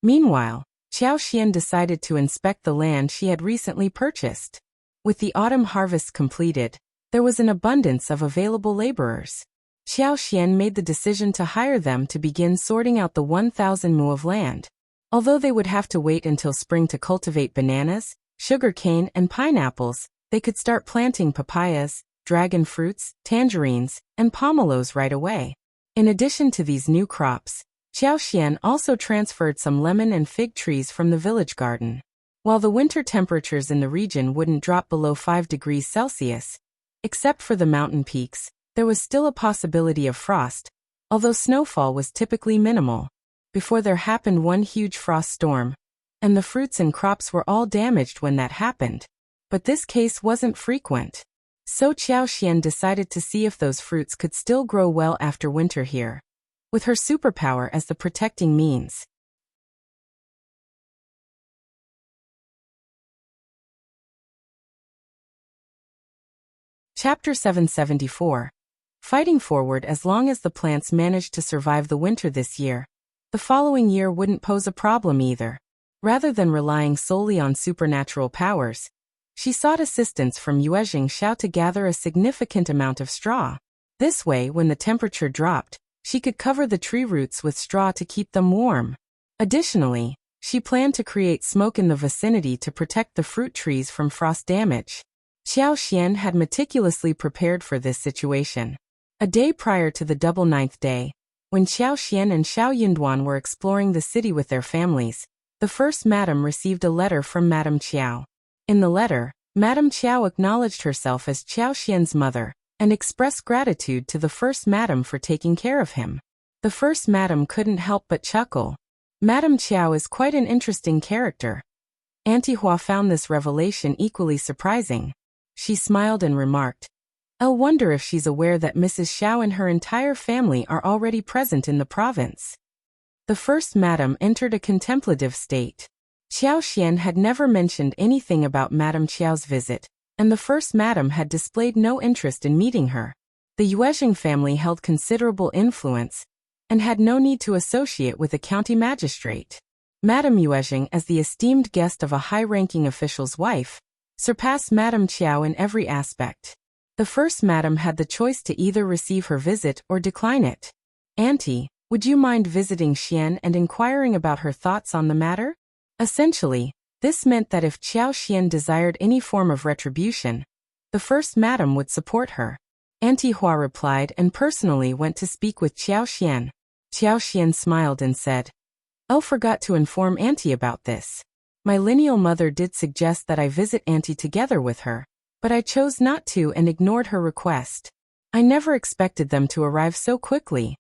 Meanwhile, Qiao Xian decided to inspect the land she had recently purchased. With the autumn harvest completed, there was an abundance of available laborers. Qiao Xian made the decision to hire them to begin sorting out the 1,000 mu of land. Although they would have to wait until spring to cultivate bananas, sugarcane, and pineapples, they could start planting papayas, dragon fruits, tangerines, and pomelos right away. In addition to these new crops, Qiao Xian also transferred some lemon and fig trees from the village garden. While the winter temperatures in the region wouldn't drop below 5 degrees Celsius, except for the mountain peaks, there was still a possibility of frost, although snowfall was typically minimal. Before there happened one huge frost storm, and the fruits and crops were all damaged when that happened. But this case wasn't frequent. So Qiao Xian decided to see if those fruits could still grow well after winter here, with her superpower as the protecting means. Chapter 774. Fighting forward. As long as the plants managed to survive the winter this year, the following year wouldn't pose a problem either. Rather than relying solely on supernatural powers, she sought assistance from Yuezheng Xiao to gather a significant amount of straw. This way, when the temperature dropped, she could cover the tree roots with straw to keep them warm. Additionally, she planned to create smoke in the vicinity to protect the fruit trees from frost damage. Qiao Xian had meticulously prepared for this situation. A day prior to the double 9th day, when Qiao Xian and Xiao Yunduan were exploring the city with their families, the first madam received a letter from Madame Qiao. In the letter, Madame Qiao acknowledged herself as Qiao Xian's mother and expressed gratitude to the first madam for taking care of him. The first madam couldn't help but chuckle. Madame Qiao is quite an interesting character. Auntie Hua found this revelation equally surprising. She smiled and remarked, "I'll wonder if she's aware that Mrs. Xiao and her entire family are already present in the province." The first madam entered a contemplative state. Qiao Xian had never mentioned anything about Madame Qiao's visit, and the first madam had displayed no interest in meeting her. The Yuezheng family held considerable influence and had no need to associate with a county magistrate. Madame Yuezheng, as the esteemed guest of a high-ranking official's wife, surpassed Madame Qiao in every aspect. The first madam had the choice to either receive her visit or decline it. "Auntie, Would you mind visiting Xian and inquiring about her thoughts on the matter? Essentially, this meant that if Qiao Xian desired any form of retribution, the first madam would support her. Auntie Hua replied and personally went to speak with Qiao Xian. Qiao Xian smiled and said, "Oh, forgot to inform Auntie about this. My lineal mother did suggest that I visit Auntie together with her, but I chose not to and ignored her request. I never expected them to arrive so quickly.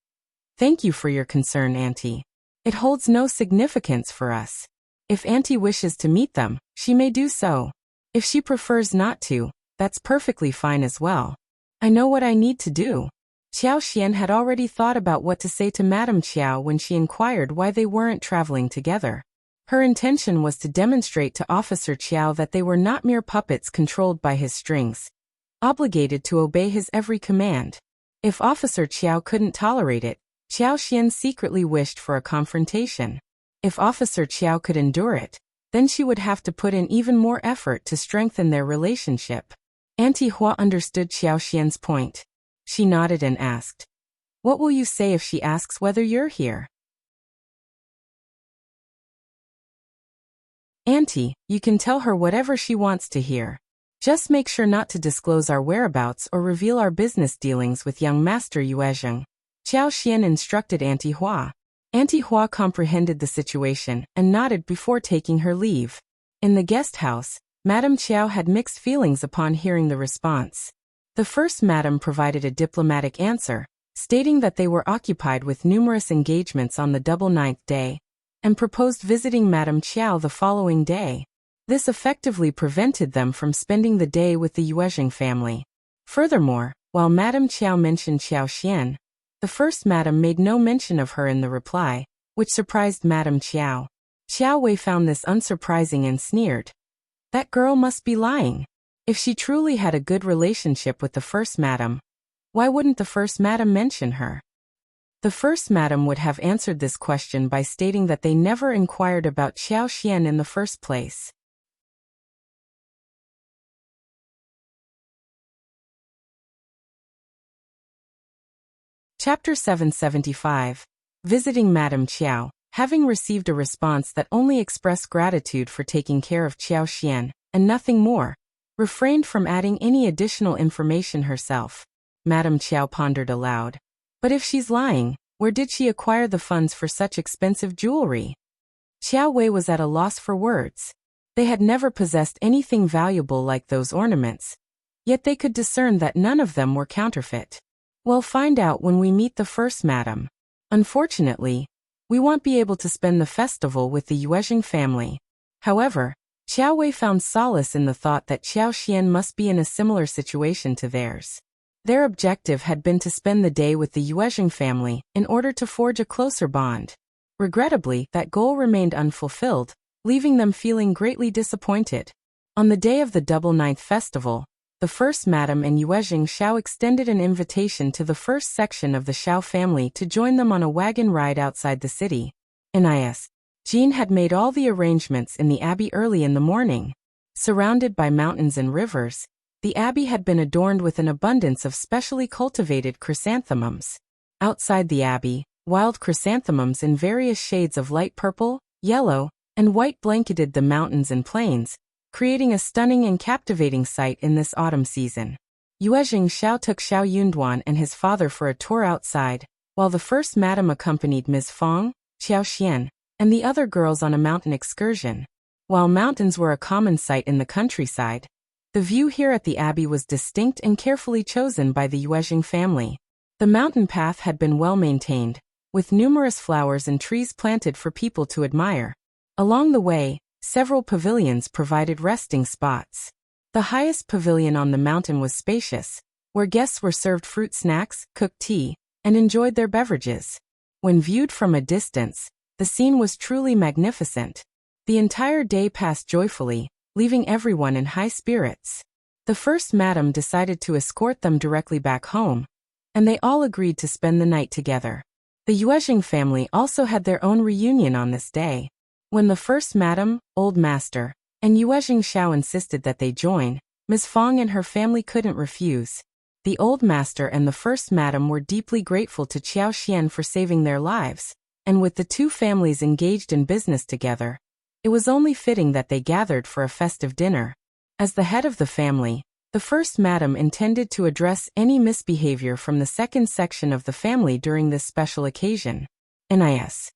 Thank you for your concern, Auntie. It holds no significance for us. If Auntie wishes to meet them, she may do so. If she prefers not to, that's perfectly fine as well. I know what I need to do." Qiao Xian had already thought about what to say to Madame Qiao when she inquired why they weren't traveling together. Her intention was to demonstrate to Officer Qiao that they were not mere puppets controlled by his strings, obligated to obey his every command. If Officer Qiao couldn't tolerate it, Qiao Xian secretly wished for a confrontation. If Officer Qiao could endure it, then she would have to put in even more effort to strengthen their relationship. Auntie Hua understood Qiao Xian's point. She nodded and asked, "What will you say if she asks whether you're here?" "Auntie, you can tell her whatever she wants to hear. Just make sure not to disclose our whereabouts or reveal our business dealings with young Master Yuezheng," Qiao Xian instructed Auntie Hua. Auntie Hua comprehended the situation and nodded before taking her leave. In the guest house, Madame Qiao had mixed feelings upon hearing the response. The first madam provided a diplomatic answer, stating that they were occupied with numerous engagements on the double ninth day, and proposed visiting Madame Qiao the following day. This effectively prevented them from spending the day with the Yuezheng family. Furthermore, while Madame Qiao mentioned Qiao Xian, the first madam made no mention of her in the reply, which surprised Madame Qiao. Qiao Wei found this unsurprising and sneered. That girl must be lying. If she truly had a good relationship with the first madam, why wouldn't the first madam mention her? The first madam would have answered this question by stating that they never inquired about Qiao Xian in the first place. Chapter 775. Visiting Madame Qiao. Having received a response that only expressed gratitude for taking care of Qiao Xian, and nothing more, refrained from adding any additional information herself, Madame Qiao pondered aloud. But if she's lying, where did she acquire the funds for such expensive jewelry? Qiao Wei was at a loss for words. They had never possessed anything valuable like those ornaments, yet they could discern that none of them were counterfeit. "We'll find out when we meet the first madam. Unfortunately, we won't be able to spend the festival with the Yuezheng family." However, Qiao Wei found solace in the thought that Qiao Xian must be in a similar situation to theirs. Their objective had been to spend the day with the Yuezheng family in order to forge a closer bond. Regrettably, that goal remained unfulfilled, leaving them feeling greatly disappointed. On the day of the Double Ninth Festival, the first madam and Yuezheng Shao extended an invitation to the first section of the Shao family to join them on a wagon ride outside the city. NIS. Jean had made all the arrangements in the abbey early in the morning. Surrounded by mountains and rivers, the abbey had been adorned with an abundance of specially cultivated chrysanthemums. Outside the abbey, wild chrysanthemums in various shades of light purple, yellow, and white blanketed the mountains and plains, creating a stunning and captivating sight in this autumn season. Yuezheng Shao took Xiao Yunduan and his father for a tour outside, while the first madam accompanied Ms. Fong, Qiao Xian, and the other girls on a mountain excursion. While mountains were a common sight in the countryside, the view here at the abbey was distinct and carefully chosen by the Yuezheng family. The mountain path had been well maintained, with numerous flowers and trees planted for people to admire. Along the way, several pavilions provided resting spots. The highest pavilion on the mountain was spacious, where guests were served fruit snacks, cooked tea, and enjoyed their beverages. When viewed from a distance, the scene was truly magnificent. The entire day passed joyfully, leaving everyone in high spirits. The first madam decided to escort them directly back home, and they all agreed to spend the night together. The Yuezheng family also had their own reunion on this day. When the first madam, old master, and Yuezheng Shao insisted that they join, Ms. Fong and her family couldn't refuse. The old master and the first madam were deeply grateful to Qiao Xian for saving their lives, and with the two families engaged in business together, it was only fitting that they gathered for a festive dinner. As the head of the family, the first madam intended to address any misbehavior from the second section of the family during this special occasion. NIS.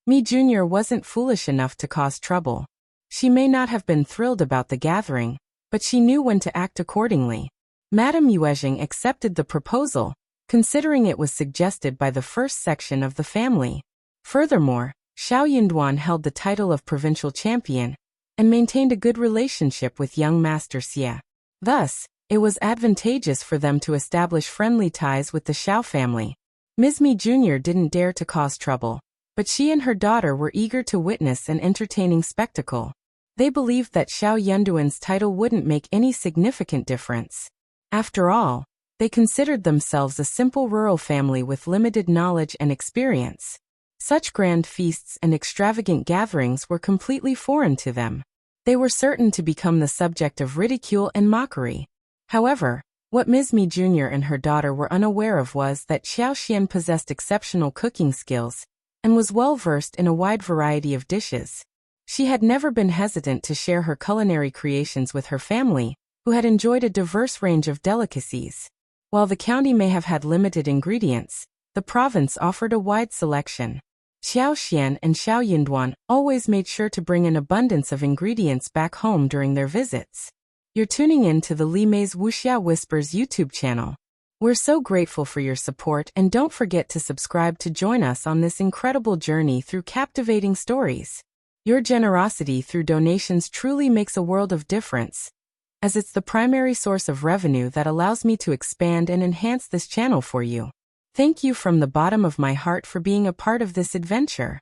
Mi Jr. wasn't foolish enough to cause trouble. She may not have been thrilled about the gathering, but she knew when to act accordingly. Madame Yuezhing accepted the proposal, considering it was suggested by the first section of the family. Furthermore, Xiao Yunduan held the title of provincial champion and maintained a good relationship with young Master Xie. Thus, it was advantageous for them to establish friendly ties with the Xiao family. Ms. Mi Jr. didn't dare to cause trouble, but she and her daughter were eager to witness an entertaining spectacle. They believed that Xiao Yunduan's title wouldn't make any significant difference. After all, they considered themselves a simple rural family with limited knowledge and experience. Such grand feasts and extravagant gatherings were completely foreign to them. They were certain to become the subject of ridicule and mockery. However, what Ms. Mi Jr. and her daughter were unaware of was that Xiao Xian possessed exceptional cooking skills and was well versed in a wide variety of dishes. She had never been hesitant to share her culinary creations with her family, who had enjoyed a diverse range of delicacies. While the county may have had limited ingredients, the province offered a wide selection. Xiao Xian and Xiao Yunduan always made sure to bring an abundance of ingredients back home during their visits. You're tuning in to the Li Mei's Wuxia Whispers YouTube channel. We're so grateful for your support, and don't forget to subscribe to join us on this incredible journey through captivating stories. Your generosity through donations truly makes a world of difference, as it's the primary source of revenue that allows me to expand and enhance this channel for you. Thank you from the bottom of my heart for being a part of this adventure.